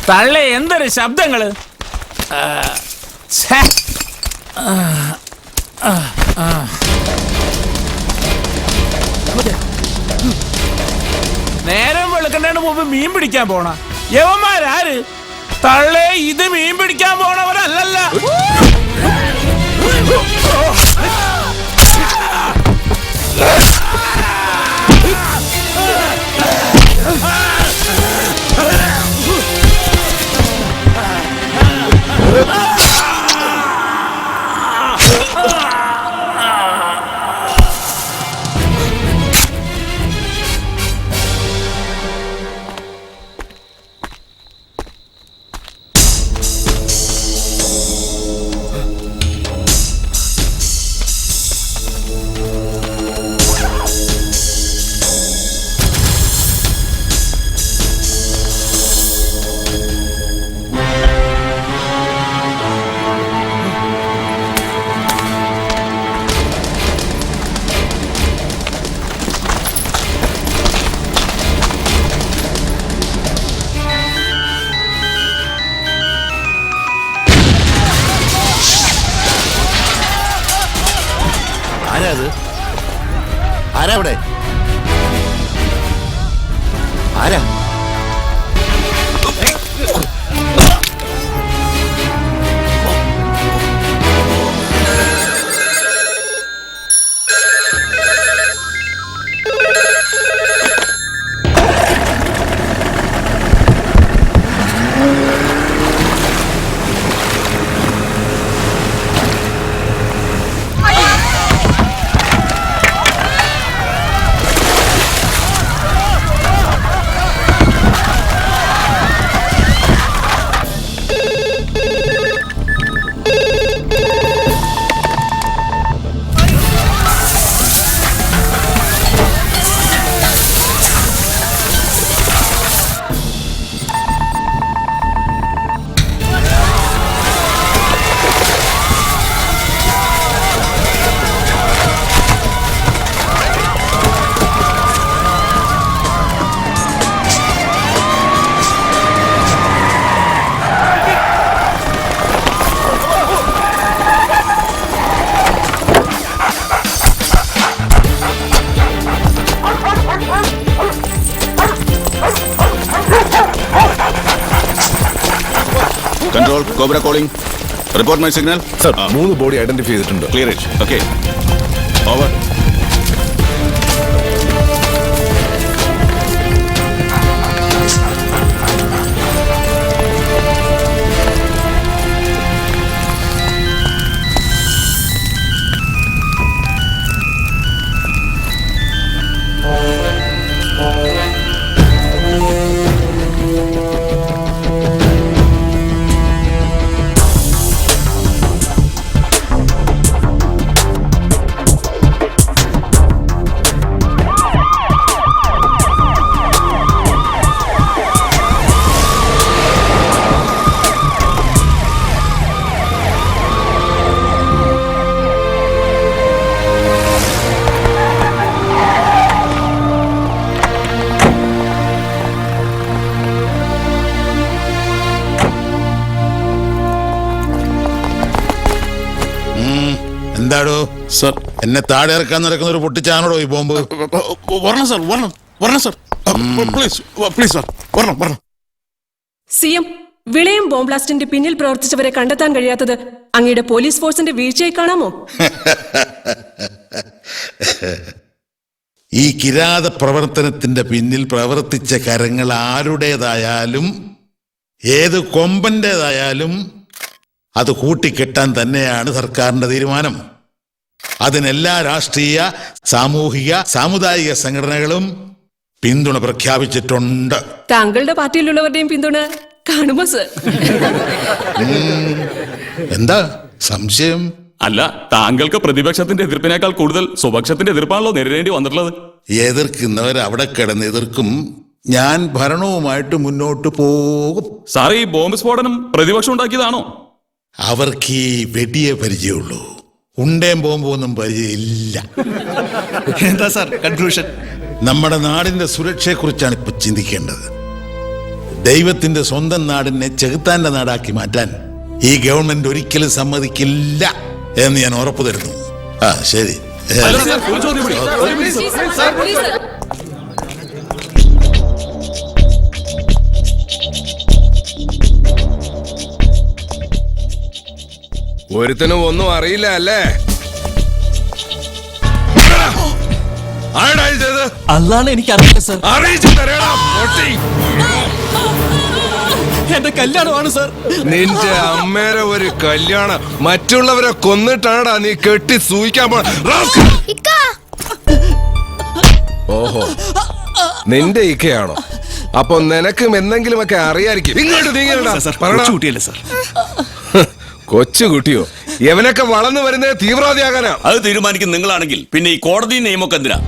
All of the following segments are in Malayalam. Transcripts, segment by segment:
തള്ളേ എന്തൊരു ശബ്ദങ്ങള്. നേരം വെളുക്കണ്ടതിന് മുമ്പ് മീൻ പിടിക്കാൻ പോണ യവന്മാരാര്? തള്ളേ ഇത് മീൻ പിടിക്കാൻ പോണവരല്ലല്ല. ആരാ അവിടെ? ആരാ? Control, Cobra calling. Report my signal. Sir, 3 body identify ചെയ്തിട്ടുണ്ട്. Clear it. Okay. Over. എന്താടോ സർ, എന്നെ താഴെ ഇറക്കാൻ നടക്കുന്ന ഒരു പൊട്ടിച്ചാണോടോ ഈ ബോംബ്? വരണം സർ, വരണം സർ. പ്ലീസ് സർ, വരണം. സിഎം, വിളയം ബോംബ് ബ്ലാസ്റ്റിന്റെ പിന്നിൽ പ്രവർത്തിച്ചവരെ കണ്ടെത്താൻ കഴിയാത്തത് അങ്ങയുടെ പോലീസ് ഫോഴ്സിന്റെ വീഴ്ചയായി കാണാമോ? ഈ കിരാത പ്രവർത്തനത്തിന്റെ പിന്നിൽ പ്രവർത്തിച്ച കരങ്ങൾ ആരുടേതായാലും ഏത് കൊമ്പന്റേതായാലും അത് കൂട്ടിക്കെട്ടാൻ തന്നെയാണ് സർക്കാരിന്റെ തീരുമാനം. അതിനെല്ലാ രാഷ്ട്രീയ, സാമൂഹിക, സാമുദായിക സംഘടനകളും പിന്തുണ പ്രഖ്യാപിച്ചിട്ടുണ്ട്. താങ്കളുടെ പാർട്ടിയിലുള്ളവരുടെയും പിന്തുണ കാണുമോ സർ? എന്താ സംശയം? അല്ല, താങ്കൾക്ക് പ്രതിപക്ഷത്തിന്റെ എതിർപ്പിനേക്കാൾ കൂടുതൽ സ്വപക്ഷത്തിന്റെ എതിർപ്പാണല്ലോ നേരിടേണ്ടി വന്നിട്ടുള്ളത്. എതിർക്കുന്നവർ അവിടെ കിടന്ന് എതിർക്കും, ഞാൻ ഭരണവുമായിട്ട് മുന്നോട്ട് പോകും. സാർ, ഈ ബോംബ് സ്ഫോടനം പ്രതിപക്ഷം ഉണ്ടാക്കിയതാണോ? അവർക്ക് ഈ വെടിയെ പരിചയമുള്ളൂ, ഉണ്ടേം ബോംബൊന്നും പരിചയമില്ല. എന്താ സാർ കൺക്ലൂഷൻ? നമ്മുടെ നാടിന്റെ സുരക്ഷയെക്കുറിച്ചാണ് ഇപ്പൊ ചിന്തിക്കേണ്ടത്. ദൈവത്തിന്റെ സ്വന്തം നാടിനെ ചെകുത്താന്റെ നാടാക്കി മാറ്റാൻ ഈ ഗവൺമെന്റ് ഒരിക്കലും സമ്മതിക്കില്ല എന്ന് ഞാൻ ഉറപ്പു തരുന്നു. ആ ശരി. ഒരുത്തനും ഒന്നും അറിയില്ല അല്ലേ? അതാണ് എനിക്ക് അറിയില്ല സർ. അറിയിച്ചു തരേടാ പൊട്ടി. എന്റെ കല്യാണമാണ് സർ. നിന്റെ അമ്മേരെ ഒരു കല്യാണം മറ്റുള്ളവരെ കൊന്നിട്ടാടാ നീ കെട്ടി സൂയിക്കാൻ പോ. ഓഹോ, നിന്റെ ഇക്കയാണോ? അപ്പൊ നിനക്കും എന്തെങ്കിലുമൊക്കെ അറിയായിരിക്കും. ഇങ്ങോട്ട് കുട്ടിയല്ലേ സർ? കൊച്ചുകുട്ടിയോ? എവനൊക്കെ വളർന്നു വരുന്നത് തീവ്രവാദിയാകാനാ. അത് തീരുമാനിക്കും നിങ്ങളാണെങ്കിൽ പിന്നെ ഈ കോടതി നിയമമൊക്കെ എന്തിനാ?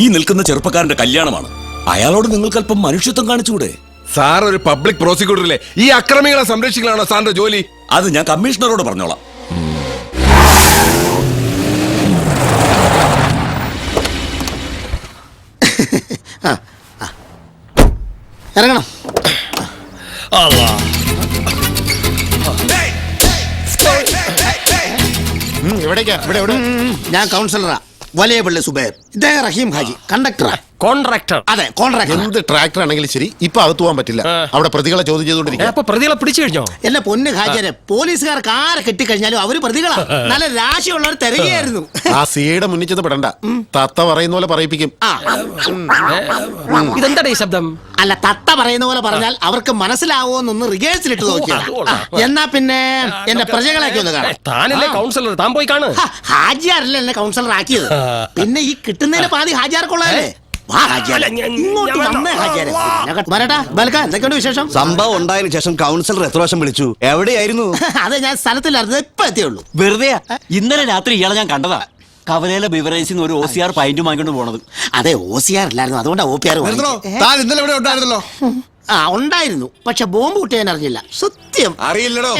ഈ നിൽക്കുന്ന ചെറുപ്പക്കാരന്റെ കല്യാണമാണ്. അയാളോട് നിങ്ങൾക്ക് അല്പം മനുഷ്യത്വം കാണിച്ചുകൂടെ? സാർ ഒരു പബ്ലിക് പ്രോസിക്യൂട്ടറല്ലേ? ഈ അക്രമികളെ സംരക്ഷിക്കലാണോ സാറിന്റെ ജോലി? അത് ഞാൻ കമ്മീഷണറോട് പറഞ്ഞോളാം. ഇറങ്ങണം. ഞാൻ കൗൺസിലറാ, വലിയ പള്ളി സുബൈർ. ഇദ്ദേഹം റഹീം ഹാജി, കണ്ടക്ടറാ. കോൺട്രാക്ടർ. അതെ, കോൺട്രാക്ടർ. എന്ത് ട്രാക്ടർ ആണെങ്കിലും ശരി, ഇപ്പൊ അകത്ത് പോകാൻ പറ്റില്ല. അവിടെ പ്രതികളെ ചോദ്യം ചെയ്തുകൊണ്ടിരിക്കുക. അപ്പൊ പ്രതികളെ പിടിച്ചു കഴിഞ്ഞോ? എന്നെ പൊന്ന് ഹാജിരെ, പോലീസുകാർക്ക് ആരെ കെട്ടിക്കഴിഞ്ഞാലും അവര് പ്രതികളാ. നല്ല രാശിയുള്ളവർ തിരകെയായിരുന്നു. ആ സിയുടെ മുന്നിൽ ചെന്ന് പെടണ്ട, തത്ത പറയുന്ന പോലെ പറയിപ്പിക്കും. ഇതെന്താ ഈ ശബ്ദം? അല്ല, തത്ത പറയുന്ന പോലെ പറഞ്ഞാൽ അവർക്ക് മനസ്സിലാവോന്നൊന്ന് റിഹേഴ്സൽ ഇട്ട് നോക്കിയാ. എന്നാ പിന്നെ എന്റെ പ്രജകളൊക്കെ ഒന്ന് കാണാം. താനല്ലേ കൗൺസിലർ, താൻ പോയി കാണും. ഹാജിയാരല്ലേ എന്നെ കൗൺസിലർ ആക്കിയത്. പിന്നെ ഈ കിട്ടുന്നതിന് പാതി ഹാജിയാർക്കുള്ളതല്ലേ. എന്തൊക്കെയുണ്ട് വിശേഷം? സംഭവം ഉണ്ടായതിനു ശേഷം കൗൺസിലർ എത്ര വർഷം വിളിച്ചു? എവിടെയായിരുന്നു? അതെ, ഞാൻ സ്ഥലത്തില്ലായിരുന്നു, ഇപ്പൊ എത്തിയുള്ളൂ. വെറുതെ ഇന്നലെ രാത്രി ഇയാളെ ഞാൻ കണ്ടതാ. കവലയിലെ ബിവറേജിൽ നിന്ന് ഒരു OCR പൈന്റ് വാങ്ങിക്കൊണ്ട് പോണത്. അതെ, OCR ഇല്ലായിരുന്നു, അതുകൊണ്ടാ OPR. ഉണ്ടായിരുന്നു, പക്ഷെ ബോംബ് പൊട്ടിയാൻ അറിഞ്ഞില്ല. സത്യം അറിയില്ലടോ.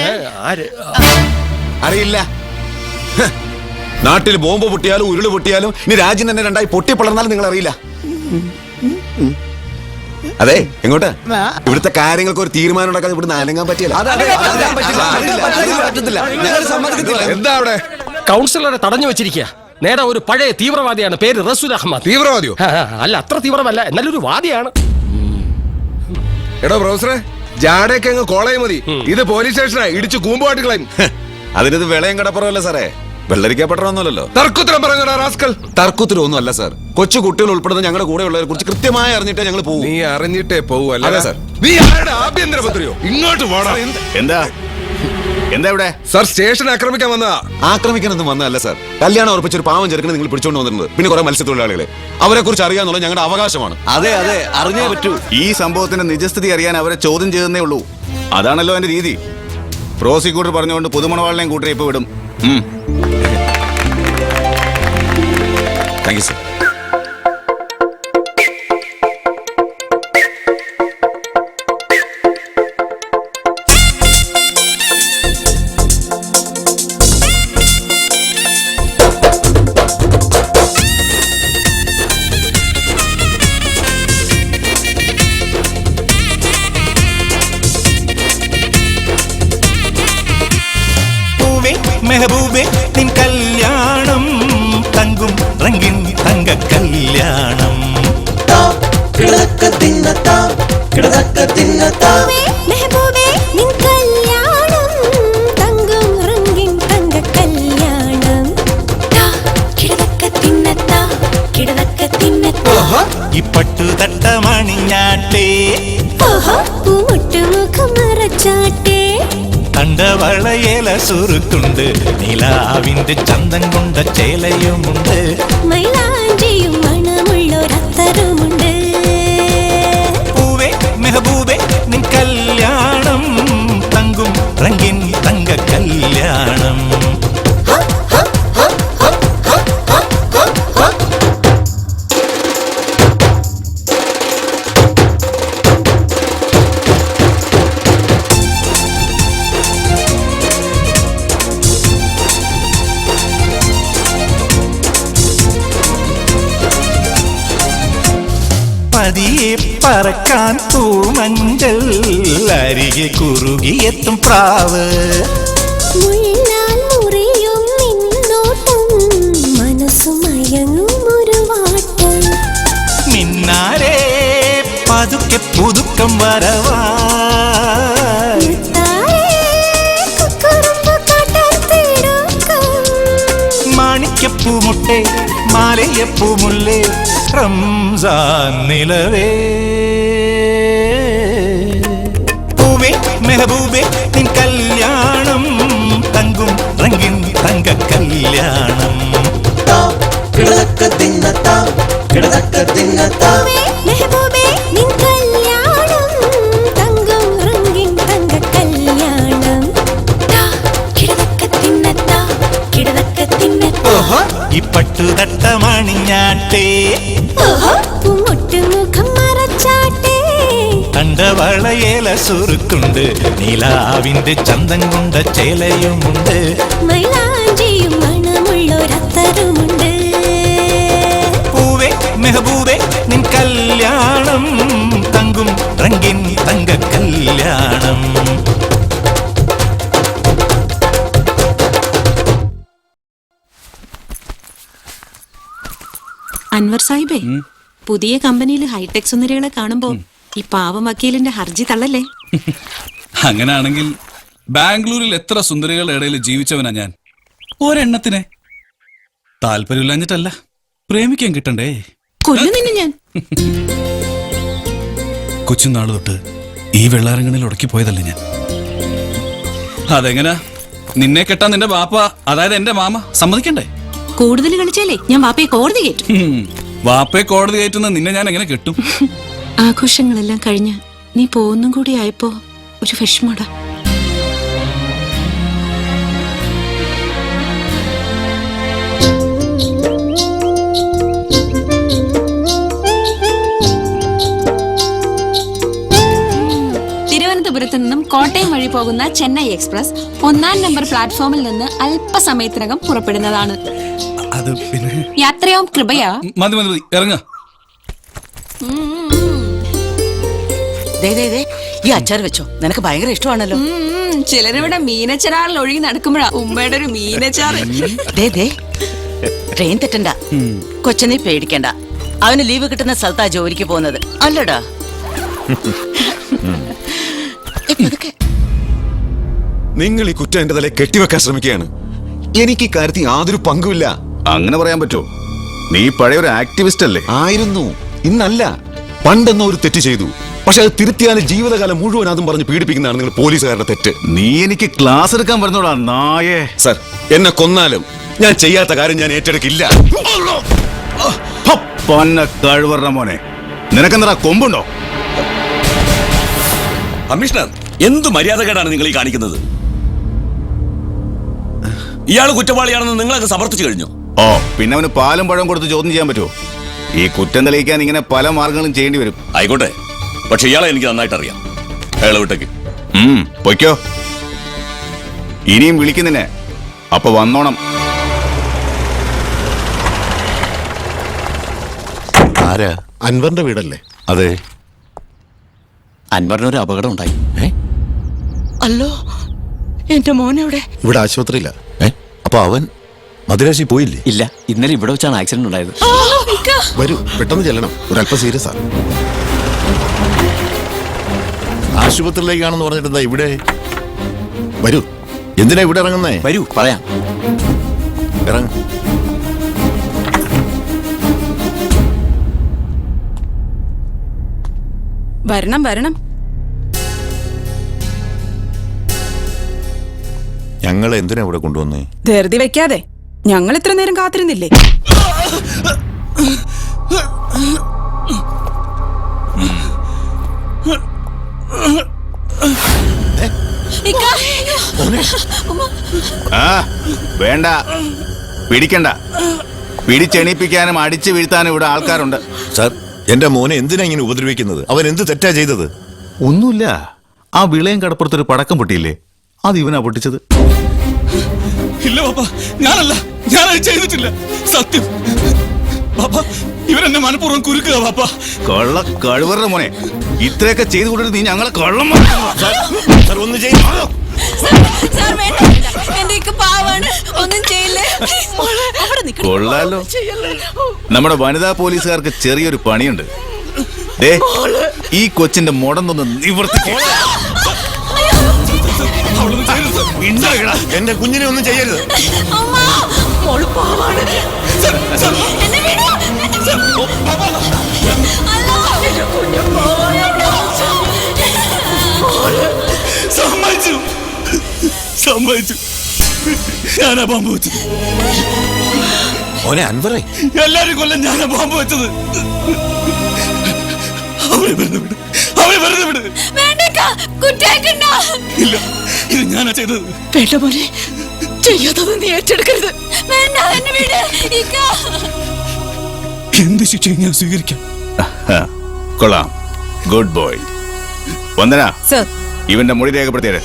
അറിയില്ല. നാട്ടിൽ ബോംബ് പൊട്ടിയാലും ഉരുള് പൊട്ടിയാലും ഇനി രാജ്യം തന്നെ രണ്ടായി പൊട്ടിപ്പിളർന്നാലും നിങ്ങൾ അറിയില്ല. അതെ, എങ്ങോട്ടാ? ഇവിടുത്തെ കാര്യങ്ങൾക്ക് ഒരു തീരുമാനം ഉണ്ടാക്കാൻ ഇവിടുന്ന് അനങ്ങാൻ പറ്റില്ല. എന്താ അവിടെ? കൗൺസിലറെ തടഞ്ഞു വെച്ചിരിക്കുക. നേരെ ഒരു പഴയ തീവ്രവാദിയാണ്, പേര് റസൂൽ അഹമ്മദ്. തീവ്രവാദിയോ? അല്ല, അത്ര തീവ്രമല്ല, എന്നാലൊരു വാദിയാണ്. എടോ പ്രൊഫസറെ, ജാടയൊക്കെ അങ്ങ് കോളേജ് മതി. ഇത് പോലീസ് സ്റ്റേഷനാ, ഇടിച്ച് കൂമ്പുമായിട്ട് കളയും. അതിനത് വിളയം കടപ്പുറമല്ല സാറേ, വെള്ളരിക്കപ്പെട്ടൊന്നുമല്ലോ. തർക്കുത്തരം പറയണ റാസ്കൽ. തർക്കുത്തരം ഒന്നും അല്ല സാർ. കൊച്ചു കുട്ടികൾ ഉൾപ്പെടുന്ന ഞങ്ങളുടെ കൂടെ ഉള്ളവരെ കുറിച്ച് കൃത്യമായി അറിഞ്ഞിട്ടേ ഞങ്ങൾ പോകും. നീ അറിഞ്ഞിട്ടേ പോവല്ലേ? അതെ സാർ. നീ ആരുടെ ആഭ്യന്തര പത്രിയോ? ഇങ്ങോട്ട് പോടാ. എന്താ എന്താ ഇവിടെ? സാർ, സ്റ്റേഷൻ ആക്രമിക്കാൻ വന്നതാ. ആക്രമിക്കാനൊന്നും വന്നതല്ല സാർ. കല്യാണം ഉറപ്പിച്ചൊരു പാവം ചെറുക്കിനെ നിങ്ങൾ പിടിച്ചോണ്ട് വന്നിട്ടുണ്ട്. പിന്നെ കുറെ മത്സ്യത്തൊഴിലാളികളെ, അവരെ കുറിച്ച് അറിയാന്നുള്ള ഞങ്ങളുടെ അവകാശമാണ്. അതെ അതെ, അറിഞ്ഞേ പറ്റൂ. ഈ സംഭവത്തിന്റെ നിജസ്ഥിതി അറിയാൻ അവരെ ചോദ്യം ചെയ്യുന്നേ ഉള്ളൂ. അതാണല്ലോ എന്റെ രീതി. പ്രോസിക്യൂട്ടർ പറഞ്ഞുകൊണ്ട് പുതുമണവാളിനെയും കൂട്ടി ഇപ്പൊ വിടും. Thank you sir. മെഹബൂബേ, നിൻ കല്യാണം തങ്കും റംഗിൻ തങ്ക കല്യാണം. മെഹബൂബേ, നിൻ കല്യാണം തങ്കും റംഗിൻ തങ്ക കല്യാണം. കിടതക്ക തിന്നത്താ ഇപ്പട്ടു തട്ടമണിഞ്ഞാട്ടേ, പൂമുട്ടുമുഖം മറച്ചാട്ടേ, കണ്ടവളയേല സുറുക്കുണ്ട്, നിലാവിന്റെ ചന്തം കൊണ്ട ചേലയുമുണ്ട്, മൈലാഞ്ചിയും മണമുള്ളൊരത്തരുമുണ്ട്. പൂവേ മെഹബൂബേ, നിൻ കല്യാണം തങ്കും റംഗിൻ തങ്ക കല്യാണം. പതിയെ പറക്കാൻ പൂമഞ്ചൽ അരികെ കുറുകിയെത്തും പ്രാവ് മുള്ളാൽ മുറിയും നിന്നോട്ടം മനസ്സു മയങ്ങും ഒരു വാട്ടം മിന്നാരെ പതുക്കെ പുതുക്കം വരവായി മാണിക്കപ്പൂമുട്ടെ മാലയപ്പൂമുല്ലേ റംസാൻ നിലവേ പൂവേ മെഹബൂബേ നിൻ കല്യാണം തങ്കും റംഗിൻ തങ്ക കല്യാണം മെഹബൂബേ നിൻ കല്യാണം തങ്കം റംഗിൻ തങ്ക കല്യാണം കിടതക്ക തിന്നത്താ ഈ പട്ടുതട്ട മണിഞ്ഞാട്ടേ മുഖം മറച്ചാട്ടേ കണ്ടവളയേല സുറുക്കുണ്ട് നീലാവിന്റെ ചന്തം കൊണ്ട ചേലയുമുണ്ട് മൈലാഞ്ചിയും മണമുള്ളൊരത്തരുമുണ്ട് പൂവേ മെഹബൂബേ നിൻ കല്യാണം തങ്കും റംഗിൻ തങ്ക കല്യാണം അൻവർ സാഹിബേ പുതിയ കമ്പനിയിൽ ഹൈടെക് സുന്ദരികളെ കാണുമ്പോ ഈ പാവം വക്കീലിന്റെ ഹർജി തള്ളല്ലേ? അങ്ങനാണെങ്കിൽ ബാംഗ്ലൂരിൽ എത്ര സുന്ദരികളുടെ ഇടയിൽ ജീവിച്ചവനാ ഞാൻ. ഒരെണ്ണത്തിനെ താല്പര്യമില്ലാഞ്ഞിട്ടല്ല, പ്രേമിക്കാൻ കിട്ടണ്ടേ. കൊല്ലുന്നില്ല ഞാൻ. കൊച്ചുനാള് തൊട്ട് ഈ വെള്ളാരങ്ങളിൽ ഉടക്കി പോയതല്ലേ ഞാൻ. അതെങ്ങനാ നിന്നെ കെട്ടാൻ നിന്റെ ബാപ്പ, അതായത് എന്റെ മാമ സമ്മതിക്കണ്ടേ? കൂടുതൽ കളിച്ചാലേ ഞാൻ വാപ്പയെ കോടതി കയറ്റും. വാപ്പയെ കോടതി കയറ്റുന്ന നിന്നെ ഞാൻ എങ്ങനെ കെട്ടും? ആഘോഷങ്ങളെല്ലാം കഴിഞ്ഞ് നീ പോകുന്നും കൂടി ആയപ്പോ ഒരു വിഷമടാ. തിരുവനന്തപുരത്ത് നിന്നും കോട്ടയം വഴി പോകുന്ന ചെന്നൈ എക്സ്പ്രസ് 1-ാം നമ്പർ പ്ലാറ്റ്ഫോമിൽ നിന്ന് അല്പസമയത്തിനകം പുറപ്പെടുന്നതാണ്. യാത്രയാവും കൃപയാ. മതി മതി മതി, ഇറങ്ങ. ഈ അച്ചാർ വെച്ചോ, നിനക്ക് ഭയങ്കര ഇഷ്ടമാണല്ലോ. ചിലരിവിടെ മീനച്ചാറിൽ ഒഴുകി നടക്കുമ്പോഴാ ഉമ്മയുടെ ഒരു മീനച്ചാറ്. ട്രെയിൻ തെറ്റണ്ട, കൊച്ചനെ പേടിക്കണ്ട. അവന് ലീവ് കിട്ടുന്ന സ്ഥലത്താ ജോലിക്ക് പോകുന്നത് അല്ലടാ. നിങ്ങൾ ഈ കുറ്റം എന്റെ തലേ കെട്ടിവെക്കാൻ ശ്രമിക്കുകയാണ്. എനിക്ക് ഈ കാര്യത്തിൽ യാതൊരു പങ്കുമില്ല. അങ്ങനെ പറയാൻ പറ്റുമോ? നീ പഴയൊരു ആക്ടിവിസ്റ്റ് അല്ലേ? ആയിരുന്നു, ഇന്നല്ല. പണ്ടെന്നോ ഒരു തെറ്റ് ചെയ്തു, പക്ഷെ അത് തിരുത്തിയാലും ജീവിതകാലം മുഴുവൻ അതും പറഞ്ഞ് പീഡിപ്പിക്കുന്നതാണ് നിങ്ങൾ പോലീസുകാരുടെ തെറ്റ്. നീ എനിക്ക് ക്ലാസ് എടുക്കാൻ പറഞ്ഞോടാ നായേ. സർ, എന്നെ കൊന്നാലും ഞാൻ ചെയ്യാത്ത കാര്യം ഞാൻ ഏറ്റെടുക്കില്ല. കഴിവറ മോനെ, നിനക്കെന്താ കൊമ്പുണ്ടോ? കമ്മീഷണർ, എന്ത് മര്യാദകേടാണ് നിങ്ങൾ ഈ കാണിക്കുന്നത്? ഇയാൾ കുറ്റവാളിയാണെന്ന് നിങ്ങളൊക്കെ സമർത്ഥിച്ചു കഴിഞ്ഞു. ഓ, പിന്നെ അവന് പാലും പഴം കൊടുത്ത് ചോദ്യം ചെയ്യാൻ പറ്റുമോ? ഈ കുറ്റം തെളിയിക്കാൻ ഇങ്ങനെ പല മാർഗങ്ങളും ചെയ്യേണ്ടി വരും. ആയിക്കോട്ടെ, പക്ഷെ ഇയാളെ എനിക്ക് നന്നായിട്ട് അറിയാം. അയാളെ വിട്ടേക്ക്. പൊയ്ക്കോ. ഇനിയും വിളിക്കുന്നിന്നെ, അപ്പൊ വന്നോണം. ആരാ? അൻവറിന്റെ വീടല്ലേ? അതെ. അൻവറിനൊരു അപകടം ഉണ്ടായി. അല്ലോ, എന്റെ മോനെവിടെ? ഇവിടെ ആശുപത്രിയില്ല. അപ്പൊ അവൻ മദിരാശി പോയില്ലേ? ഇല്ല, ഇന്നലെ ഇവിടെ വെച്ചാണ് ആക്സിഡന്റ് ഉണ്ടായത്. വരൂ, പെട്ടെന്ന് ചെല്ലണം, ഒരല്പം സീരിയസ് ആണ്. ആശുപത്രിയിലേക്കാണെന്ന് പറഞ്ഞിട്ട് എന്താ ഇവിടെ? വരൂ, എന്തിനാ ഇവിടെ ഇറങ്ങുന്നേ? വരൂ, പറയാം. ഇറങ്ങ. വരണം വരണം. ഞങ്ങളെ എന്തിനാ ഇവിടെ കൊണ്ടുവന്നേ? ധൃതി വെക്കാതെ, ഞങ്ങൾ ഇത്ര നേരം കാത്തിരുന്നില്ലേ? വേണ്ട, പിടിക്കണ്ട. പിടിച്ചെണീപ്പിക്കാനും അടിച്ചു വീഴ്ത്താനും ഇവിടെ ആൾക്കാരുണ്ട്. സാർ, എന്റെ മോനെ എന്തിനാ ഇങ്ങനെ ഉപദ്രവിക്കുന്നത്? അവൻ എന്ത് തെറ്റാ ചെയ്തത്? ഒന്നുമില്ല. ആ വിളയം കടപ്പുറത്തൊരു പടക്കം പൊട്ടിയില്ലേ, അത് ഇവനാ പൊട്ടിച്ചത്. ഇല്ല പാപ്പ, ഞാനല്ല, ഞാനത് ചെയ്തിട്ടില്ല. സത്യം. ഇവരെന്നെ മനഃപൂർവ്വം കുരുക്കുക പാപ്പ. കൊള്ള കഴിവറുടെ മോനെ, ഇത്രയൊക്കെ ചെയ്തു കൊടുത്ത് നീ ഞങ്ങളെ കൊള്ളം ഒന്ന് കൊള്ളാലോ. നമ്മുടെ വനിതാ പോലീസുകാർക്ക് ചെറിയൊരു പണിയുണ്ട്. ഈ കൊച്ചിന്റെ മുടന്നൊന്ന് നിവർത്തിക്കേ. എന്റെ കുഞ്ഞിനെ ഒന്നും ചെയ്യരുത്. സമ്മതിച്ചു. ഞാനാ ബോംബ് വെച്ചത്. മോനെ അൻവറേ, എല്ലാരും കൊല്ലം ഞാനാ ബോംബ് വെച്ചത്. അവരെ വെറുതെ വിട്, അവരെ വെറുതെ വിട്. ഇല്ല, ഇത് ഞാനാ ചെയ്തത്. വേണ്ട പോലെ ചെയ്യാത്തത് നീ ഏറ്റെടുക്കരുത്. എന്ത് ശിക്ഷയും ഞാൻ സ്വീകരിക്കാം. കൊള്ളാം, ഗുഡ് ബോയ്. വന്ദന, ഇവന്റെ മൊഴി രേഖപ്പെടുത്തിയത്.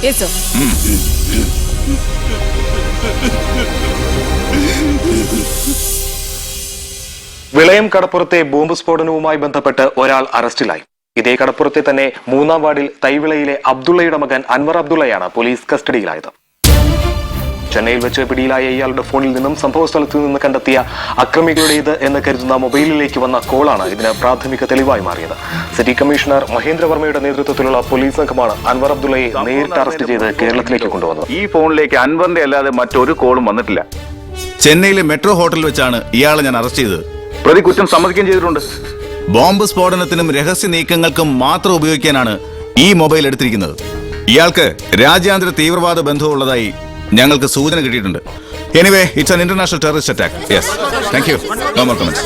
വിളയം കടപ്പുറത്തെ ബോംബ് സ്ഫോടനവുമായി ബന്ധപ്പെട്ട് ഒരാൾ അറസ്റ്റിലായി. ഇതേ കടപ്പുറത്തെ തന്നെ 3-ാം വാർഡിൽ തൈവിളയിലെ അബ്ദുള്ളയുടെ മകൻ അൻവർ അബ്ദുള്ളയാണ് പോലീസ് കസ്റ്റഡിയിലായത്. ചെന്നൈയിൽ വെച്ച് പിടിയിലായ ഇയാളുടെ ഫോണിൽ നിന്നും സംഭവ സ്ഥലത്തു നിന്ന് കണ്ടെത്തിയ അക്രമികളുടേത് എന്ന് കരുതുന്ന മൊബൈലിലേക്ക് വന്ന കോളാണ് ഇതിന് പ്രാഥമിക തെളിവായി മാറിയത്. സിറ്റി കമ്മീഷണർ മഹേന്ദ്രവർമ്മയുടെ നേതൃത്വത്തിലുള്ള പോലീസ് സംഘമാണ് അൻവർ അബ്ദുള്ളയെ നേരിട്ട് അറസ്റ്റ് ചെയ്ത് കേരളത്തിലേക്ക് കൊണ്ടുവന്നത്. ഈ ഫോണിലേക്ക് അൻവറിന്റെ അല്ലാതെ മറ്റൊരു കോളും വന്നിട്ടില്ല. ചെന്നൈയിലെ മെട്രോ ഹോട്ടലിൽ വെച്ചാണ് ഇയാളെ ഞാൻ അറസ്റ്റ് ചെയ്തത്. പ്രതി കുറ്റം സമ്മതിക്കുകയും ചെയ്തിട്ടുണ്ട്. ബോംബ് സ്ഫോടനത്തിനും രഹസ്യ നീക്കങ്ങൾക്കും മാത്രം ഉപയോഗിക്കാനാണ് ഈ മൊബൈൽ എടുത്തിരിക്കുന്നത്. ഇയാൾക്ക് രാജ്യാന്തര തീവ്രവാദ ബന്ധമുള്ളതായി ഞങ്ങൾക്ക് സൂചന കിട്ടിയിട്ടുണ്ട്. Anyway, it's an international terrorist attack. Yes, thank you. No more comments.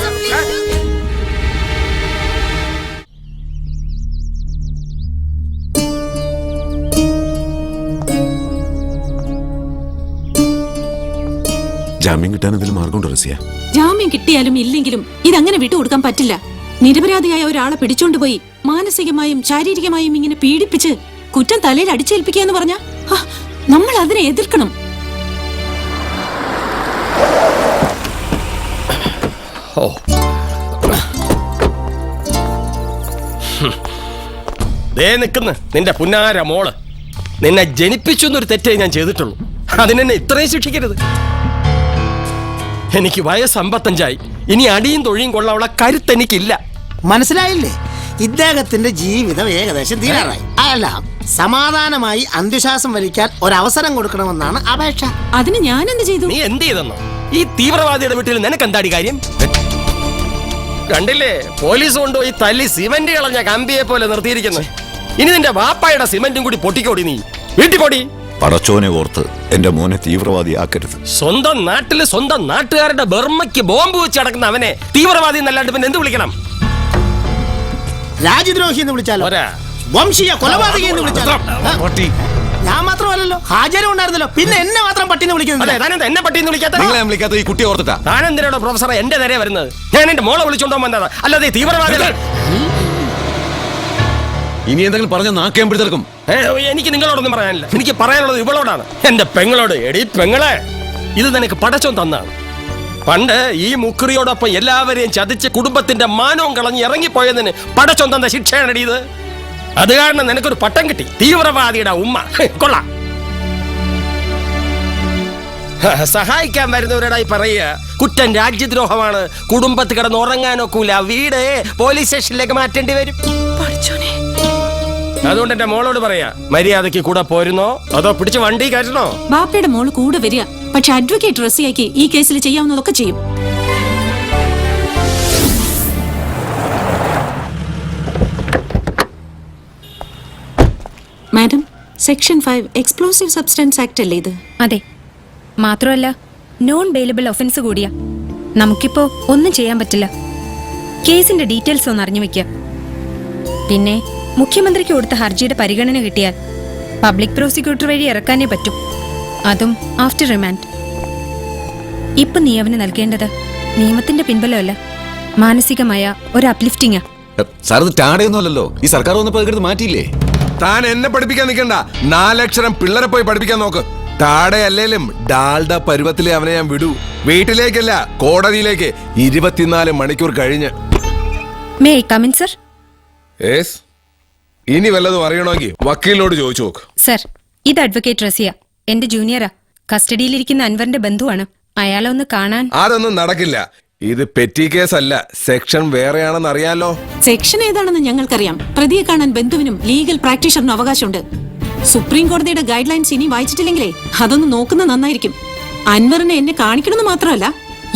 ജാമ്യം കിട്ടാൻ എന്തെങ്കിലും മാർഗമുണ്ടോ റസിയ? ജാമ്യം കിട്ടിയാലും ഇല്ലെങ്കിലും ഇതങ്ങനെ വിട്ടുകൊടുക്കാൻ പറ്റില്ല. നിരപരാധിയായ ഒരാളെ പിടിച്ചോണ്ടുപോയി മാനസികമായും ശാരീരികമായും ഇങ്ങനെ പീഡിപ്പിച്ച് കുറ്റം തലയിൽ അടിച്ചേൽപ്പിക്കുക എന്ന് പറഞ്ഞാ നമ്മൾ അതിനെ എതിർക്കണം. നിൽക്കുന്നു നിന്റെ പുന്നാര മോള്. നിന്നെ ജനിപ്പിച്ചു എന്നൊരു തെറ്റേ ഞാൻ ചെയ്തിട്ടുള്ളൂ. അതിനെന്നെ ഇത്രയും ശിക്ഷിക്കരുത്. എനിക്ക് വയസ്സ് 55. ഇനി അടിയും തൊഴിയും കൊള്ളാനുള്ള കരുത്തെനിക്കില്ല. മനസ്സിലായില്ലേ? ഇദ്ദേഹത്തിന്റെ ജീവിതം ഏകദേശം തീരാറായി. അല്ല, സമാധാനമായി അന്ത്യശ്വാസം വലിക്കാൻ ഒരവസരം കൊടുക്കണമെന്നാണ് അപേക്ഷ. അതിന് ഞാൻ എന്ത് ചെയ്തു? നീ എന്ത് ചെയ്തെന്നോ? ഈ തീവ്രവാദിയുടെ വീട്ടിൽ നിനക്ക് എന്താടി കാര്യം? കണ്ടില്ലേ, പോലീസ് കൊണ്ടുപോയി തല്ലി സിമന്റ് കളഞ്ഞ കമ്പിയെ പോലെ നിർത്തിയിരിക്കുന്നു. ഇനി നിന്റെ വാപ്പായുടെ സിമന്റും കൂടി പൊട്ടിക്കോടി. നീ വീട്ടിൽ പോടി. പടച്ചോനെ ഓർത്ത് എന്റെ മോനെ തീവ്രവാദിയാക്കരുത്. സ്വന്തം നാട്ടില് സ്വന്തം നാട്ടുകാരുടെ ബർമ്മയ്ക്ക് ബോംബ് വെച്ച് നടക്കുന്ന അവനെ തീവ്രവാദി എന്നല്ലാണ്ട് പിന്നെ എന്ത് വിളിക്കണം? രാജ്യദ്രോഹി എന്ന് വിളിച്ചാലോ? വംശീയ കൊലപാതകി എന്ന് വിളിച്ചാലോ? ഞാൻ മാത്രമല്ലല്ലോ, ഹാജരും ഉണ്ടായിരുന്നല്ലോ. പിന്നെ എന്നെ മാത്രം പട്ടിന്ന് വിളിക്കുന്നത്? എന്നെ പട്ടിന്ന് വിളിക്കാത്ത ഈ കുട്ടിയെ ഓർത്തിട്ടാ താനെന്തിനാണോ പ്രൊഫസറെ എന്റെ നേരെ വരുന്നത്? ഞാൻ എന്റെ മോളെ വിളിച്ചോണ്ടോ വന്നതാ, അല്ലാതെ തീവ്രവാദികൾ. ഇനി എന്തെങ്കിലും പറഞ്ഞ നാക്കേം പിടിച്ചെടുക്കും. എനിക്ക് നിങ്ങളോടൊന്നും പറയാനില്ല. എനിക്ക് പറയാനുള്ളത് ഇവളോടാണ്, എന്റെ പെങ്ങളോട്. എടി പെങ്ങളെ, ഇത് നിനക്ക് പടച്ചോൻ തന്നാണ്. പണ്ട് ഈ മുക്രിയോടൊപ്പം എല്ലാവരെയും ചതിച്ച് കുടുംബത്തിന്റെ മാനവും കളഞ്ഞ് ഇറങ്ങിപ്പോയതിന് പടച്ചോൻ തന്ന ശിക്ഷയാണ് ഇത്. അത് കാരണം നിനക്കൊരു പട്ടം കിട്ടി, തീവ്രവാദിയുടെ ഉമ്മ. കൊള്ളാം. സഹായിക്കാൻ വരുന്നവരോടായി പറയുക കുറ്റം രാജ്യദ്രോഹമാണ്. കുടുംബത്തിൽ കിടന്ന് ഉറങ്ങാനൊക്കൂല. വീട് പോലീസ് സ്റ്റേഷനിലേക്ക് മാറ്റേണ്ടി വരും. അതുകൊണ്ട് എന്റെ മോളോട് പറയാ, മര്യാദയ്ക്ക് കൂടെ പോരുന്നോ അതോ പിടിച്ച് വണ്ടി കയറ്റണോ? ബാപ്പയുടെ മോള് കൂടെ വരിക. പക്ഷെ അഡ്വക്കേറ്റ് റസിയയ്ക്ക് ഈ കേസിൽ ചെയ്യാവുന്നതൊക്കെ ചെയ്യും. Madam, section 5 explosive substance act അല്ലേ ഇത്? അതെ. മാത്രമല്ല നോൺ ബെയിലബിൾ ഒഫൻസ് കൂടിയാ. നമുക്കിപ്പോ ഒന്നും ചെയ്യാൻ പറ്റില്ല. കേസിന്റെ ഡീറ്റെയിൽസ് ഒന്ന് അറിഞ്ഞു വെക്കുക. പിന്നെ മുഖ്യമന്ത്രിക്ക് കൊടുത്ത ഹർജിയുടെ പരിഗണന കിട്ടിയാൽ പബ്ലിക് പ്രോസിക്യൂട്ടർ വഴി ഇറക്കാനേ പറ്റൂ. അതും ആഫ്റ്റർ റിമാൻഡ്. ഇപ്പൊ നീ അവന് നൽകേണ്ടത് നിയമത്തിന്റെ പിൻബലമല്ല, മാനസികമായ ഒരു അപ്ലിഫ്റ്റിംഗാ. സാർ, ഇത് ടാടയൊന്നുമല്ലല്ലോ. ഈ സർക്കാർ വന്നപ്പോ മാറ്റിയില്ലേ? താൻ എന്നെ പഠിപ്പിക്കാൻ നിൽക്കണ്ട. 4 അക്ഷരം പിള്ളേരെ പോയി പഠിപ്പിക്കാൻ നോക്ക്. താടെ അല്ലേലും ഡാൽഡ പരുവത്തിലെ അവനെ ഞാൻ വിടൂ. വീട്ടിലേക്കല്ല, കോടതിയിലേക്ക്. 24 മണിക്കൂർ കഴിഞ്ഞ്. May I come in sir? Yes. ഇനി വല്ലതും അറിയണമെങ്കിൽ വക്കീലിനോട് ചോദിച്ചു നോക്ക്. സർ, ഇത് അഡ്വക്കേറ്റ് റസിയ, എന്റെ ജൂനിയറാ. കസ്റ്റഡിയിലിരിക്കുന്ന അൻവറിന്റെ ബന്ധുവാണ്. അയാളെ ഒന്ന് കാണാൻ. അതൊന്നും നടക്കില്ല. ഇത് പെറ്റി കേസല്ല, സെക്ഷൻ വേറെയാണെന്ന് അറിയാലോ. സെക്ഷൻ ഏതാണെന്ന് ഞങ്ങൾക്കറിയാം. പ്രതിയെ കാണാൻ ബന്ധുവിനും ലീഗൽ പ്രാക്ടീഷണറിനും അവകാശമുണ്ട്. സുപ്രീം കോടതിയുടെ ഗൈഡ് ലൈൻസ് ഇനി വായിച്ചിട്ടില്ലെങ്കിലേ അതൊന്ന് നോക്കുന്നത് നന്നായിരിക്കും. അൻവറിനെ എന്നെ കാണിക്കണമെന്ന് മാത്രമല്ല,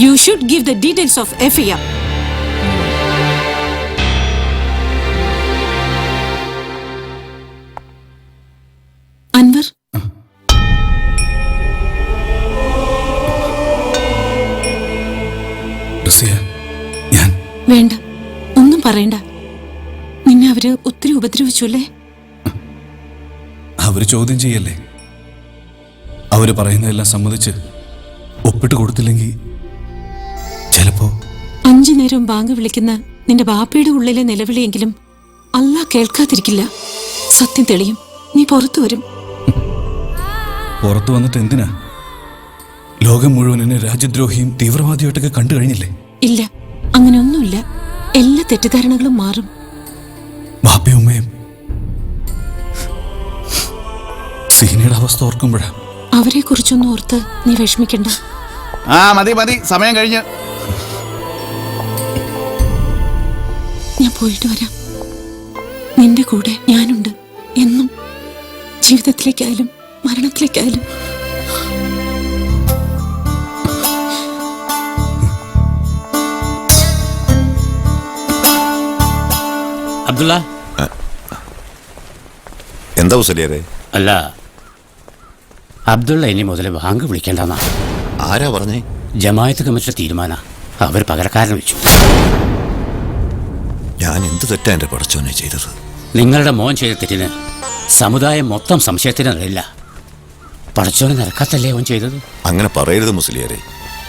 you should give the details of FIR. Anwar, വേണ്ട, ഒന്നും പറയണ്ട. നിന്നെ അവര് ഒത്തിരി ഉപദ്രവിച്ചു അല്ലേ? അവര് ചോദ്യം ചെയ്യല്ലേ? അവര് പറയുന്നതെല്ലാം സമ്മതിച്ച് ഒപ്പിട്ട് കൊടുത്തില്ലെങ്കിൽ ചിലപ്പോ 5 നേരം ബാങ്ക് വിളിക്കുന്ന നിന്റെ ബാപ്പയുടെ ഉള്ളിലെ നിലവിളിയെങ്കിലും അല്ലാഹ് കേൾക്കാതിരിക്കില്ല. സത്യം തെളിയും. നീ പുറത്തു വരും. പുറത്തു വന്നിട്ട് എന്തിനാ? ലോകം മുഴുവൻ എന്നെ രാജ്യദ്രോഹിയും തീവ്രവാദിയായിട്ടൊക്കെ കണ്ടു കഴിഞ്ഞില്ലേ? ഇല്ല, അങ്ങനെയൊന്നുമില്ല. എല്ലാ തെറ്റിദ്ധാരണകളും മാറും. ബാപ്പയും ഉമ്മയും സീനയുടെ അവസ്ഥ ഓർക്കുമ്പോഴാ. അവരെ കുറിച്ചൊന്നും ഓർത്ത് നീ വിഷമിക്കണ്ട. മതി മതി, സമയം കഴിഞ്ഞ്. ഞാൻ പോയിട്ട് വരാം. നിന്റെ കൂടെ ഞാനുണ്ട് എന്നും, ജീവിതത്തിലേക്കായാലും മരണത്തിലേക്കായാലും. അബ്ദുള്ള, എന്താ മുസലിയാരെ? അല്ല, അബ്ദുള്ള ഇനി മുതൽ ബാങ്ക് വിളിക്കേണ്ടെന്നാ. ആരാ പറഞ്ഞേ? ജമായത്ത് കമ്മിറ്റിയുടെ തീരുമാനം. അവർ പകരക്കാരനെ വെച്ചു. ഞാൻ എന്ത് തെറ്റാ എന്റെ പടച്ചോനെ ചെയ്തത്? നിങ്ങളുടെ മോൻ ചെയ്ത തെറ്റിന് സമുദായം മൊത്തം സംശയത്തിന് നിലയില്ല. പടച്ചോനെ നിരക്കാത്തല്ലേ അവൻ ചെയ്തത്? അങ്ങനെ പറയരുത് മുസ്ലിയാരെ.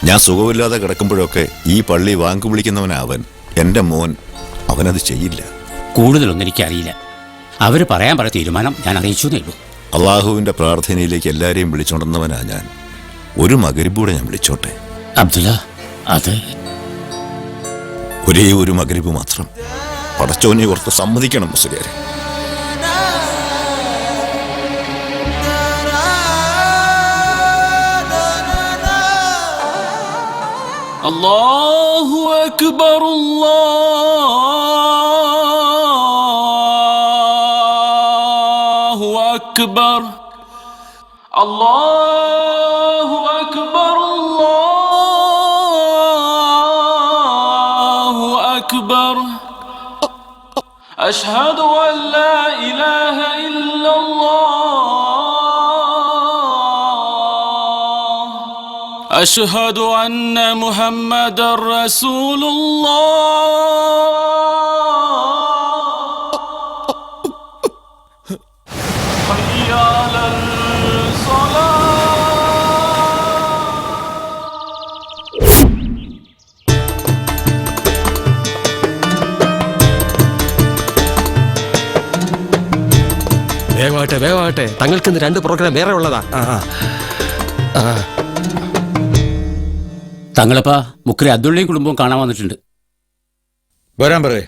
ഞാൻ സുഖമില്ലാതെ കിടക്കുമ്പോഴൊക്കെ ഈ പള്ളി വാങ്കു വിളിക്കുന്നവനാവൻ. എന്റെ മോൻ അവനത് ചെയ്യില്ല. കൂടുതലൊന്നും എനിക്കറിയില്ല. അവർ പറയാൻ പറയ തീരുമാനം ഞാൻ അറിയിച്ചു എന്നേ ഉള്ളൂ. അള്ളാഹുവിന്റെ പ്രാർത്ഥനയിലേക്ക് എല്ലാരെയും വിളിച്ചുകൊണ്ടുവന്നവനാ ഞാൻ. ഒരു മകരിബൂടെ ഞാൻ വിളിച്ചോട്ടെ? അബ്ദുള്ള, അത് ഒരേ ഒരു മകരിബ് മാത്രം. പടച്ചോനെ ഓർത്ത് സമ്മതിക്കണം മുസ്ലിയാരെ. അല്ലാഹു അക്ബർ, അല്ലാഹു അക്ബർ, അല്ലാഹു അക്ബർ, അല്ലാഹു അക്ബർ. അശ്ഹദു അൻ ലാ ഇലാഹ ഇല്ലല്ലാഹ്, അശ്ഹദു അന്ന മുഹമ്മദർ റസൂലുള്ളാഹ്. ഹയ്യ അലൽ സ്വലാത്ത്. വേഗമാകട്ടെ, വേഗമാകട്ടെ. തങ്ങൾക്ക് ഇന്ന് 2 പ്രോഗ്രാം വേറെ ഉള്ളതാ. തങ്ങളപ്പ മുക്കരി അബ്ദുള്ളയും കുടുംബവും കാണാൻ വന്നിട്ടുണ്ട്. വരാൻ പറയേ.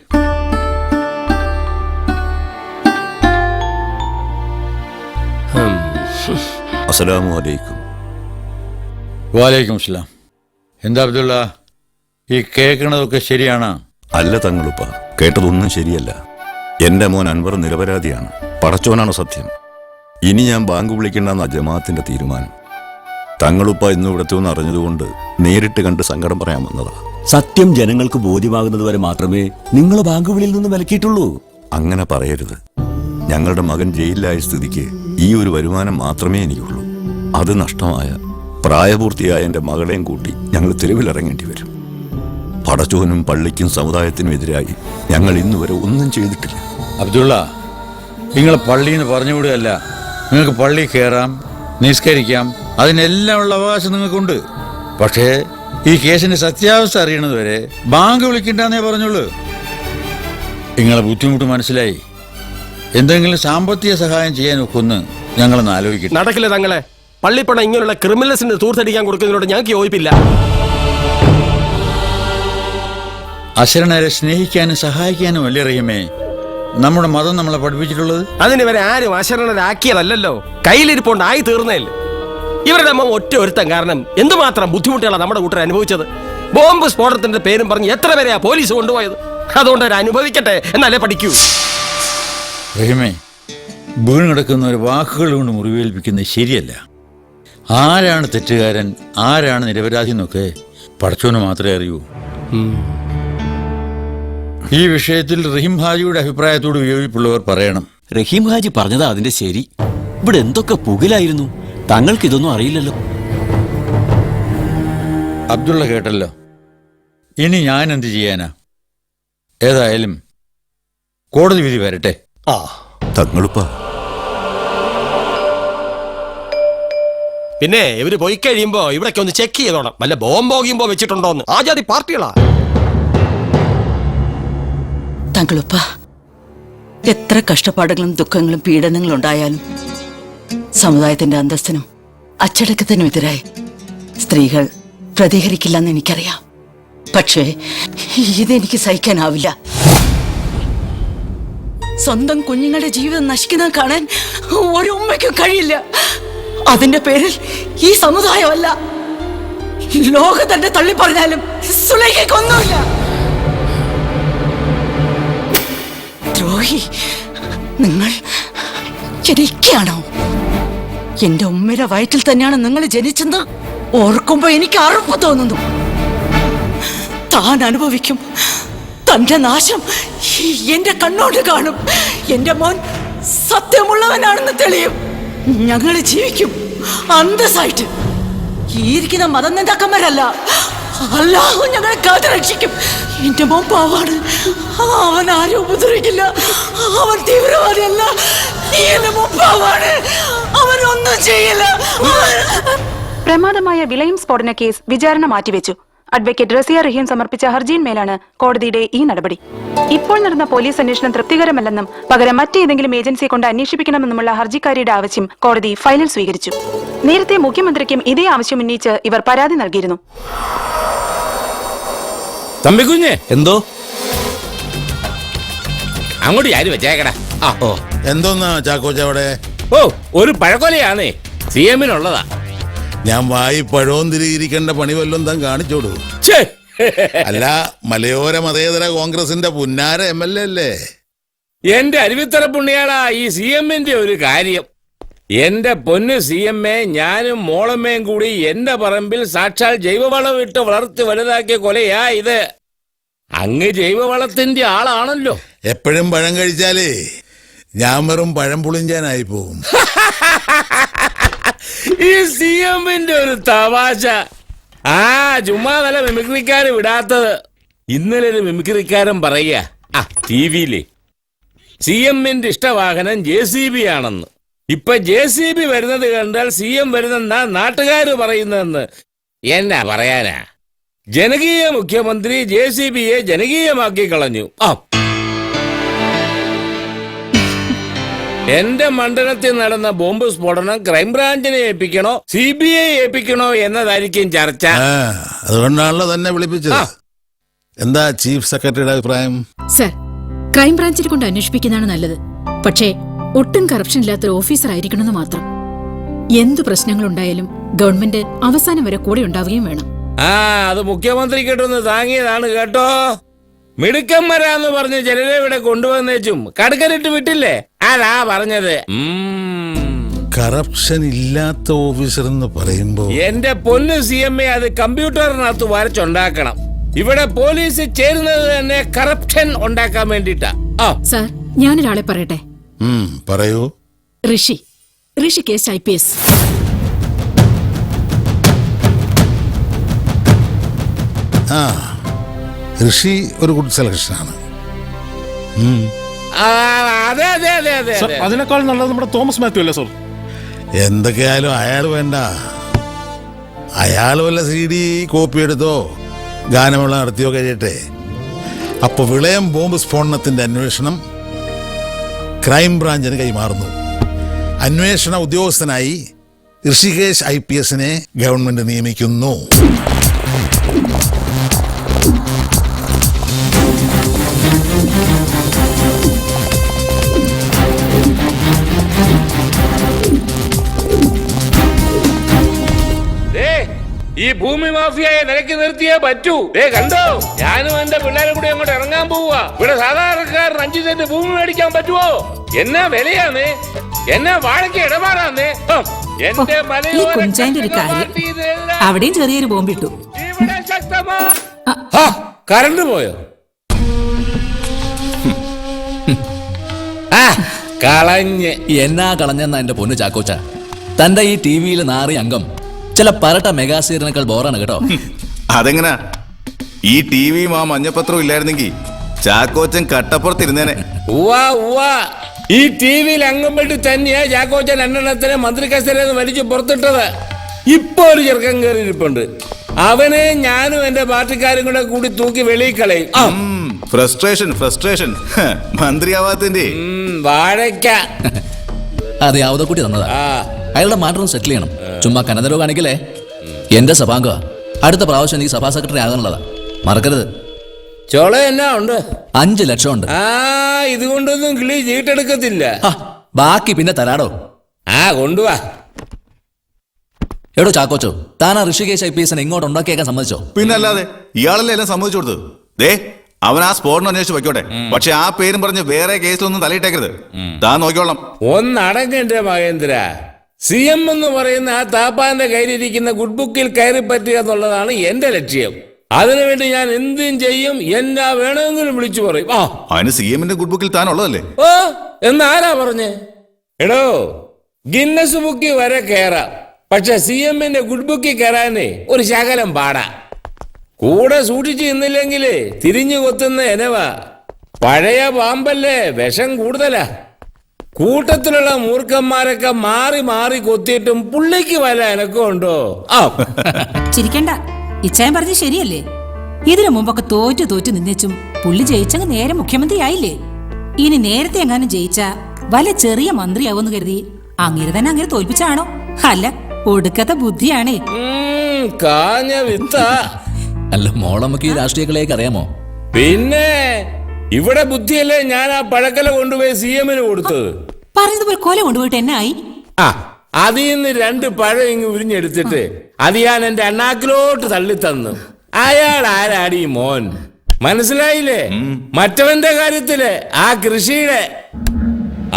അസ്സലാമു അലൈക്കും. വാലൈക്കും അസ്സലാം. എന്താ അബ്ദുള്ള, ഈ കേൾക്കണതൊക്കെ ശരിയാണോ? അല്ല തങ്ങളുപ്പ, കേട്ടതൊന്നും ശരിയല്ല. എന്റെ മോൻ അൻവർ നിരപരാധിയാണ്. പടച്ചോനാണ് സത്യം. ഇനി ഞാൻ ബാങ്ക് വിളിക്കണ്ടെന്ന ജമാഅത്തിന്റെ തീരുമാനം. തങ്ങളുപ്പ ഇന്ന് ഇവിടത്തെന്ന് അറിഞ്ഞതുകൊണ്ട് നേരിട്ട് കണ്ട് സങ്കടം പറയാൻ വന്നതാ. സത്യം ജനങ്ങൾക്ക് ബോധ്യമാകുന്നത് വരെ മാത്രമേ നിങ്ങൾ ബാങ്ക് വിളിയിൽ നിന്ന് വിലക്കിയിട്ടുള്ളൂ. അങ്ങനെ പറയരുത്. ഞങ്ങളുടെ മകൻ ജയിലിലായ സ്ഥിതിക്ക് ഈ ഒരു വരുമാനം മാത്രമേ എനിക്കുള്ളൂ. അത് നഷ്ടമായ പ്രായപൂർത്തിയായ എൻ്റെ മകളെയും കൂട്ടി ഞങ്ങൾ തെരുവിലിറങ്ങേണ്ടി വരും. പടച്ചോനും പള്ളിക്കും സമുദായത്തിനും എതിരായി ഞങ്ങൾ ഇന്നുവരെ ഒന്നും ചെയ്തിട്ടില്ല. അബ്ദുള്ള, നിങ്ങളെ പള്ളിന്ന് പറഞ്ഞുവിടുകയല്ല. നിങ്ങൾക്ക് പള്ളി കയറാം, നിസ്കരിക്കാം, അതിനെല്ലാം ഉള്ള അവകാശം നിങ്ങൾക്കുണ്ട്. പക്ഷേ ഈ കേസിന്റെ സത്യാവസ്ഥ അറിയണത് വരെ ബാങ്ക് വിളിക്കണ്ടെന്നേ പറഞ്ഞോളൂ. നിങ്ങളെ ബുദ്ധിമുട്ട് മനസ്സിലായി. എന്തെങ്കിലും സാമ്പത്തിക സഹായം ചെയ്യാൻ ഒക്കൊന്ന് ഞങ്ങളൊന്ന് ആലോചിക്കട്ടെ. നടക്കില്ല തങ്ങളെ. പള്ളിപ്പണം ഇങ്ങനെയുള്ള ക്രിമിനൽസിന് തൂർത്തടിക്കാൻ കൊടുക്കുന്നതിനോട് ഞങ്ങൾക്ക് യോജിപ്പില്ല. അശരണരെ സ്നേഹിക്കാനും സഹായിക്കാനും അല്ലേ റഹീമേ നമ്മുടെ മതം നമ്മളെ പഠിപ്പിച്ചിട്ടുള്ളത്? അതിന് ഇവരെ ആരും അശരണരാക്കിയതല്ലോ, കയ്യിലിരിപ്പോണ്ടായി തീർന്നേല്. ഇവരുടെ അമ്മ ഒറ്റ ഒരുത്തൻ കാരണം എന്തുമാത്രം ബുദ്ധിമുട്ടുകളാണ് നമ്മുടെ കൂട്ടർ അനുഭവിച്ചത്. ബോംബ് സ്ഫോടനത്തിന്റെ പേരും പറഞ്ഞ് എത്ര പേരെയാ പോലീസ് കൊണ്ടുപോയത്. അതുകൊണ്ട് അവർ അനുഭവിക്കട്ടെ, എന്നാലേ പഠിക്കൂ. റഹീമേ, വീണ് കിടക്കുന്ന ഒരു വാക്കുകൾ കൊണ്ട് മുറിവേൽപ്പിക്കുന്നത് ശരിയല്ല. ആരാണ് തെറ്റുകാരൻ, ആരാണ് നിരപരാധി എന്നൊക്കെ പടച്ചോന് മാത്രമേ അറിയൂ. ഈ വിഷയത്തിൽ റഹീം ഹാജിയുടെ അഭിപ്രായത്തോട് വിയോജിപ്പുള്ളവർ പറയണം. റഹീം ഹാജി പറഞ്ഞതാ അതിന്റെ ശരി. ഇവിടെ എന്തൊക്കെ പുകിലായിരുന്നു, തങ്ങൾക്ക് ഇതൊന്നും അറിയില്ലല്ലോ. അബ്ദുള്ള കേട്ടല്ലോ, ഇനി ഞാൻ എന്ത് ചെയ്യാനാ? ഏതായാലും കോടതി വിധി വരട്ടെ. തങ്ങളുപ്പാ, പിന്നെ ഇവര് പോയി കഴിയുമ്പോ ഇവിടൊക്കെ ഒന്ന് ചെക്ക് ചെയ്തോണം, വല്ല ബോംബോഗിയുമ്പോ വെച്ചിട്ടുണ്ടോന്ന്. ആജാതി പാർട്ടികളാ. തങ്ങളുപ്പ, എത്ര കഷ്ടപ്പാടുകളും ദുഃഖങ്ങളും പീഡനങ്ങളും ഉണ്ടായാലും സമുദായത്തിന്റെ അന്തസ്സിനും അച്ചടക്കത്തിനും എതിരായി സ്ത്രീകൾ പ്രതികരിക്കില്ലെന്ന് എനിക്കറിയാം. പക്ഷേ ഇതെനിക്ക് സഹിക്കാനാവില്ല. സ്വന്തം കുഞ്ഞുങ്ങളുടെ ജീവിതം നശിക്കുന്നത് കാണാൻ ഒരു ഉമ്മയ്ക്കും കഴിയില്ല. അതിന്റെ പേരിൽ ഈ സമുദായമല്ല, ലോകം തന്നെ തള്ളി പറഞ്ഞാലും സുലൈഖയ്ക്കൊന്നുമില്ല. ദ്രോഹി, നിങ്ങൾ ജനിക്കുകയാണോ? എന്റെ ഉമ്മയുടെ വയറ്റിൽ തന്നെയാണ് നിങ്ങൾ ജനിച്ചെന്ന് ഓർക്കുമ്പോ എനിക്ക് അറുപ്പ് തോന്നുന്നു. താൻ അനുഭവിക്കും, തന്റെ നാശം എന്റെ കണ്ണോട് കാണും. എന്റെ മോൻ സത്യമുള്ളവനാണെന്ന് തെളിയും. ഞങ്ങൾ ജീവിക്കും അന്തസ്സായിട്ട്. ഈ ഇരിക്കുന്ന മതം നേതാക്കന്മാരല്ല, അല്ലാഹു ഞങ്ങളെ കാത്തു രക്ഷിക്കും. എന്റെ മോൻ പാവാണ്, അവൻ ആരും ഉപദ്രവിക്കില്ല. അവൻ തീവ്രവാദിയല്ല. എന്റെ മോൻ പാവാണ്, അവനൊന്നും ചെയ്യില്ല. പ്രമാദമായ വിളയും സ്ഫോടന കേസ് വിചാരണ മാറ്റിവെച്ചു. അഡ്വക്കേറ്റ് റസിയ റഹീം സമർപ്പിച്ച ഹർജിയിന്മേലാണ് കോടതിയുടെ ഈ നടപടി. ഇപ്പോൾ നടന്ന പോലീസ് അന്വേഷണം തൃപ്തികരമല്ലെന്നും പകരം മറ്റേതെങ്കിലും ഏജൻസിയെ കൊണ്ട് അന്വേഷിപ്പിക്കണമെന്നുമുള്ള ഹർജിക്കാരിയുടെ ആവശ്യം കോടതി ഫയലിൽ സ്വീകരിച്ചു. നേരത്തെ മുഖ്യമന്ത്രിക്കും ഇതേ ആവശ്യം ഉന്നയിച്ച് ഇവർ പരാതി നൽകിയിരുന്നു. തമ്പിക്കുഞ്ഞെ, എന്തോ അങ്ങോട്ട് ആര് വെച്ചേക്കടാ. എന്തോന്നാ ചാക്കോച്ചവിടെ? ഒരു പഴക്കൊലയാണേ, CM-നുള്ളതാ. ഞാൻ വായി പഴവും തിരിയിരിക്കേണ്ട പണി വല്ലതും താൻ കാണിച്ചോടൂ. അല്ല, മലയോര മതേതര കോൺഗ്രസിന്റെ പുന്നാര MLA അല്ലേ? എന്റെ അരുവിത്തറ പുണ്യാടാ ഈ CM-ന്റെ ഒരു കാര്യം. എന്റെ പൊന്ന് CM-എ, ഞാനും മോളമ്മയും കൂടി എന്റെ പറമ്പിൽ സാക്ഷാൽ ജൈവവളം ഇട്ട് വളർത്തി വലുതാക്കിയ കൊലയാ ഇത്. അങ്ങ് ജൈവവളത്തിന്റെ ആളാണല്ലോ. എപ്പോഴും പഴം കഴിച്ചാലേ ഞാൻ വെറും പഴം പുളിഞ്ചാനായി പോവും. ഈ CM-ന്റെ ഒരു തമാശ. ചുമ്മാ നല്ല മിമിക്രിക്കാര് വിടാത്തത്. ഇന്നലെ ഒരു മിമിക്രിക്കാരൻ പറയുക TV-യില് CM-ന്റെ ഇഷ്ടവാഹനം JCB ആണെന്ന്. ഇപ്പൊ JCB വരുന്നത് കണ്ടാൽ CM വരുന്നെന്നാ നാട്ടുകാര് പറയുന്നതെന്ന്. എന്നാ പറയാനാ? ജനകീയ മുഖ്യമന്ത്രി JCB-യെ ജനകീയമാക്കി കളഞ്ഞു. എന്റെ മണ്ഡലത്തിൽ നടന്ന ബോംബ് സ്ഫോടനം ക്രൈംബ്രാഞ്ചിനെ ഏൽപ്പിക്കണോ CBI ഏൽപ്പിക്കണോ എന്നതായിരിക്കും ചർച്ച. അതുകൊണ്ടാണല്ലോ തന്നെ വിളിപ്പിച്ചത്. എന്താ ചീഫ് സെക്രട്ടറിയുടെ അഭിപ്രായം? സർ, ക്രൈംബ്രാഞ്ചിനെ കൊണ്ട് അന്വേഷിപ്പിക്കുന്നതാണ് നല്ലത്. പക്ഷേ ഒട്ടും കറപ്ഷൻ ഇല്ലാത്തൊരു ഓഫീസർ ആയിരിക്കണമെന്ന് മാത്രം. എന്തു പ്രശ്നങ്ങളുണ്ടായാലും ഗവൺമെന്റ് അവസാനം വരെ കൂടെ ഉണ്ടാവുകയും വേണം. അത് മുഖ്യമന്ത്രി കേട്ടൊന്ന് താങ്ങിയതാണ് കേട്ടോ. മിടുക്കന്മാരാന്ന് പറഞ്ഞ് ചിലരെ ഇവിടെ കൊണ്ടുവന്നേച്ചും കടുക്കനിട്ട് വിട്ടില്ലേ? അതാ പറഞ്ഞത്. കറപ്ഷൻ ഇല്ലാത്ത ഓഫീസർ എന്ന് പറയുമ്പോ എന്റെ പൊന്ന് CM-എ, അത് കമ്പ്യൂട്ടറിനകത്ത് വരച്ചുണ്ടാക്കണം. ഇവിടെ പോലീസ് ചേരുന്നത് തന്നെ കറപ്ഷൻ ഉണ്ടാക്കാൻ വേണ്ടിട്ടാ. സർ, ഞാനൊരാളെ പറയട്ടെ. പറയൂ. ഋഷികേശ് IPS. ഋഷി ഒരു ഗുഡ് സെലക്ഷനാണ്. അതിനേക്കാൾ നല്ലത് നമ്മുടെ തോമസ് മാത്യു അല്ലേ സർ? എന്തൊക്കെയായാലും അയാൾ വേണ്ട. അയാൾ വല്ല CD കോപ്പി എടുത്തോ ഗാനമേള നടത്തിയോ കഴിയട്ടെ. അപ്പൊ വിളയം ബോംബ് സ്ഫോടനത്തിന്റെ അന്വേഷണം ക്രൈംബ്രാഞ്ചിന് കൈമാറുന്നു. അന്വേഷണ ഉദ്യോഗസ്ഥനായി ഋഷികേശ് IPSനെ ഗവൺമെന്റ് നിയമിക്കുന്നു. ഈ ഭൂമി മാഫിയയെ നിലയ്ക്ക് നിർത്തിയേ പറ്റൂ. കണ്ടോ, ഞാനും എന്റെ പിള്ളേരും കൂടി അങ്ങോട്ട് ഇറങ്ങാൻ പോവുക. ഇവിടെ സാധാരണക്കാരൻ 5 സെന്റ് ഭൂമി മേടിക്കാൻ പറ്റുമോ? എന്നാ വിലയാന്ന്, എന്നാ വാഴയ്ക്ക് ഇടപാടാന്ന്. എന്റെ അവിടെയും ചെറിയൊരു ബോംബിട്ടു. കറണ്ട് പോയോ? കളഞ്ഞ് എന്നാ കളഞ്ഞെന്നാ എന്റെ പൊന്നു ചാക്കോച്ച. തന്റെ ഈ TV-യിൽ നാറി അംഗം ചില പരട്ട മെഗാസീരിനേക്കാൾ ബോറാണ് കേട്ടോ. അതെങ്ങനാ? ഈ ടിവിയും ആ മഞ്ഞപ്പത്രവും ഇല്ലായിരുന്നെങ്കിൽ ചാക്കോച്ചൻ കട്ടപ്പുറത്തിരുന്നേനെ. ഈ TV-യിൽ അംഗം വെട്ടി തന്നെയാ ചാക്കോച്ചൻ എണ്ണെണ്ണത്തിന് മന്ത്രി കസേരന്ന് വലിച്ചു പുറത്തിട്ടത്. ഇപ്പൊ ഒരു ചെറുക്കൻ കയറിയിരിപ്പുണ്ട്. അവനെ ഞാനും എന്റെ പാർട്ടിക്കാരും കൂടി തൂക്കി വെളിയിൽ കളയും. ഫ്രസ്ട്രേഷൻ മന്ത്രിയാവാത്തിന്റെ വാഴയ്ക്ക അതെ യാവതക്കുട്ടി തന്നതാ. അയാളുടെ മാറ്റം സെറ്റിൽ ചെയ്യണം. ചുമ്മാ കനതരോ കാണിക്കലേ. എന്റെ സഭാംഗ അടുത്ത പ്രാവശ്യം എനിക്ക് സഭാ സെക്രട്ടറി ആകാനുള്ളതാ, മറക്കരുത്. ചോള എന്നാ ഉണ്ട്? 5 ലക്ഷം ഉണ്ട്. ഇതുകൊണ്ടൊന്നും കിളി ചീട്ടെടുക്കത്തില്ല. ബാക്കി പിന്നെ തരാടോ. കൊണ്ടുവാ. എടോ ചാക്കോച്ചോ, താനാ ഋഷികേശ് IPSനെ ഇങ്ങോട്ട് ഉണ്ടാക്കിയേക്കാൻ സമ്മതിച്ചോ? പിന്നെ അല്ലാതെ ഇയാളല്ലേ എല്ലാം സമ്മതിച്ചു കൊടുത്തത്. ദേ അവൻ ആ സ്പോട്ടിന് അന്വേഷിച്ച് വയ്ക്കോട്ടെ. പക്ഷെ ആ പേരും പറഞ്ഞ് വേറെ കേസിലൊന്നും തലയിട്ടേക്കരുത്. താൻ നോക്കിക്കോളാം. ഒന്നടങ്ങന്റെ മഹേന്ദ്ര. CM എന്ന് പറയുന്ന ആ താപ്പാന്റെ കയ്യിലിരിക്കുന്ന ഗുഡ് ബുക്കിൽ കയറി പറ്റുക എന്നുള്ളതാണ് എന്റെ ലക്ഷ്യം. അതിനുവേണ്ടി ഞാൻ എന്തും ചെയ്യും. എന്നാ വേണമെങ്കിലും വിളിച്ചു പറയും. അതിന് CM-ന്റെ ഗുഡ് ബുക്കിൽ താൻ ഉള്ളതല്ലേ? എന്നാരാ പറഞ്ഞേ? എടോ, ഗിന്നസ് ബുക്കിൽ വരെ കയറാം. പക്ഷെ CM-ന്റെ ഗുഡ് ബുക്കിൽ കയറാനേ ഒരു ശകലം പാടാ. കൂടെ സൂക്ഷിച്ചു നിന്നില്ലെങ്കിലേ തിരിഞ്ഞു കൊത്തുന്ന എനവാ. പഴയ പാമ്പല്ലേ, വിഷം കൂടുതലാ. കൂട്ടത്തിലുള്ള മൂർഖന്മാരൊക്കെ മാറി മാറി കൊത്തിയിട്ടും പുള്ളിക്ക് വല്ല എനക്കും ഉണ്ടോ? ചിരിക്കണ്ട, ഇച്ചായം പറഞ്ഞ ശരിയല്ലേ. ഇതിനു മുമ്പൊക്കെ തോറ്റു നിന്നേച്ചും പുള്ളി ജയിച്ചങ്ങ് നേരെ മുഖ്യമന്ത്രി ആയില്ലേ. ഇനി നേരത്തെ എങ്ങാനും ജയിച്ച വല്ല ചെറിയ മന്ത്രിയാവുമെന്ന് കരുതി അങ്ങനെ തന്നെ അങ്ങനെ തോൽപ്പിച്ചാണോ? അല്ല, ഒടുക്കത്തെ ബുദ്ധിയാണേ. കാഞ്ഞ വിത്ത. അല്ല, മോളമ്മക്ക് ഈ രാഷ്ട്രീയ കളിയൊക്കെ അറിയാമോ? പിന്നെ ഇവിടെ ബുദ്ധിയല്ലേ ഞാൻ ആ പഴക്കല കൊണ്ടുപോയി CM-ന് കൊടുത്തത്. പറഞ്ഞതുപോലെ കൊല കൊണ്ടുപോയിട്ട് എന്നായി? അതിൽ നിന്ന് 2 പഴം ഇങ്ങ് ഉരിഞ്ഞെടുത്തിട്ട് അത് ഞാൻ എന്റെ അണ്ണാക്കിലോട്ട് തള്ളിത്തന്നു. അയാൾ ആരാടി മോൻ? മനസ്സിലായില്ലേ? മറ്റവന്റെ കാര്യത്തില്, ആ കൃഷിയുടെ.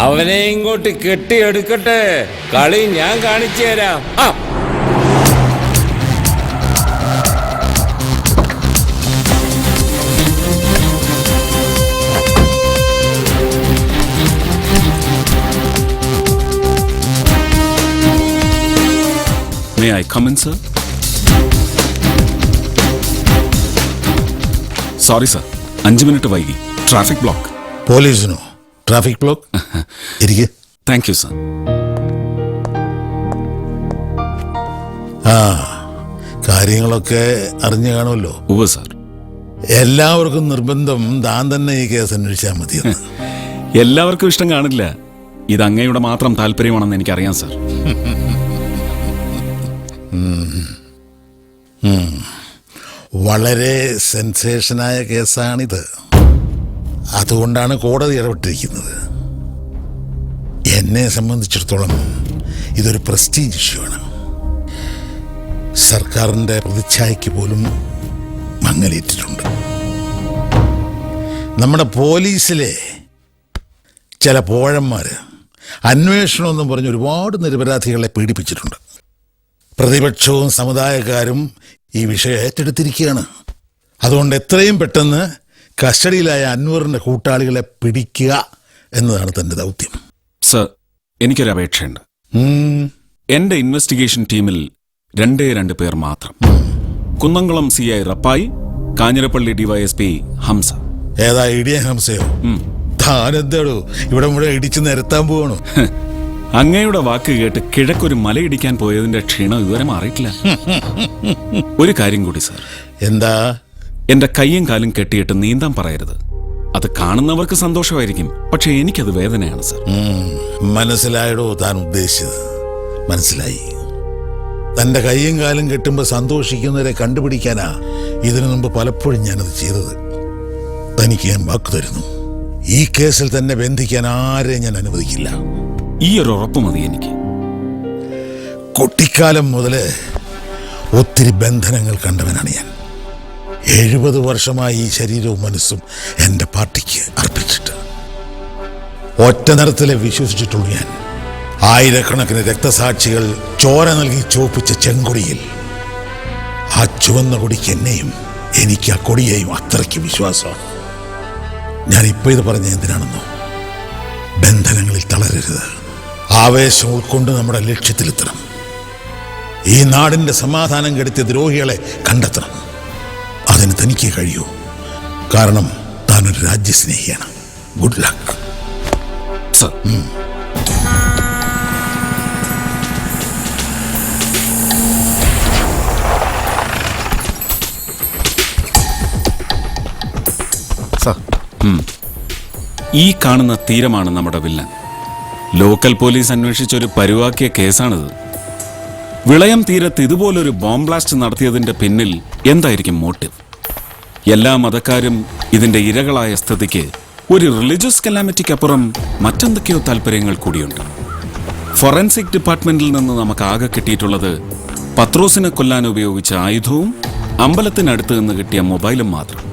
അവനെ ഇങ്ങോട്ട് കെട്ടിയെടുക്കട്ടെ, കളി ഞാൻ കാണിച്ചു തരാം. May I come in, sir? Sorry, sir. 5 minute വൈകി. Traffic block. പോലീസിനോ ട്രാഫിക് ബ്ലോക്ക്? ഇരിക്കെ. Thank you, sir. കാര്യങ്ങളൊക്കെ അറിഞ്ഞു കാണുമല്ലോ. ഉവ്വ് സർ. എല്ലാവർക്കും നിർബന്ധം താൻ തന്നെ ഈ കേസ് അന്വേഷിച്ചാൽ മതിയെന്ന്. എല്ലാവർക്കും ഇഷ്ടം കാണില്ല. ഇത് അങ്ങയുടെ മാത്രം താല്പര്യമാണെന്ന് എനിക്കറിയാം, സർ. വളരെ സെൻസേഷനായ കേസാണിത്. അതുകൊണ്ടാണ് കോടതി ഇടപെട്ടിരിക്കുന്നത്. എന്നെ സംബന്ധിച്ചിടത്തോളം ഇതൊരു പ്രസ്റ്റീജ് ഇഷ്യൂ ആണ്. സർക്കാരിൻ്റെ പ്രതിച്ഛായയ്ക്ക് പോലും മങ്ങലേറ്റിട്ടുണ്ട്. നമ്മുടെ പോലീസിലെ ചില പോഴന്മാർ അന്വേഷണമെന്നും പറഞ്ഞ് ഒരുപാട് നിരപരാധികളെ പീഡിപ്പിച്ചിട്ടുണ്ട്. പ്രതിപക്ഷവും സമുദായക്കാരും ഈ വിഷയം ഏറ്റെടുത്തിരിക്കുകയാണ്. അതുകൊണ്ട് എത്രയും പെട്ടെന്ന് കസ്റ്റഡിയിലായ അൻവറിന്റെ കൂട്ടാളികളെ പിടിക്കുക എന്നതാണ് തന്റെ ദൗത്യം. സർ, എനിക്കൊരു അപേക്ഷയുണ്ട്. എന്റെ ഇൻവെസ്റ്റിഗേഷൻ ടീമിൽ 2 പേർ മാത്രം. Kunnamkulam CI Rappai, Kanjirappally DYSP Hamza. ഏതാ ഇടിയൻ ഹംസയോ? താനെന്താടോ ഇവിടെ മുഴുവൻ ഇടിച്ചു നിരത്താൻ പോവാണോ? അങ്ങയുടെ വാക്ക് കേട്ട് കിഴക്കൊരു മലയിടിക്കാൻ പോയതിന്റെ ക്ഷീണം ഇതുവരെ മാറിയിട്ടില്ല. ഒരു കാര്യം കൂടി സർ. എന്താ? എന്റെ കയ്യും കാലും കെട്ടിയിട്ട് നീന്താൻ പറയരുത്. അത് കാണുന്നവർക്ക് സന്തോഷമായിരിക്കും, പക്ഷെ എനിക്കത് വേദനയാണ് സർ. മനസ്സിലായടോ താൻ ഉദ്ദേശിച്ചത്. മനസ്സിലായി. തൻ്റെ കൈയും കാലും കെട്ടുമ്പോൾ സന്തോഷിക്കുന്നവരെ കണ്ടുപിടിക്കാനാ ഇതിനു മുമ്പ് പലപ്പോഴും ഞാനത് ചെയ്തത്. തനിക്ക് ഞാൻ വാക്ക് തരുന്നു, ഈ കേസിൽ തന്നെ ബന്ധിക്കാൻ ആരെയും ഞാൻ അനുവദിക്കില്ല. ഈ ഒരു ഉറപ്പ് മതി എനിക്ക്. കുട്ടിക്കാലം മുതല് ഒത്തിരി ബന്ധനങ്ങൾ കണ്ടവനാണ് ഞാൻ. 70 വർഷമായി ഈ ശരീരവും മനസ്സും എൻ്റെ പാർട്ടിക്ക് അർപ്പിച്ചിട്ട് ഒറ്റ നിറത്തിലെ വിശ്വസിച്ചിട്ടുള്ളൂ ഞാൻ. ആയിരക്കണക്കിന് രക്തസാക്ഷികൾ ചോര നൽകി ചോപ്പിച്ച ചെങ്കൊടിയിൽ ആ ചുവന്ന കൊടിക്ക് എന്നെയും എനിക്ക് ആ കൊടിയെയും അത്രയ്ക്ക് വിശ്വാസമാണ്. ഞാനിപ്പോൾ ഇത് പറഞ്ഞ എന്തിനാണെന്നോ, ബന്ധനങ്ങളിൽ തളരരുത്, ആവേശം ഉൾക്കൊണ്ട് നമ്മുടെ ലക്ഷ്യത്തിലെത്തണം. ഈ നാടിൻ്റെ സമാധാനം കെടുത്തിയ ദ്രോഹികളെ കണ്ടെത്തണം. അതിന് തനിക്ക് കഴിയൂ, കാരണം താനൊരു രാജ്യസ്നേഹിയാണ്. Good luck sir. ഈ കാണുന്ന തീരമാണ് നമ്മുടെ വില്ലൻ. ലോക്കൽ പോലീസ് അന്വേഷിച്ചൊരു പരുവാക്കിയ കേസാണിത്. വിളയം തീരത്ത് ഇതുപോലൊരു ബോംബ് ബ്ലാസ്റ്റ് നടത്തിയതിന്റെ പിന്നിൽ എന്തായിരിക്കും മോട്ടീവ്? എല്ലാ മതക്കാരും ഇതിന്റെ ഇരകളായ സ്ഥിതിക്ക് ഒരു റിലീജിയസ് കലാമിറ്റിക്കപ്പുറം മറ്റെന്തൊക്കെയോ താല്പര്യങ്ങൾ കൂടിയുണ്ട്. ഫോറൻസിക് ഡിപ്പാർട്ട്മെന്റിൽ നിന്ന് നമുക്ക് ആകെ കിട്ടിയിട്ടുള്ളത് പത്രോസിനെ കൊല്ലാൻ ഉപയോഗിച്ച ആയുധവും അമ്പലത്തിനടുത്ത് നിന്ന് കിട്ടിയ മൊബൈലും മാത്രം.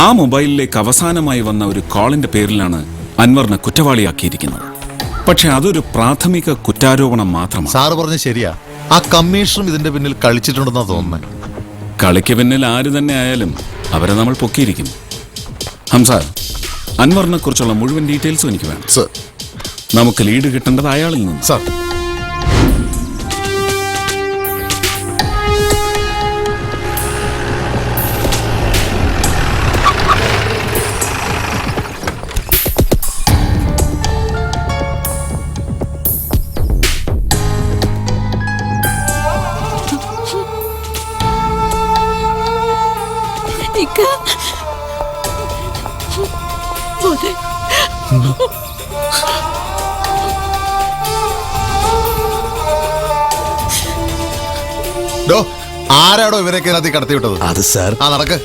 ആ മൊബൈലിലേക്ക് അവസാനമായി വന്ന ഒരു കോളിന്റെ പേരിലാണ് അൻവറിനെ കുറ്റവാളിയാക്കിയിരിക്കുന്നത്. പക്ഷെ അതൊരു പ്രാഥമിക കുറ്റാരോപണം മാത്രമാണ്. സാറ് പറഞ്ഞ ശരിയാ, ആ കമ്മീഷണറും ഇതിന്റെ പിന്നിൽ കളിച്ചിട്ടുണ്ടെന്നാ തോന്നുന്നത്. കളിക്ക് പിന്നിൽ ആര് തന്നെ ആയാലും അവരെ നമ്മൾ പൊക്കിയിരിക്കും. ഹംസ, അൻവറിനെ കുറിച്ചുള്ള മുഴുവൻ ഡീറ്റെയിൽസും എനിക്ക് വേണം. സർ, നമുക്ക് ലീഡ് കിട്ടേണ്ടത് അയാളിൽ നിന്ന്. സാർ, ആരാടോ ഇവരൊക്കെ അതിനകത്ത് കടത്തി വിട്ടത്? അത് സാർ. ആ നടക്ക്.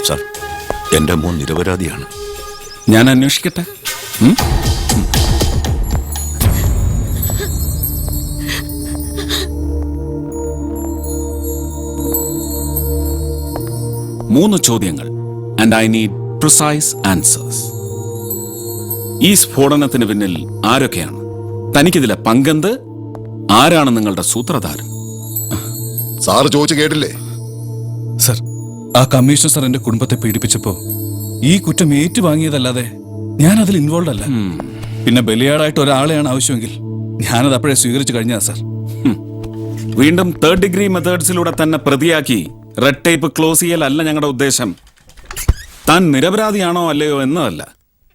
സാർ, എന്റെ മോൻ നിരപരാധിയാണ്. ഞാൻ അന്വേഷിക്കട്ടെ. മൂന്ന് ചോദ്യങ്ങൾ, and I need precise answers. ഈ സ്ഫോടനത്തിന് പിന്നിൽ ആരൊക്കെയാണ്? തനിക്കിതിലെ പങ്കെന്ത്? ആരാണ് നിങ്ങളുടെ സൂത്രധാരൻ? സാറ് ചോദിച്ചു കേട്ടില്ലേ? സർ, ആ കമ്മീഷണർ സാർ എന്റെ കുടുംബത്തെ പീഡിപ്പിച്ചപ്പോ ഈ കുറ്റം ഏറ്റുവാങ്ങിയതല്ലാതെ ഞാൻ അതിൽ ഇൻവോൾവ് അല്ല. പിന്നെ ബലിയാടായിട്ട് ഒരാളെയാണ് ആവശ്യമെങ്കിൽ ഞാനത് അപ്പോഴേ സ്വീകരിച്ചു കഴിഞ്ഞാ സർ. വീണ്ടും 3rd ഡിഗ്രി മെത്തേഡ്സിലൂടെ തന്നെ പ്രതിയാക്കി റെഡ് ടേപ്പ് ക്ലോസ് ചെയ്യലല്ല ഞങ്ങളുടെ ഉദ്ദേശം. താൻ നിരപരാധിയാണോ അല്ലയോ എന്നതല്ല,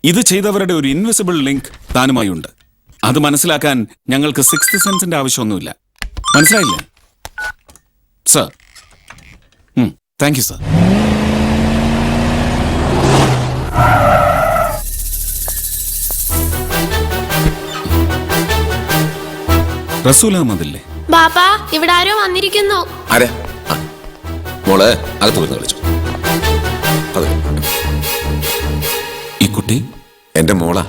ഇത് ചെയ്തവരുടെ ഒരു ഇൻവിസിബിൾ ലിങ്ക് താനുമായി ഉണ്ട്. അത് മനസ്സിലാക്കാൻ ഞങ്ങൾക്ക് 6th സെൻസിന്റെ ആവശ്യമൊന്നുമില്ല. മനസ്സിലായില്ലേ സർ? Thank you sir. റസൂൽ അഹമ്മദില്ലേ? ബാപ്പാ, ഇവിടെ ആരോ വന്നിരിക്കുന്നു. ആരെ? മോളെ അകത്ത് വന്ന് കളിച്ചു. ഈ കുട്ടി എന്റെ മോളാ,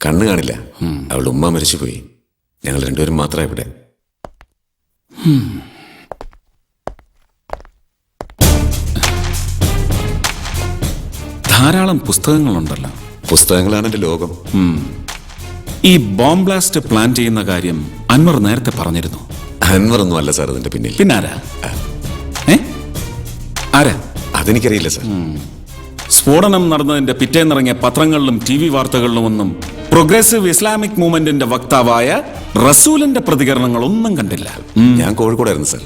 കണ്ണ് കാണില്ല. അവളുടെ ഉമ്മ മരിച്ചുപോയി. ഞങ്ങൾ രണ്ടുപേരും മാത്രമേ ഇവിടെ. ധാരാളം പുസ്തകങ്ങളുണ്ടല്ലോ. പുസ്തകങ്ങളാണ് എന്റെ ലോകം. ഈ ബോംബ് ബ്ലാസ്റ്റ് പ്ലാൻ ചെയ്യുന്ന കാര്യം അൻവർ നേരത്തെ പറഞ്ഞിരുന്നു. അൻവർ ഒന്നും അല്ല സാർ അതിന്റെ പിന്നിൽ. പിന്നെ ആരാ? ആരാ? അതെനിക്കറിയില്ല സാർ. സ്ഫോടനം നടന്നതിന്റെ പിറ്റേന്നിറങ്ങിയ പത്രങ്ങളിലും TV വാർത്തകളിലും ഒന്നും പ്രോഗ്രസീവ് ഇസ്ലാമിക് മൂവ്മെന്റിന്റെ വക്താവായ റസൂലിന്റെ പ്രതികരണങ്ങളൊന്നും കണ്ടില്ല. ഞാൻ കോഴിക്കോടായിരുന്നു സാർ.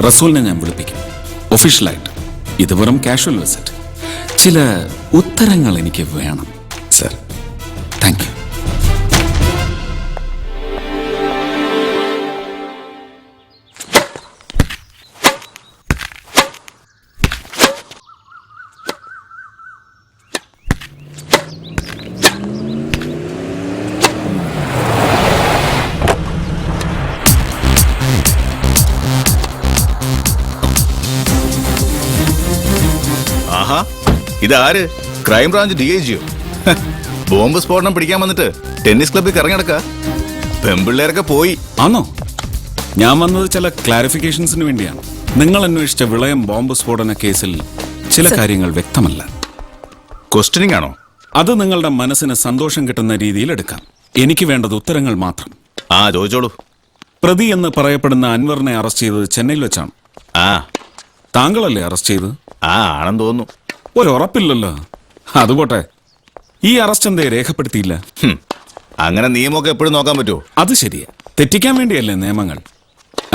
റസൂലിനെ ഞാൻ വിളിപ്പിക്കും ഒഫീഷ്യലായിട്ട്. ഇത് വെറും കാഷ്വൽ വിസിറ്റ്. ചില ഉത്തരങ്ങൾ എനിക്ക് വേണം സാർ. Thank you. ഇതാര്? ക്രൈംബ്രാഞ്ച് DIGയോ? ബോംബ് സ്ഫോടനം പിടിക്കാൻ വന്നിട്ട് ടെന്നീസ് ക്ലബ്ബിൽ ഇറങ്ങി നടക്ക. പെമ്പിള്ളേരൊക്കെ പോയി. ആണോ? ഞാൻ വന്നത് ചില ക്ലാരിഫിക്കേഷൻസിന് വേണ്ടിയാണ്. നിങ്ങൾ അന്വേഷിച്ച വിളയം ബോംബ് സ്ഫോടന കേസിൽ ചില കാര്യങ്ങൾ വ്യക്തമല്ല. ക്വസ്റ്റ്യനിങ് ആണോ? അത് നിങ്ങളുടെ മനസ്സിന് സന്തോഷം കിട്ടുന്ന രീതിയിൽ എടുക്കാം. എനിക്ക് വേണ്ടത് ഉത്തരങ്ങൾ മാത്രം. ചോദിച്ചോളൂ. പ്രതി എന്ന് പറയപ്പെടുന്ന അൻവറിനെ അറസ്റ്റ് ചെയ്തത് ചെന്നൈയിൽ വെച്ചാണ്. താങ്കളല്ലേ അറസ്റ്റ് ചെയ്തത്? ആണെന്ന് തോന്നുന്നു. ഒരു ഉറപ്പില്ലല്ലോ. അതുപോട്ടെ, ഈ അറസ്റ്റ് എന്തേ രേഖപ്പെടുത്തിയില്ല? അങ്ങനെ നിയമമൊക്കെ എപ്പോഴും നോക്കാൻ പറ്റുമോ? അത് ശരിയാ. തെറ്റിക്കാൻ വേണ്ടിയല്ലേ നിയമങ്ങൾ.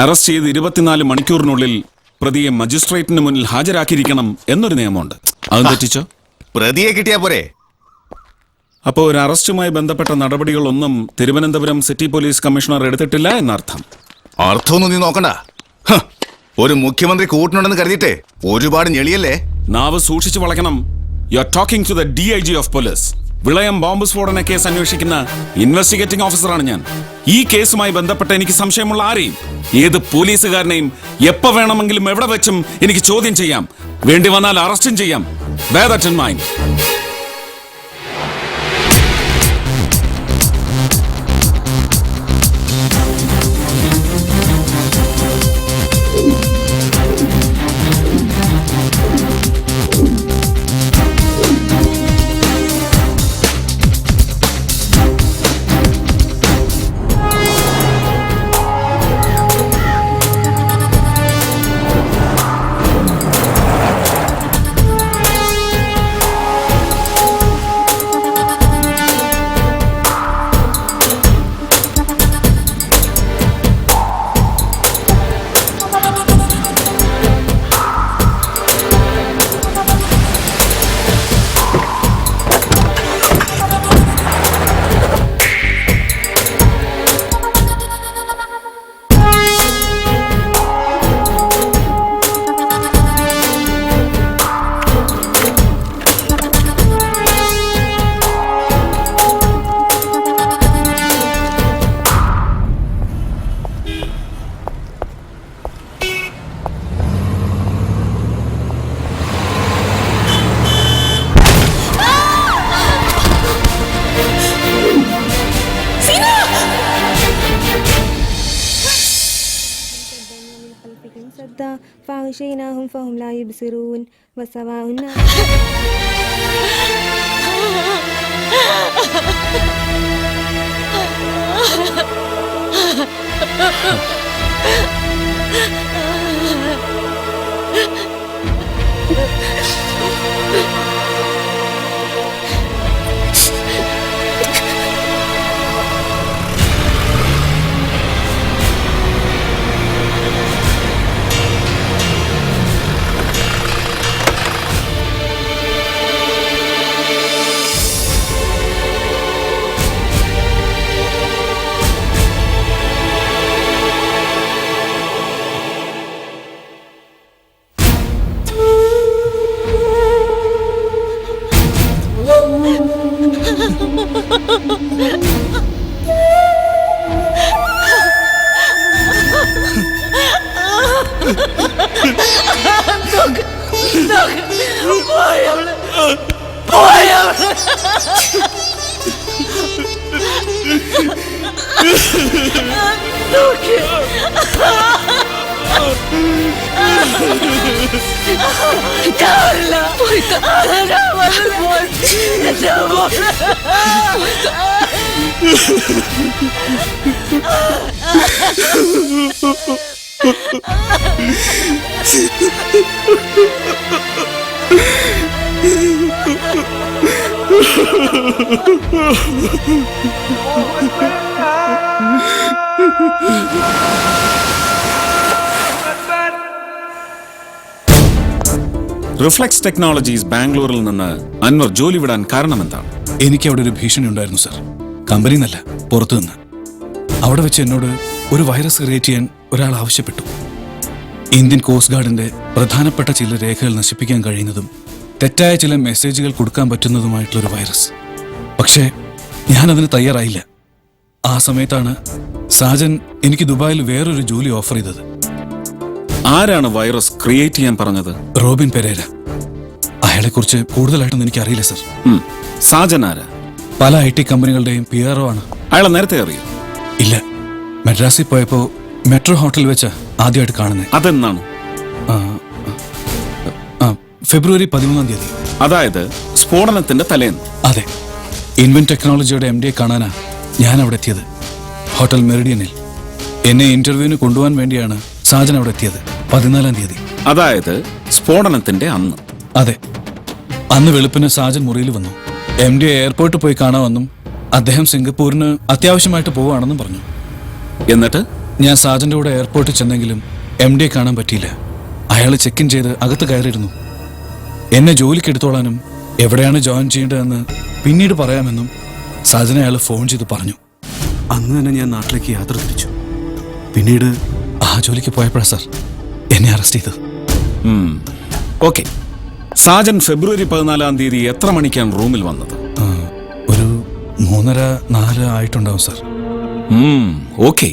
അറസ്റ്റ് ചെയ്ത് 24 മണിക്കൂറിനുള്ളിൽ പ്രതിയെ മജിസ്ട്രേറ്റിന് മുന്നിൽ ഹാജരാക്കിയിരിക്കണം എന്നൊരു നിയമമുണ്ട്. അത് തെറ്റിച്ചോ? പ്രതിയെ കിട്ടിയാ പോരെ? അപ്പോൾ ഒരു അറസ്റ്റുമായി ബന്ധപ്പെട്ട നടപടികളൊന്നും തിരുവനന്തപുരം സിറ്റി പോലീസ് കമ്മീഷണർ എടുത്തിട്ടില്ല എന്നർത്ഥം. അർത്ഥമൊന്നും നീ നോക്കണ്ട. ഒരു മുഖ്യമന്ത്രി കൂട്ടിനുണ്ടെന്ന് കരുതിയിട്ടേ ഒരുപാട് ഞെളിയല്ലേ. നാവ് സൂക്ഷിച്ചു വളയ്ക്കണം. You are talking to the DIG of police. Vilayam bomb സ്ഫോടന കേസ് അന്വേഷിക്കുന്ന ഇൻവെസ്റ്റിഗേറ്റിംഗ് ഓഫീസറാണ് ഞാൻ. ഈ കേസുമായി ബന്ധപ്പെട്ട് എനിക്ക് സംശയമുള്ള ആരെയും, ഏത് പോലീസുകാരനെയും എപ്പോ വേണമെങ്കിലും എവിടെ വെച്ചും എനിക്ക് ചോദ്യം ചെയ്യാം. വേണ്ടി വന്നാൽ അറസ്റ്റും ചെയ്യാം. Bear that in mind. فأغشيناهم فهم لا يبصرون وسواء reflex technologies ബാംഗ്ലൂരിൽ നിന്ന് അൻവർ ജോലി വിടാൻ കാരണമെന്താണ്? എനിക്ക് അവിടെ ഒരു ഭീഷണി ഉണ്ടായിരുന്നു സർ. കമ്പനി എന്നല്ല, പുറത്തുനിന്ന്. അവിടെ വെച്ച് എന്നോട് ഒരു വൈറസ് ക്രിയേറ്റ് ചെയ്യാൻ ഒരാൾ ആവശ്യപ്പെട്ടു. ഇന്ത്യൻ കോസ്റ്റ് ഗാർഡിന്റെ പ്രധാനപ്പെട്ട ചില രേഖകൾ നശിപ്പിക്കാൻ കഴിയുന്നതും തെറ്റായ ചില മെസ്സേജുകൾ കൊടുക്കാൻ പറ്റുന്നതുമായിട്ടുള്ളൊരു വൈറസ്. പക്ഷേ ഞാനതിന് തയ്യാറായില്ല. ആ സമയത്താണ് സാജൻ എനിക്ക് ദുബായിൽ വേറൊരു ജോലി ഓഫർ ചെയ്തത്. ആരാണ് വൈറസ് ക്രിയേറ്റ് ചെയ്യാൻ പറഞ്ഞത്? Robin Pereira. അയാളെക്കുറിച്ച് കൂടുതലായിട്ടൊന്നും എനിക്കറിയില്ല സർ. സാജൻ ആരാ? പല IT കമ്പനികളുടെയും PRO ആണ്. അയാളെ നേരത്തെ അറിയാം? ഇല്ല, മദ്രാസിൽ പോയപ്പോൾ മെട്രോ ഹോട്ടൽ വെച്ച് ആദ്യമായിട്ട് കാണുന്നത്. അതെന്നാണ്? ഫെബ്രുവരി 13 അതായത് സ്ഫോടനത്തിന്റെ തലേന്ന്. അതെ, ഇൻവെൻ ടെക്നോളജിയുടെ MD കാണാനാ ഞാൻ അവിടെ എത്തിയത്. ഹോട്ടൽ മെറിഡിയനിൽ എന്നെ ഇന്റർവ്യൂവിന് കൊണ്ടുപോകാൻ വേണ്ടിയാണ് സാജൻ അവിടെ എത്തിയത്. 14 അതായത് സ്ഫോടനത്തിന്റെ അന്ന്. അതെ, അന്ന് വെളുപ്പിന് സാജൻ മുറിയിൽ വന്നു. MD എയർപോർട്ടിൽ പോയി കാണാമെന്നും അദ്ദേഹം സിംഗപ്പൂരിന് അത്യാവശ്യമായിട്ട് പോവുകയാണെന്നും പറഞ്ഞു. എന്നിട്ട് ഞാൻ സാജന്റെ കൂടെ എയർപോർട്ടിൽ ചെന്നെങ്കിലും MD കാണാൻ പറ്റിയില്ല. അയാൾ ചെക്ക് ഇൻ ചെയ്ത് അകത്ത് കയറിയിരുന്നു. എന്നെ ജോലിക്ക് എടുത്തോളാനും എവിടെയാണ് ജോയിൻ ചെയ്യേണ്ടതെന്ന് പിന്നീട് പറയാമെന്നും സാജനെ അയാൾ ഫോൺ ചെയ്ത് പറഞ്ഞു. അന്ന് തന്നെ ഞാൻ നാട്ടിലേക്ക് യാത്ര തിരിച്ചു. പിന്നീട് ആ ജോലിക്ക് പോയപ്പോഴാണ് സാർ എന്നെ അറസ്റ്റ് ചെയ്തത്. ഓക്കെ, സാജൻ ഫെബ്രുവരി 14 എത്ര മണിക്കാണ് റൂമിൽ വന്നത്? ഒരു 3:30-4 ആയിട്ടുണ്ടാവും സാർ. ഓക്കെ.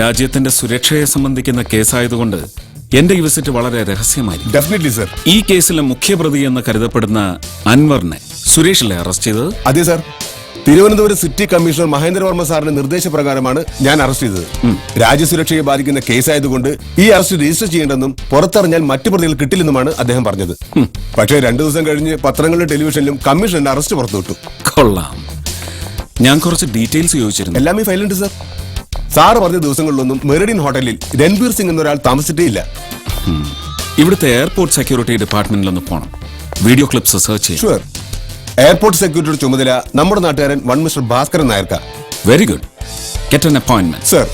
രാജ്യത്തിന്റെ സുരക്ഷയെ സംബന്ധിക്കുന്ന കേസായതുകൊണ്ട് എന്റെ ഈ വിസിറ്റ് വളരെ രഹസ്യമായിരിക്കും. Definitely sir. ഈ കേസിലെ മുഖ്യപ്രതി എന്ന് കരുതപ്പെടുന്ന അൻവറിനെ സുരേഷല്ലേ അറസ്റ്റ് ചെയ്തത്? അതെ sir. Thiruvananthapuram city commissioner Mahendra Varma സാറിന്റെ നിർദ്ദേശപ്രകാരമാണ് ഞാൻ അറസ്റ്റ് ചെയ്തത്. രാജ്യസുരക്ഷയെ ബാധിക്കുന്ന കേസായതുകൊണ്ട് ഈ അറസ്റ്റ് രജിസ്റ്റർ ചെയ്യേണ്ടെന്നും പുറത്തറിഞ്ഞാൽ മറ്റു പ്രതികൾ കിട്ടില്ലെന്നുമാണ് അദ്ദേഹം പറഞ്ഞത്. പക്ഷേ 2 ദിവസം കഴിഞ്ഞ് പത്രങ്ങളിലും ടെലിവിഷനിലും കമ്മീഷണറിന്റെ അറസ്റ്റ് പുറത്തുവിട്ടു. കൊള്ളാം. ഞാൻ കുറച്ച് ഡീറ്റെയിൽസ് ചോദിച്ചിരുന്നു. എല്ലാം ഈ ഫയലുണ്ട് സർ. സാറ് പറഞ്ഞ ദിവസങ്ങളിലൊന്നും മെറിഡിയൻ ഹോട്ടലിൽ രൺബീർ സിംഗ് എന്നൊരാൾ താമസിച്ചിട്ടേ ഇല്ല. ഇവിടുത്തെ എയർപോർട്ട് സെക്യൂരിറ്റി ഡിപ്പാർട്ട്മെന്റിലൊന്ന് പോണം. വീഡിയോ ക്ലിപ്സ് സെർച്ച് ചെയ്യും. ഷുവർ. എയർപോർട്ട് സെക്യൂരിറ്റിയുടെ ചുമതല നമ്മുടെ നാട്ടുകാരൻ മിസ്റ്റർ ഭാസ്കരൻ നായർക്ക. Very good. Get an appointment. Sir.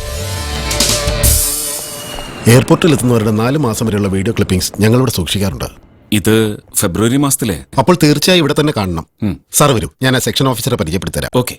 എയർപോർട്ടിൽ എത്തുന്നവരുടെ 4 മാസം വരെയുള്ള വീഡിയോ ക്ലിപ്പിംഗ്സ് ഞങ്ങളിവിടെ സൂക്ഷിക്കാറുണ്ട്. ഇത് ഫെബ്രുവരി മാസത്തിലെ? അപ്പോൾ തീർച്ചയായും ഇവിടെ തന്നെ കാണണം. സാർ വരൂ, ഞാൻ ആ സെക്ഷൻ ഓഫീസറെ പരിചയപ്പെടുത്തരാം. ഓക്കെ.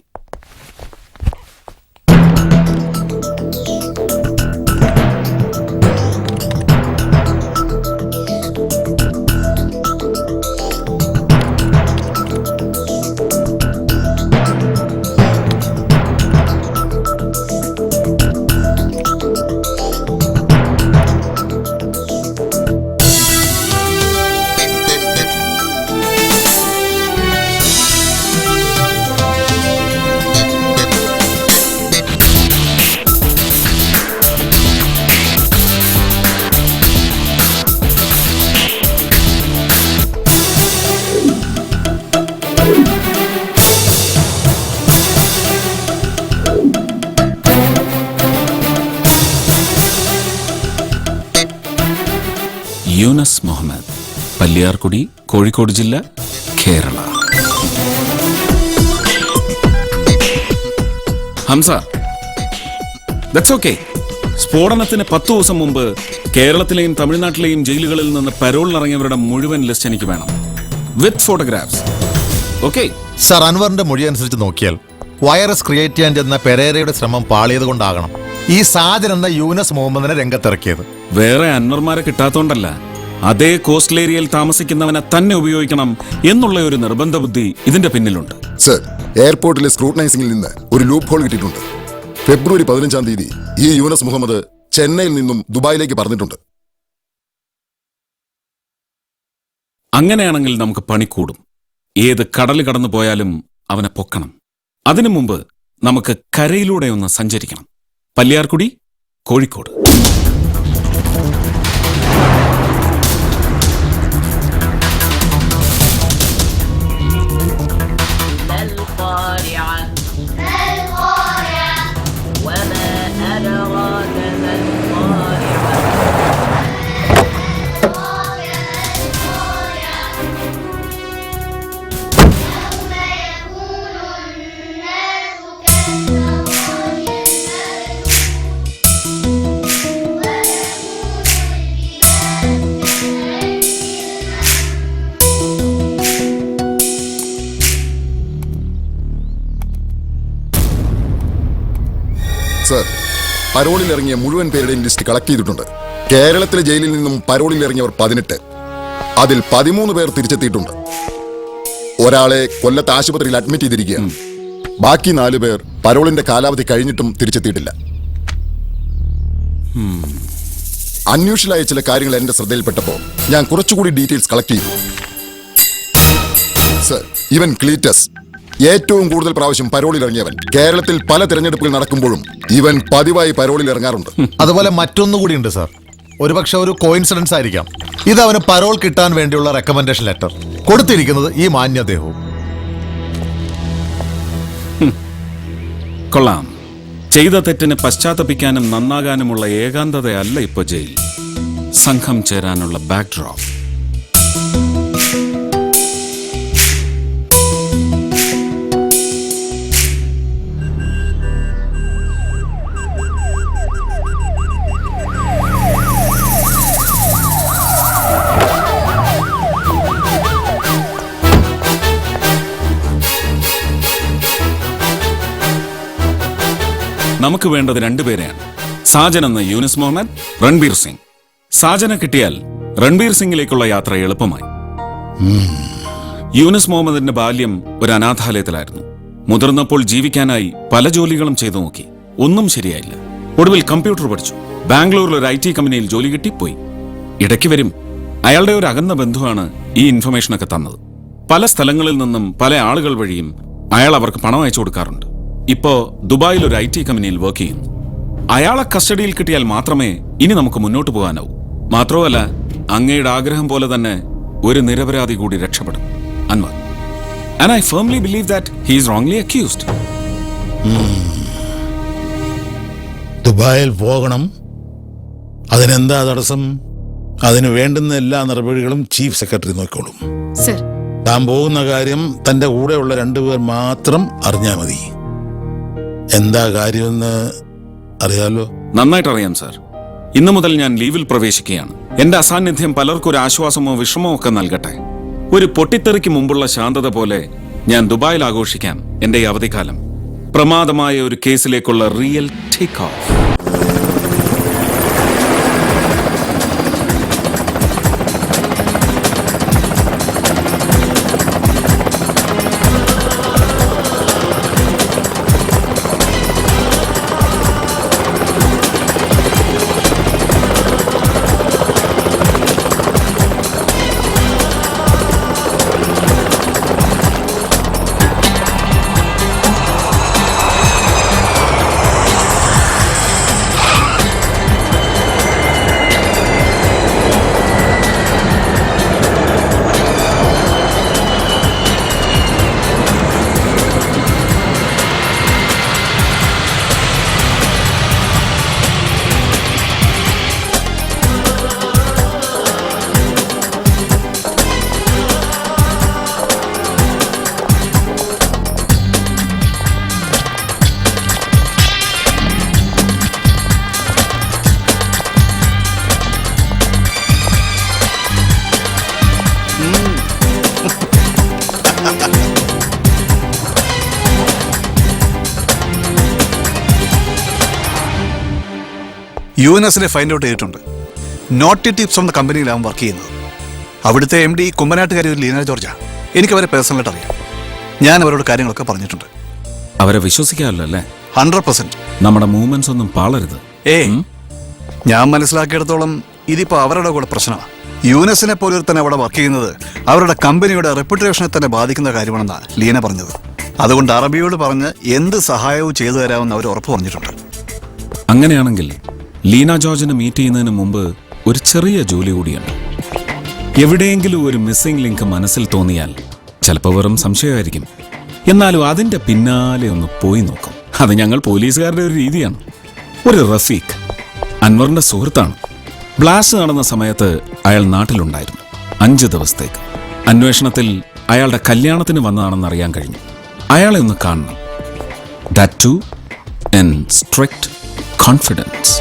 യൂനസ് മുഹമ്മദ്, പല്ലിയാർകുടി, കോഴിക്കോട് ജില്ല, കേരള. Hamza, that's okay. സ്ഫോടനത്തിന് 10 ദിവസം മുമ്പ് കേരളത്തിലെയും തമിഴ്നാട്ടിലെയും ജയിലുകളിൽ നിന്ന് പരോളിലിറങ്ങിയവരുടെ മുഴുവൻ ലിസ്റ്റ് എനിക്ക് വേണം, വിത്ത് ഫോട്ടോഗ്രാഫ്സ്. Okay sir. അൻവറിന്റെ മൊഴി അനുസരിച്ച് നോക്കിയാൽ വൈറസ് ക്രിയേറ്റ് ചെയ്യാൻ ചെന്ന പെരേരയുടെ ശ്രമം പാളിയത് കൊണ്ടാകണം ഈ സാജൻ എന്ന യൂനസ് മുഹമ്മദിനെ രംഗത്തിറക്കിയത്. വേറെ അൻവർമാരെ കിട്ടാത്തോണ്ടല്ല, അതേ കോസ്റ്റൽ ഏരിയയിൽ താമസിക്കുന്നവനെ തന്നെ ഉപയോഗിക്കണം എന്നുള്ള ഒരു നിർബന്ധ ബുദ്ധി ഇതിന്റെ പിന്നിലുണ്ട്. സർ, എയർപോർട്ടിലെ സ്ക്രൂട്ടനൈസിംഗിൽ നിന്ന് ഒരു ലൂപ്പ് ഹോൾ കിട്ടിയിട്ടുണ്ട്. ഫെബ്രുവരി 15 ഈ യൂനസ് മുഹമ്മദ് ചെന്നൈയിൽ നിന്നും ദുബായിലേക്ക് പറഞ്ഞിട്ടുണ്ട്. അങ്ങനെയാണെങ്കിൽ നമുക്ക് പണി കൂടും. ഏത് കടൽ കടന്നു പോയാലും അവനെ പൊക്കണം. അതിനു മുമ്പ് നമുക്ക് കരയിലൂടെ ഒന്ന് സഞ്ചരിക്കണം. പല്ലിയാർകുടി, കോഴിക്കോട്. സർ, പരോളിൽ ഇറങ്ങിയ മുഴുവൻ പേരുടെയും ലിസ്റ്റ് കളക്ട് ചെയ്തിട്ടുണ്ട്. കേരളത്തിലെ ജയിലിൽ നിന്നും പരോളിൽ ഇറങ്ങിയവർ 18, അതിൽ 13 പേർ തിരിച്ചെത്തിയിട്ടുണ്ട്. ഒരാളെ കൊല്ലത്ത് ആശുപത്രിയിൽ അഡ്മിറ്റ് ചെയ്തിരിക്കുകയാണ്. ബാക്കി 4 പേർ പരോളിന്റെ കാലാവധി കഴിഞ്ഞിട്ടും തിരിച്ചെത്തിയിട്ടില്ല. അൺയൂഷ്വലായ ചില കാര്യങ്ങൾ എന്റെ ശ്രദ്ധയിൽപ്പെട്ടപ്പോ ഞാൻ കുറച്ചുകൂടി ഡീറ്റെയിൽസ് കളക്ട് ചെയ്തു. സർ, ഇവൻ ക്ലീറ്റസ് ഏറ്റവും കൂടുതൽ പ്രാവശ്യം പരോളിൽ ഇറങ്ങിയവൻ. കേരളത്തിൽ പല തിരഞ്ഞെടുപ്പുകൾ നടക്കുമ്പോഴും ഇവൻ പതിവായി പരോളിൽ ഇറങ്ങാറുണ്ട്. അതുപോലെ മറ്റൊന്നുകൂടി ഉണ്ട് സാർ. ഒരുപക്ഷെ ഒരു കോയിൻസിഡൻസ് ആയിരിക്കാം. ഇത് അവന് പരോൾ കിട്ടാൻ വേണ്ടിയുള്ള റെക്കമെൻഡേഷൻ ലെറ്റർ കൊടുത്തിരിക്കുന്നത് ഈ മാന്യദേഹവും. കൊള്ളാം. ചെയ്ത തെറ്റിന് പശ്ചാത്തപിക്കാനും നന്നാകാനുമുള്ള ഏകാന്തതയല്ല ഇപ്പൊ ജയിൽ. സംഘം ചേരാനുള്ള ബാക്ക്ഡ്രോപ്പ്. നമുക്ക് വേണ്ടത് 2 പേരെയാണ്. സാജൻ എന്ന യൂനിസ് മുഹമ്മദ്, രൺബീർ സിംഗ്. സാജനെ കിട്ടിയാൽ രൺബീർ സിംഗിലേക്കുള്ള യാത്ര എളുപ്പമായി. യൂനിസ് മുഹമ്മദിന്റെ ബാല്യം ഒരു അനാഥാലയത്തിലായിരുന്നു. മുതിർന്നപ്പോൾ ജീവിക്കാനായി പല ജോലികളും ചെയ്തു നോക്കി. ഒന്നും ശരിയായില്ല. ഒടുവിൽ കമ്പ്യൂട്ടർ പഠിച്ചു. ബാംഗ്ലൂരിൽ ഒരു IT കമ്പനിയിൽ ജോലി കിട്ടി പോയി. ഇടയ്ക്ക് വരും. അയാളുടെ ഒരു അകന്ന ബന്ധുവാണ് ഈ ഇൻഫർമേഷനൊക്കെ തന്നത്. പല സ്ഥലങ്ങളിൽ നിന്നും പല ആളുകൾ വഴിയും അയാൾ അവർക്ക് പണം അയച്ചു കൊടുക്കാറുണ്ട്. ഇപ്പോ ദുബായിൽ ഒരു IT കമ്പനിയിൽ വർക്ക് ചെയ്യുന്നു. അയാളെ കസ്റ്റഡിയിൽ കിട്ടിയാൽ മാത്രമേ ഇനി നമുക്ക് മുന്നോട്ട് പോകാനാവൂ. മാത്രമല്ല, അങ്ങയുടെ ആഗ്രഹം പോലെ തന്നെ ഒരു നിരപരാധി കൂടി രക്ഷപ്പെടും, Anwar. And I firmly believe that he is wrongly accused. ദുബായിൽ പോകണം. അതിനെന്താ തടസ്സം? അതിന് വേണ്ടുന്ന എല്ലാ നടപടികളും ചീഫ് സെക്രട്ടറി നോക്കിക്കോളും. താൻ പോകുന്ന കാര്യം തന്റെ കൂടെയുള്ള 2 പേർ മാത്രം അറിഞ്ഞാൽ മതി. എന്താ കാര്യമെന്ന് അറിയാലോ? നന്നായിട്ട് അറിയാം സാർ. ഇന്നു മുതൽ ഞാൻ ലീവിൽ പ്രവേശിക്കുകയാണ്. എന്റെ അസാന്നിധ്യം പലർക്കും ഒരു ആശ്വാസമോ വിഷമോ ഒക്കെ നൽകട്ടെ. ഒരു പൊട്ടിത്തെറിക്ക് മുമ്പുള്ള ശാന്തത പോലെ ഞാൻ ദുബായിൽ ആഘോഷിക്കാം എന്റെ ഈ അവധിക്കാലം. പ്രമാദമായ ഒരു കേസിലേക്കുള്ള റിയൽ ടേക്ക് ഓഫ്. UNSനെ ഫൈൻഡ് ഔട്ട് ചെയ്തിട്ടുണ്ട്. നോട്ടി ടിപ്സ് എന്ന കമ്പനിയിലാണ് വർക്ക് ചെയ്യുന്നത്. അവിടുത്തെ MD കുമ്മനാട്ടുകാരി ഒരു ലീന ജോർജാ. എനിക്ക് അവരെ പേഴ്സണലായിട്ട് അറിയാം. ഞാൻ അവരോട് കാര്യങ്ങളൊക്കെ പറഞ്ഞിട്ടുണ്ട്. അവരെ വിശ്വസിക്കാമല്ലോ അല്ലേ? 100%. നമ്മുടെ മൂവ്മെന്റ്സ് ഒന്നും പാളരുത്. ഞാൻ മനസ്സിലാക്കിയിടത്തോളം ഇതിപ്പോ അവരുടെ കൂടെ പ്രശ്നമാണ്. UNSനെ പോലെ തന്നെ അവിടെ വർക്ക് ചെയ്യുന്നത് അവരുടെ കമ്പനിയുടെ റെപ്യൂട്ടേഷനെ തന്നെ ബാധിക്കുന്ന കാര്യമാണെന്നാണ് ലീന പറഞ്ഞത്. അതുകൊണ്ട് അറബിയോട് പറഞ്ഞ് എന്ത് സഹായവും ചെയ്തു തരാമെന്ന് അവർ ഉറപ്പ് പറഞ്ഞിട്ടുണ്ട്. അങ്ങനെയാണെങ്കിൽ ലീന ജോർജിനെ മീറ്റ് ചെയ്യുന്നതിന് മുമ്പ് ഒരു ചെറിയ ജോലി കൂടിയുണ്ട്. എവിടെയെങ്കിലും ഒരു മിസ്സിംഗ് ലിങ്ക് മനസ്സിൽ തോന്നിയാൽ ചിലപ്പോൾ വെറും സംശയമായിരിക്കും. എന്നാലും അതിന്റെ പിന്നാലെ ഒന്ന് പോയി നോക്കും. അത് ഞങ്ങൾ പോലീസുകാരുടെ ഒരു രീതിയാണ്. ഒരു റഫീഖ് അൻവറിന്റെ സുഹൃത്താണ്. ബ്ലാസ്റ്റ് നടന്ന സമയത്ത് അയാൾ നാട്ടിലുണ്ടായിരുന്നു 5 ദിവസത്തേക്ക്. അന്വേഷണത്തിൽ അയാളുടെ കല്യാണത്തിന് വന്നതാണെന്ന് അറിയാൻ കഴിഞ്ഞു. അയാളെ ഒന്ന് കാണണം. That too in strict confidence.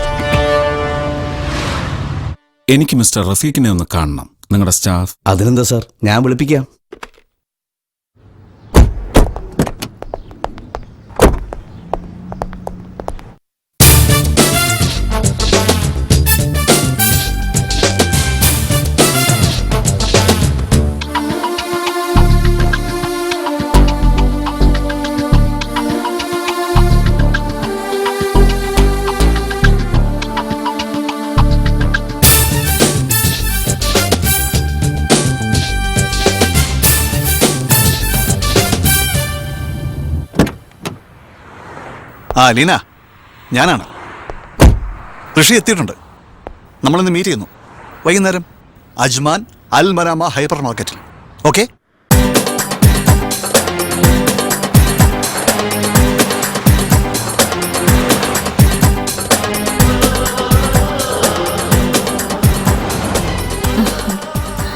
എനിക്ക് മിസ്റ്റർ റഫീഖിനെ ഒന്ന് കാണണം. നിങ്ങളുടെ സ്റ്റാഫ്. അതിനെന്താ സാർ, ഞാൻ വിളിപ്പിക്കാം. ആ ലീന, ഞാനാണ്. ഋഷി എത്തിയിട്ടുണ്ട്. നമ്മളിന്ന് മീറ്റ് ചെയ്യുന്നു വൈകുന്നേരം അജ്മാൻ അൽ മനാമ ഹൈപ്പർ മാർക്കറ്റിൽ. ഓക്കെ?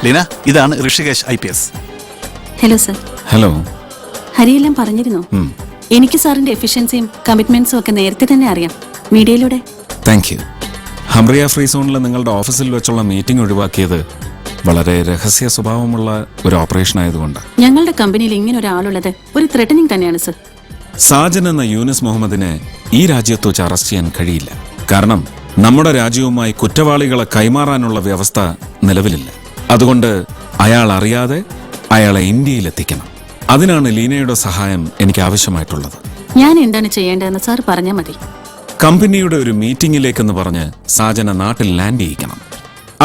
ലീന, ഇതാണ് Rishikesh IPS. Hello sir. Hello. ഹരിയെല്ലാം പറഞ്ഞിരുന്നു. എനിക്ക് സാറിന്റെ എഫിഷ്യൻസിയും കമ്മിറ്റ്മെന്റ്സും ഒക്കെ നേരത്തെ തന്നെ അറിയാം, മീഡിയയിലൂടെ. Thank you. ഹംറിയ ഫ്രീ സോണിൽ നിങ്ങളുടെ ഓഫീസിൽ വെച്ചുള്ള മീറ്റിംഗ് ഒഴിവാക്കിയത് വളരെ രഹസ്യ സ്വഭാവമുള്ള ഒരു ഓപ്പറേഷൻ ആയതുകൊണ്ട്. ഞങ്ങളുടെ കമ്പനിയിൽ ഇങ്ങനെ ഒരാളുള്ളത് ഒരു ത്രെറ്റനിങ് തന്നെയാണ് സർ. സാജൻ എന്ന യൂനിസ് മുഹമ്മദിനെ ഈ രാജ്യത്ത് വെച്ച് അറസ്റ്റ് ചെയ്യാൻ കഴിയില്ല. കാരണം നമ്മുടെ രാജ്യവുമായി കുറ്റവാളികളെ കൈമാറാനുള്ള വ്യവസ്ഥ നിലവിലില്ല. അതുകൊണ്ട് അയാൾ അറിയാതെ അയാളെ ഇന്ത്യയിലെത്തിക്കണം. അതിനാണ് ലീനയുടെ സഹായം എനിക്ക് ആവശ്യമായിട്ടുള്ളത്. ഞാൻ എന്താണ് ചെയ്യേണ്ടതെന്ന് സാർ പറഞ്ഞാൽ മതി. കമ്പനിയുടെ ഒരു മീറ്റിംഗിലേക്കെന്ന് പറഞ്ഞ് സാജന നാട്ടിൽ ലാൻഡ് ചെയ്യിക്കണം.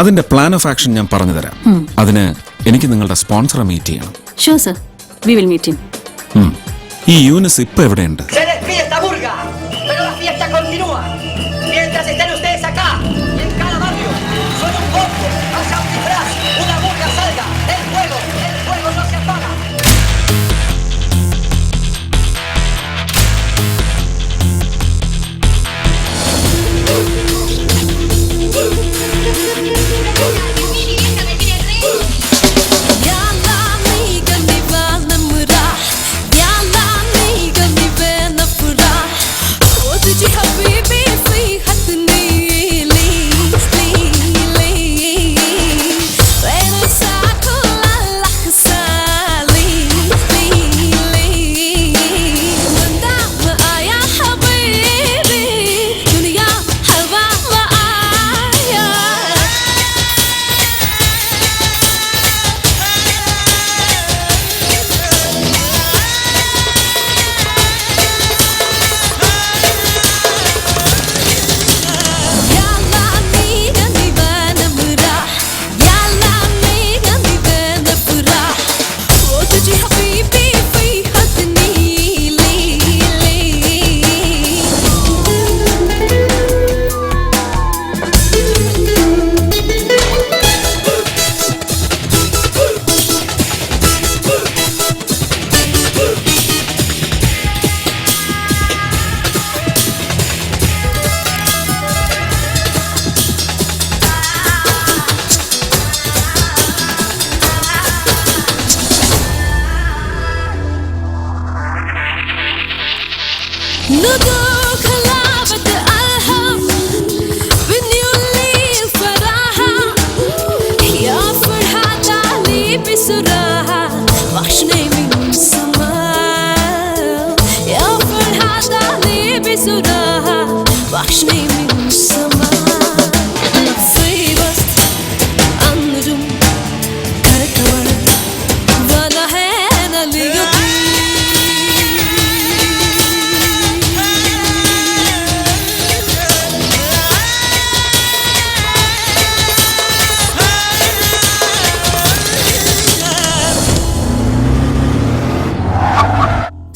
അതിന്റെ പ്ലാൻ ഓഫ് ആക്ഷൻ ഞാൻ പറഞ്ഞു തരാം. അതിന് എനിക്ക് നിങ്ങളുടെ സ്പോൺസറെ മീറ്റ് ചെയ്യണം. Sure sir, we will meet him. ഈ യൂനിസ് ഇപ്പൊ എവിടെയുണ്ട്?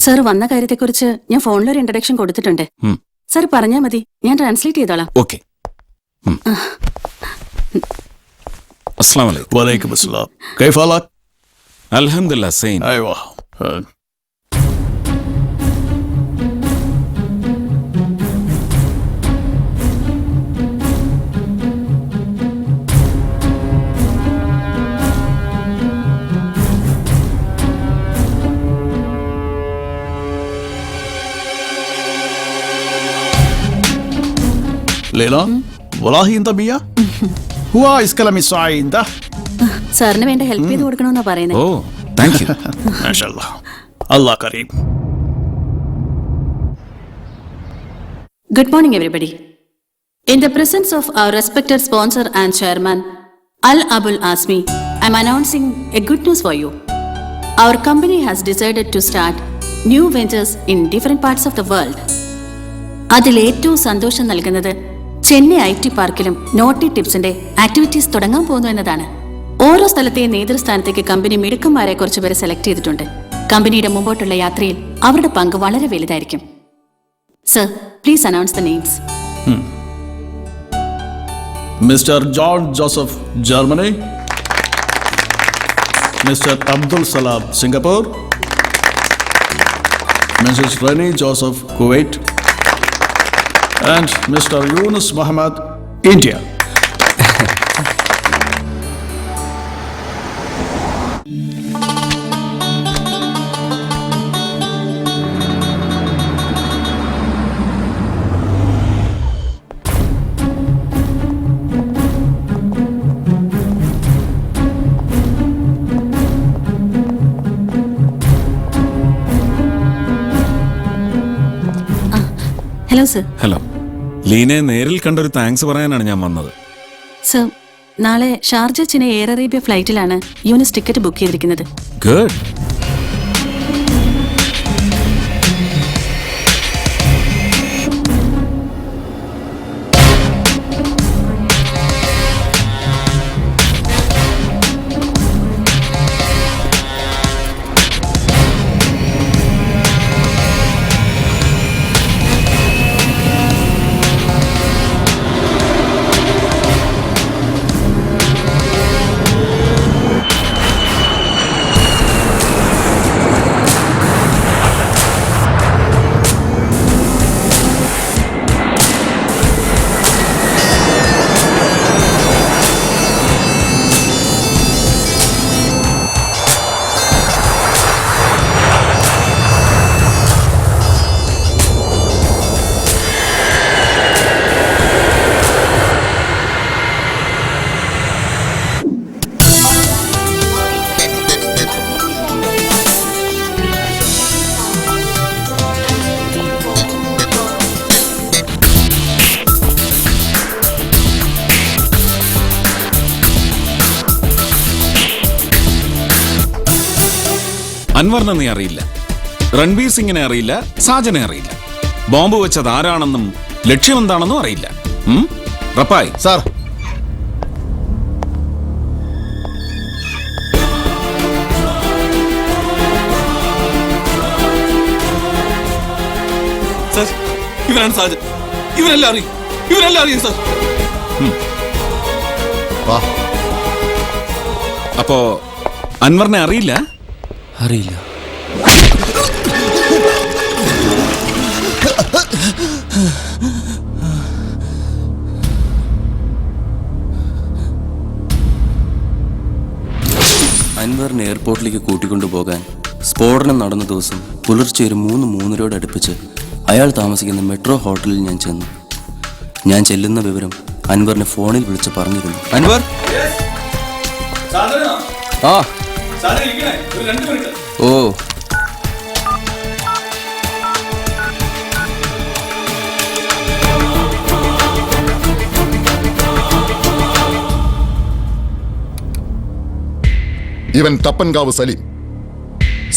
സർ വന്ന കാര്യത്തെക്കുറിച്ച് ഞാൻ ഫോണിലൊരു ഇൻട്രഡക്ഷൻ കൊടുത്തിട്ടുണ്ട്. സർ പറഞ്ഞാൽ മതി, ഞാൻ ട്രാൻസ്ലേറ്റ് ചെയ്തോളാം. ഓക്കെ. അസ്സലാമു അലൈക്കും. വലൈക്കും അസ്സലാം. കൈഫ ഹാലക്? അൽഹംദുലില്ലാഹ് സൈൻ. അയ്യോ. ليلى والله انت مية هو اسكلم السعين ده സാറിന് വേണ്ട ഹെൽപ്പ് ചെയ്ത് കൊടുക്കണമെന്നാ പറയുന്നത്. Oh thank you. മാഷാഅല്ലാ, അല്ലാഹ് കരീം. Good morning everybody. In the presence of our respected sponsor and chairman Al Abul Asmi, I am announcing a good news for you. Our company has decided to start new ventures in different parts of the world. അതിൽ ഏറ്റവും സന്തോഷം നൽകുന്നത് ചെന്നൈ IT പാർക്കിലും നോട്ടി ടിപ്സിന്റെ ആക്ടിവിറ്റീസ് തുടങ്ങാൻ പോകുന്നു എന്നതാണ്. ഓരോ സ്ഥലത്തെയും നേതൃസ്ഥാനത്തേക്ക് കമ്പനി മിടുക്കന്മാരെ കുറച്ചുപേരെ സെലക്ട് ചെയ്തിട്ടുണ്ട്. കമ്പനിയുടെ മുമ്പോട്ടുള്ള യാത്രയിൽ അവരുടെ പങ്ക് വളരെ വലുതായിരിക്കും. Sir, please announce the names. Mr. John Joseph, Germany. Mr. Abdul Salam, Singapore. Mrs. Rani Joseph, Kuwait. And Mr. Yunus Muhammad, India. Hello sir. Hello. ലീനയെ നേരിൽ കണ്ടൊരു താങ്ക്സ് പറയാനാണ് ഞാൻ വന്നത്. സർ, നാളെ ഷാർജ ചെന്നൈ എയർ അറേബ്യ ഫ്ലൈറ്റിലാണ് യൂനിസ് ടിക്കറ്റ് ബുക്ക് ചെയ്തിരിക്കുന്നത്. ഗുഡ്. അൻവറിനെ നീ അറിയില്ല, രൺവീർ സിംഗിനെ അറിയില്ല, സാജനെ അറിയില്ല. ബോംബ് വെച്ചത് ആരാണെന്നും ലക്ഷ്യമെന്താണെന്നും അറിയില്ല. റപ്പായ് സാർ, ഇവരാണ് സാജൻ. ഇവരെല്ലാം അറിയും സാർ. അപ്പോ അൻവറിനെ അറിയില്ല? അറിയില്ല. അൻവറിനെ എയർപോർട്ടിലേക്ക് കൂട്ടിക്കൊണ്ടുപോകാൻ സ്ഫോടനം നടന്ന ദിവസം പുലർച്ചെ ഒരു 3:03 അടുപ്പിച്ച് അയാൾ താമസിക്കുന്ന മെട്രോ ഹോട്ടലിൽ ഞാൻ ചെന്നു. ഞാൻ ചെല്ലുന്ന വിവരം അൻവറിനെ ഫോണിൽ വിളിച്ച് പറഞ്ഞിരുന്നു. അൻവർ, ആ ഓ ഇവൻ തപ്പൻകാവ് സലീം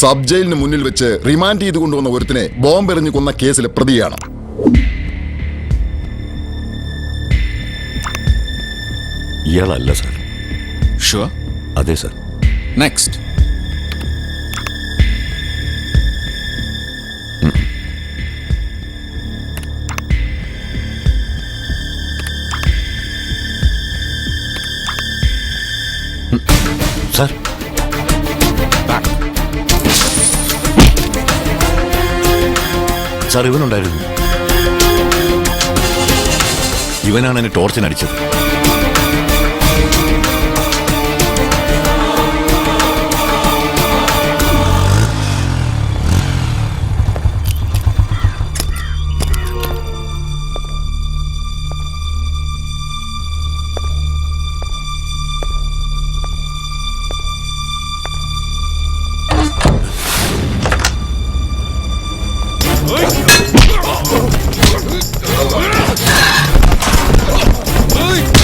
സബ് ജയിലിന് മുന്നിൽ വെച്ച് റിമാൻഡ് ചെയ്ത് കൊണ്ടുവന്ന ഒരുത്തിനെ ബോംബെറിഞ്ഞു കൊന്ന കേസിലെ പ്രതിയാണ്. ഇയാളല്ല സാർ. ഷുവർ? അതെ സാർ. നെക്സ്റ്റ്. സാർ, സാർ ഇവനുണ്ടായിരുന്നു. ഇവനാണ് എന്നെ ടോർച്ചിനടിച്ചത്. Hey!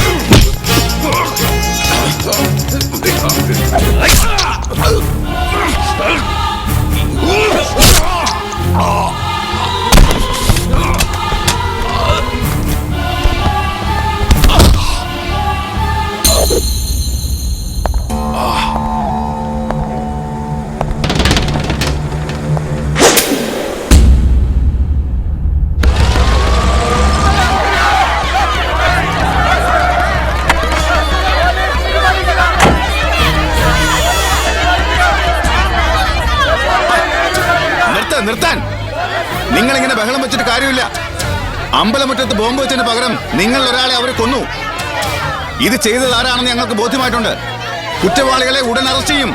നിർത്താൻ. നിങ്ങളിങ്ങനെ ബഹളം വെച്ചിട്ട് കാര്യമില്ല. അമ്പലമുറ്റത്ത് ബോംബ് വെച്ചതിന് പകരം നിങ്ങൾ ഒരാളെ അവരെ കൊന്നു. ഇത് ചെയ്തത് ആരാണെന്ന് ഞങ്ങൾക്ക് ബോധ്യമായിട്ടുണ്ട്. കുറ്റവാളികളെ ഉടൻ അറസ്റ്റ് ചെയ്യും.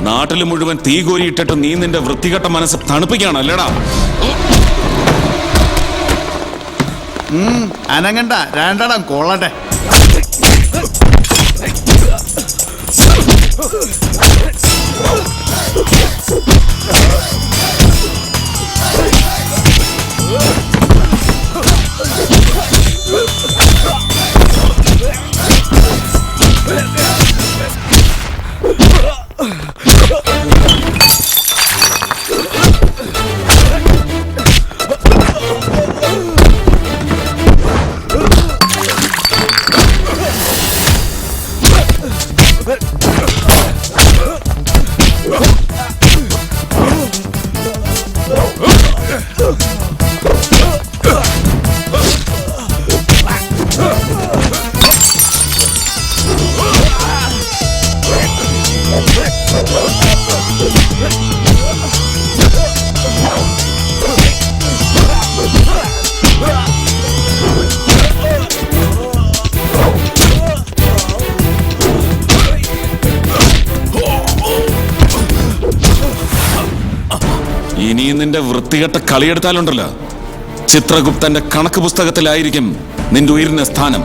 നാട്ടിൽ മുഴുവൻ തീ കോരിയിട്ടിട്ട് നീ നിന്റെ വൃത്തികെട്ട മനസ്സ് തണുപ്പിക്കുകയാണ് അല്ലേടാ? അനങ്ങണ്ട, രണ്ടെണ്ണം കൊള്ളട്ടെ. ഇനിയും നിന്റെ വൃത്തികെട്ട കളിയെടുത്താലുണ്ടല്ലോ, ചിത്രഗുപ്തന്റെ കണക്ക് പുസ്തകത്തിലായിരിക്കും നിന്റെ ഉയർന്ന സ്ഥാനം.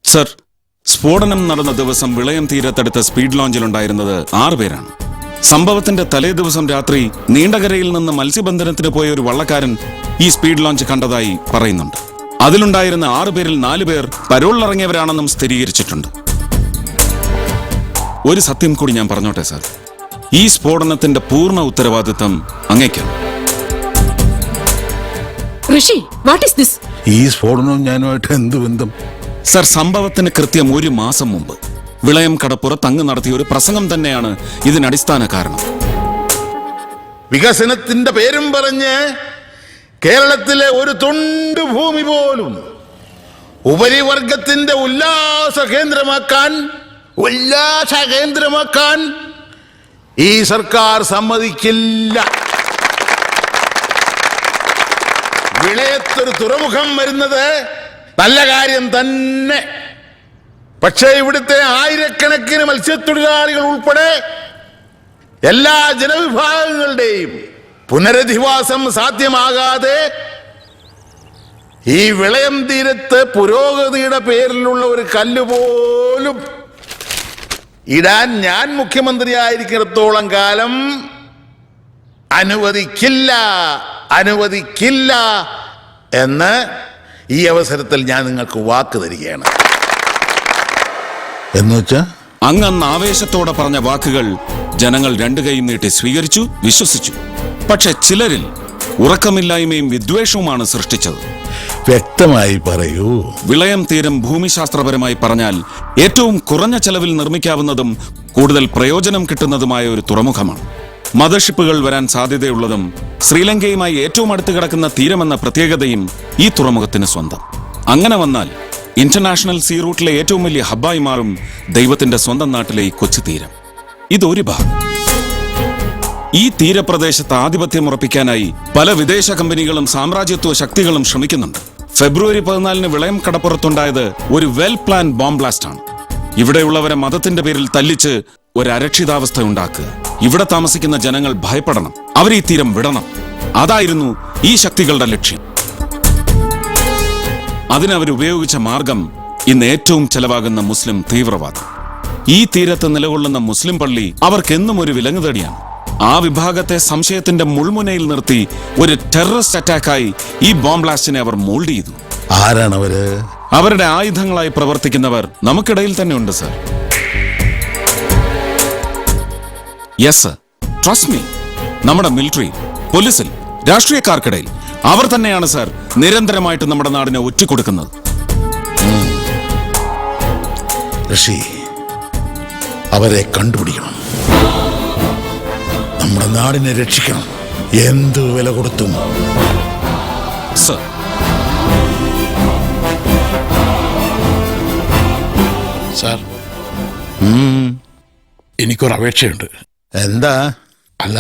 സർ, സ്ഫോടനം നടന്ന ദിവസം വിളയം തീരത്തടുത്ത സ്പീഡ് ലോഞ്ചിലുണ്ടായിരുന്നത് 6 പേരാണ്. സംഭവത്തിന്റെ തലേ ദിവസം രാത്രി നീണ്ടകരയിൽ നിന്ന് മത്സ്യബന്ധനത്തിന് പോയ ഒരു വള്ളക്കാരൻ ഈ സ്പീഡ് ലോഞ്ച് കണ്ടതായി പറയുന്നുണ്ട്. അതിലുണ്ടായിരുന്ന 6 പേരിൽ 4 പേർ പരോളിലിറങ്ങിയവരാണെന്നും സ്ഥിരീകരിച്ചിട്ടുണ്ട്. ഒരു സത്യം കൂടി ഞാൻ പറഞ്ഞോട്ടെ സാർ, ഈ സ്ഫോടനത്തിന്റെ പൂർണ്ണ ഉത്തരവാദിത്തം അങ്ങേക്കാണ്. ഋഷി, വാട്ട് ഈസ് ദിസ്? ഈ സ്ഫോടനവും ഞാനുമായിട്ട് എന്ത് ബന്ധം? സർ, സംഭവത്തിന് കൃത്യം 1 മാസം മുമ്പ് വിളയം കടപ്പുറത്ത് അങ്ങ് നടത്തിയ ഒരു പ്രസംഗം തന്നെയാണ് ഇതിനടിസ്ഥാന കാരണം. വികസനത്തിന്റെ പേരും പറഞ്ഞ് കേരളത്തിലെ ഒരു തുണ്ട് ഭൂമി പോലും ഉപരിവർഗത്തിന്റെ ഉല്ലാസ കേന്ദ്രമാക്കാൻ ഈ സർക്കാർ സമ്മതിക്കില്ല. വിളയത്തൊരു തുറമുഖം വരുന്നത് നല്ല കാര്യം തന്നെ. പക്ഷേ ഇവിടുത്തെ ആയിരക്കണക്കിന് മത്സ്യത്തൊഴിലാളികൾ ഉൾപ്പെടെ എല്ലാ ജനവിഭാഗങ്ങളുടെയും പുനരധിവാസം സാധ്യമാകാതെ ഈ വിളയം തീരത്ത് പുരോഗതിയുടെ പേരിലുള്ള ഒരു കല്ല് പോലും ഇടാൻ ഞാൻ മുഖ്യമന്ത്രിയായിരിക്കുന്നിടത്തോളം കാലം അനുവദിക്കില്ല എന്ന് ഈ അവസരത്തിൽ ഞാൻ നിങ്ങൾക്ക് വാക്ക് തരികയാണ്. എന്നുവെച്ചാ അങ്ങ് ആവേശത്തോടെ പറഞ്ഞ വാക്കുകൾ ജനങ്ങൾ 2 കൈയും നീട്ടി സ്വീകരിച്ചു, വിശ്വസിച്ചു. പക്ഷെ ചിലരിൽ ഉറക്കമില്ലായ്മയും വിദ്വേഷവുമാണ് സൃഷ്ടിച്ചത്. വ്യക്തമായി പറയൂ. വിളയം തീരം ഭൂമിശാസ്ത്രപരമായി പറഞ്ഞാൽ ഏറ്റവും കുറഞ്ഞ ചെലവിൽ നിർമ്മിക്കാവുന്നതും കൂടുതൽ പ്രയോജനം കിട്ടുന്നതുമായ ഒരു തുറമുഖമാണ്. മദർഷിപ്പുകൾ വരാൻ സാധ്യതയുള്ളതും ശ്രീലങ്കയുമായി ഏറ്റവും അടുത്ത് കിടക്കുന്ന തീരമെന്ന പ്രത്യേകതയും ഈ തുറമുഖത്തിന് സ്വന്തം. അങ്ങനെ വന്നാൽ ഇന്റർനാഷണൽ സീ റൂട്ടിലെ ഏറ്റവും വലിയ ഹബ്ബായി മാറും ദൈവത്തിന്റെ സ്വന്തം നാട്ടിലെ ഈ കൊച്ചു തീരം. ഇതൊരു ഭാഗം. ഈ തീരപ്രദേശത്ത് ആധിപത്യം ഉറപ്പിക്കാനായി പല വിദേശ കമ്പനികളും സാമ്രാജ്യത്വ ശക്തികളും ശ്രമിക്കുന്നുണ്ട്. ഫെബ്രുവരി 14 വിളയം കടപ്പുറത്തുണ്ടായത് ഒരു വെൽ പ്ലാൻ ബോംബ് ബ്ലാസ്റ്റ് ആണ്. ഇവിടെയുള്ളവരെ മതത്തിന്റെ പേരിൽ തല്ലിച്ച് ഒരു അരക്ഷിതാവസ്ഥ ഉണ്ടാക്കുക. ഇവിടെ താമസിക്കുന്ന ജനങ്ങൾ ഭയപ്പെടണം, അവർ ഈ തീരം വിടണം. അതായിരുന്നു ഈ ശക്തികളുടെ ലക്ഷ്യം. അതിനവരുപയോഗിച്ച മാർഗം ഇന്ന് ഏറ്റവും ചെലവാകുന്ന മുസ്ലിം തീവ്രവാദം. ഈ തീരത്ത് നിലകൊള്ളുന്ന മുസ്ലിം പള്ളി അവർക്കെന്നും ഒരു വിലങ്ങുതടിയാണ്. ആ വിഭാഗത്തെ സംശയത്തിന്റെ മുൾമുനയിൽ നിർത്തി ഒരു ടെററിസ്റ്റ് അറ്റാക്കായി ഈ ബോംബ് ബ്ലാസ്റ്റിനെ അവർ മോൾഡ് ചെയ്തു. ആരാണവര്? അവരുടെ ആയുധങ്ങളായി പ്രവർത്തിക്കുന്നവർ നമുക്കിടയിൽ തന്നെ ഉണ്ട് sir. Yes sir, trust me. നമ്മുടെ മിലിറ്ററി, പോലീസിൽ, രാഷ്ട്രീയക്കാർക്കിടയിൽ അവർ തന്നെയാണ് സർ നിരന്തരമായിട്ട് നമ്മുടെ നാടിനെ ഒറ്റിക്കൊടുക്കുന്നത്. ഋഷി, അവരെ കണ്ടുപിടിക്കണം. നമ്മുടെ നാടിനെ രക്ഷിക്കണം, എന്ത് വില കൊടുത്തും. സർ, സാർ, എനിക്കൊരു അപേക്ഷയുണ്ട്. എന്താ? അല്ല,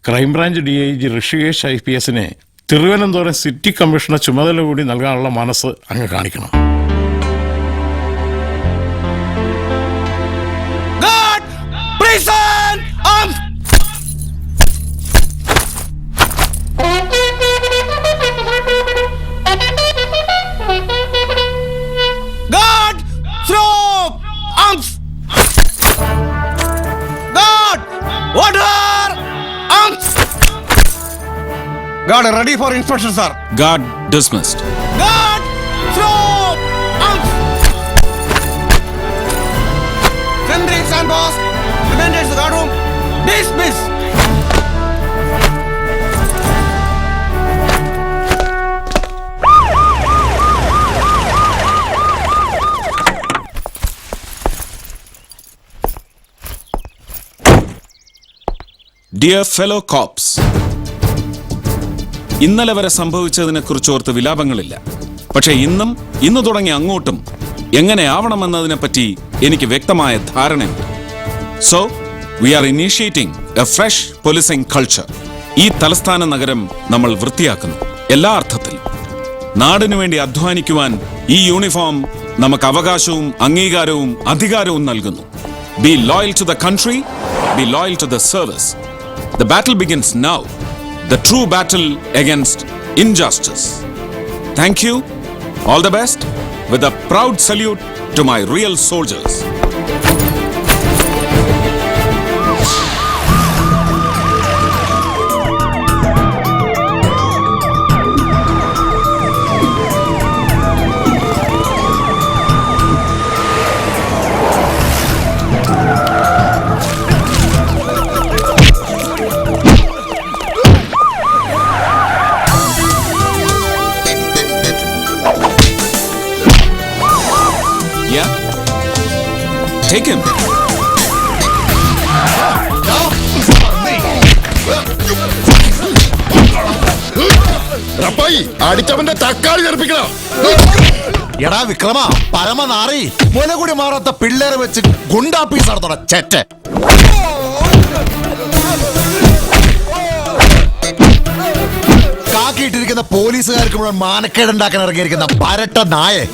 ക്രൈംബ്രാഞ്ച് DIG ഋഷികേഷ് IPSനെ തിരുവനന്തപുരം സിറ്റി കമ്മീഷണർ ചുമതല കൂടി നൽകാനുള്ള മനസ്സ് അങ്ങ് കാണിക്കണം. Guard ready for inspection, sir. Guard dismissed. Guard throw arms. Sentries and boss. Defenders the guard room. Dismiss. Dear fellow cops, ഇന്നലെ വരെ സംഭവിച്ചതിനെ കുറിച്ചോർത്ത് വിലാപങ്ങളില്ല. പക്ഷെ ഇന്ന് തുടങ്ങി അങ്ങോട്ടും എങ്ങനെയാവണമെന്നതിനെപ്പറ്റി എനിക്ക് വ്യക്തമായ ധാരണയുണ്ട്. So we are initiating a fresh policing culture. ഈ തലസ്ഥാന നഗരം നമ്മൾ വൃത്തിയാക്കുന്നു, എല്ലാ അർത്ഥത്തിലും. നാടിനു വേണ്ടി അധ്വാനിക്കുവാൻ ഈ യൂണിഫോം നമുക്ക് അവകാശവും അംഗീകാരവും അധികാരവും നൽകുന്നു. Be loyal to the country, be loyal to the service. The battle begins now. The true battle against injustice. Thank you. All the best. With a proud salute to my real soldiers. Take him. അടിച്ചവന്റെ തക്കാളി തെറിപ്പിക്കണം. എടാ വിക്രമ, പരമനാറി, മുല കൂടി മാറാത്ത പിള്ളേരെ വെച്ച് ഗുണ്ടാപ്പീസ് നടത്തണ ചെറ്റ. കാക്കിയിട്ടിരിക്കുന്ന പോലീസുകാർക്ക് മുഴുവൻ മാനക്കേടുണ്ടാക്കാൻ ഇറങ്ങിയിരിക്കുന്ന പരട്ട നായെ.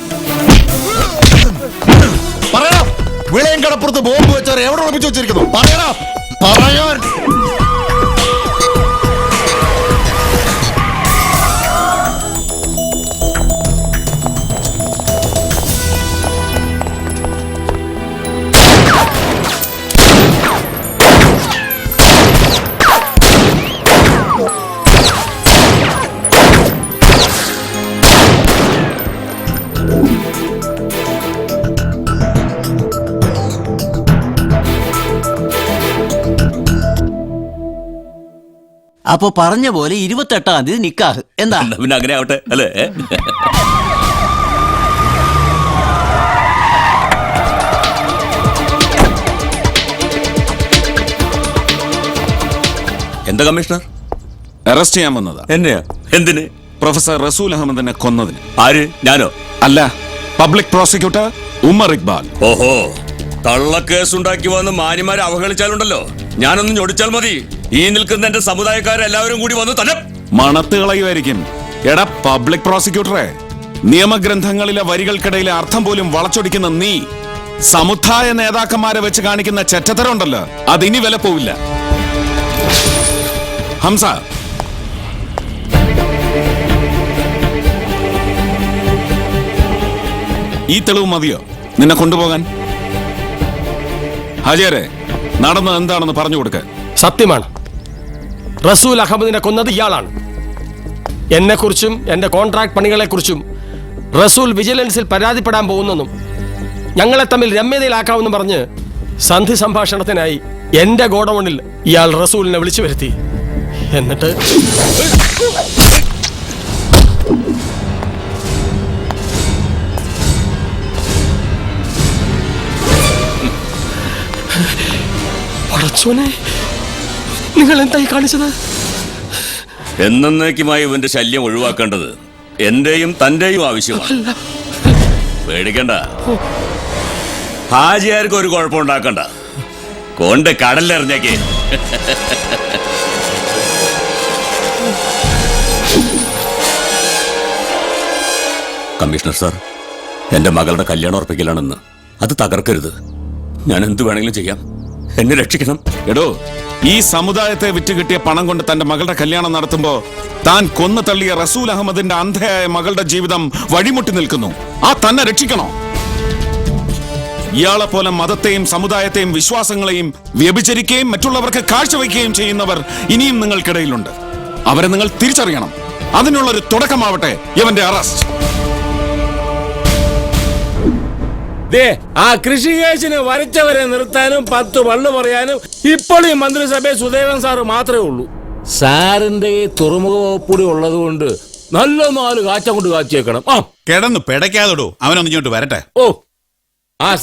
പറയണം, വിളയം കടപ്പുറത്ത് ബോംബ് വെച്ചവർ എവിടെ ഉറപ്പിച്ചു വെച്ചിരിക്കുന്നു? പറയണം, പറയാൻ. അപ്പൊ പറഞ്ഞ പോലെ 28-ാം തീയതി നിക്കാഹ് എന്താ? പിന്നെ അങ്ങനെ ആവട്ടെ അല്ലേ? എന്താ കമ്മീഷണർ? അറസ്റ്റ് ചെയ്യാൻ വന്നതാ. എന്നെയാ? എന്തിന്? പ്രൊഫസർ റസൂൽ അഹമ്മദിനെ കൊന്നതിന്. ആര്? ഞാനോ? അല്ല, പബ്ലിക് പ്രോസിക്യൂട്ടർ ഉമർ ഇക്ബാൽ. ഓഹോ, കള്ളക്കേസുണ്ടാക്കി വന്ന് മാന്യമാരെ അവഹേളിച്ചാലുണ്ടല്ലോ, ഞാനൊന്ന് ഞൊടിച്ചാൽ മതി, ഈ നിൽക്കുന്ന എന്റെ സമുദായക്കാരെല്ലാവരും കൂടി വന്ന് തന്നെ മണത്ത് കളയുമായിരിക്കും. എടാ പബ്ലിക് പ്രോസിക്യൂട്ടറെ, നിയമഗ്രന്ഥങ്ങളിലെ വരികൾക്കിടയിലെ അർത്ഥം പോലും വളച്ചൊടിക്കുന്ന നീ സമുദായ നേതാക്കന്മാരെ വെച്ച് കാണിക്കുന്ന ചെറ്റത്തരം ഉണ്ടല്ലോ, അതിനി വില പോവില്ല. ഹംസ, ഈ തെളിവ് മതിയോ നിന്നെ കൊണ്ടുപോകാൻ? ഹാജിയാരെ, നടന്നത് എന്താണെന്ന് പറഞ്ഞു കൊടുക്ക. സത്യമാണ്, റസൂൽ അഹമ്മദിനെ കൊന്നത് ഇയാളാണ്. എന്നെക്കുറിച്ചും എന്റെ കോൺട്രാക്ട് പണികളെക്കുറിച്ചും റസൂൽ വിജിലൻസിൽ പരാതിപ്പെടാൻ പോകുന്നെന്നും ഞങ്ങളെ തമ്മിൽ രമ്യതയിലാക്കാമെന്നും പറഞ്ഞ് സന്ധി സംഭാഷണത്തിനായി എന്റെ ഗോഡൌണിൽ ഇയാൾ റസൂലിനെ വിളിച്ചു വരുത്തി. എന്നിട്ട് നിങ്ങൾ എന്തായി കാണിച്ചത്? എന്നേക്കുമായി ഇവന്റെ ശല്യം ഒഴിവാക്കേണ്ടത് എന്റെയും തന്റെയും ആവശ്യമാണ്. പേടിക്കണ്ട, ഹാജിയാർക്ക് ഒരു കുഴപ്പമുണ്ടാക്കണ്ട, കൊണ്ട് കടലിലെറിഞ്ഞേക്ക്. കമ്മീഷണർ സാർ, എന്റെ മകളുടെ കല്യാണം ഉറപ്പിക്കലാണെന്ന്, അത് തകർക്കരുത്. ഞാൻ എന്ത് വേണമെങ്കിലും ചെയ്യാം, എന്നെ രക്ഷിക്കണം. എടോ, ഈ സമുദായത്തെ വിറ്റുകിട്ടിയ പണം കൊണ്ട് തന്റെ മകളുടെ കല്യാണം നടത്തുമ്പോ താൻ കൊന്നു തള്ളിയ റസൂൽ അഹമ്മദിന്റെ അന്ധയായ മകളുടെ ജീവിതം വഴിമുട്ടി നിൽക്കുന്നു. ആ തന്നെ രക്ഷിക്കണോ? ഇയാളെ പോലെ മതത്തെയും സമുദായത്തെയും വിശ്വാസങ്ങളെയും വ്യഭിചരിക്കുകയും മറ്റുള്ളവർക്ക് കാഴ്ചവെക്കുകയും ചെയ്യുന്നവർ ഇനിയും നിങ്ങൾക്കിടയിലുണ്ട്. അവരെ നിങ്ങൾ തിരിച്ചറിയണം. അതിനുള്ളൊരു തുടക്കമാവട്ടെ ഇവന്റെ അറസ്റ്റ്. ആ കൃഷികേശിന് വരച്ചവരെ നിർത്താനും 10 പള്ളു പറയാനും ഇപ്പോൾ ഈ മന്ത്രിസഭയിൽ സുദേവൻ സാറ് മാത്രമേ ഉള്ളൂ. സാറിന്റെ ഈ തുറമുഖ വകുപ്പൂടി ഉള്ളത് കൊണ്ട് നല്ല 4 കാച്ച കൊണ്ട് കാച്ചേക്കണം. കിടന്നു പെടയ്ക്കാതോടോ, അവനൊന്ന് ഇങ്ങോട്ട് വരട്ടെ. ഓ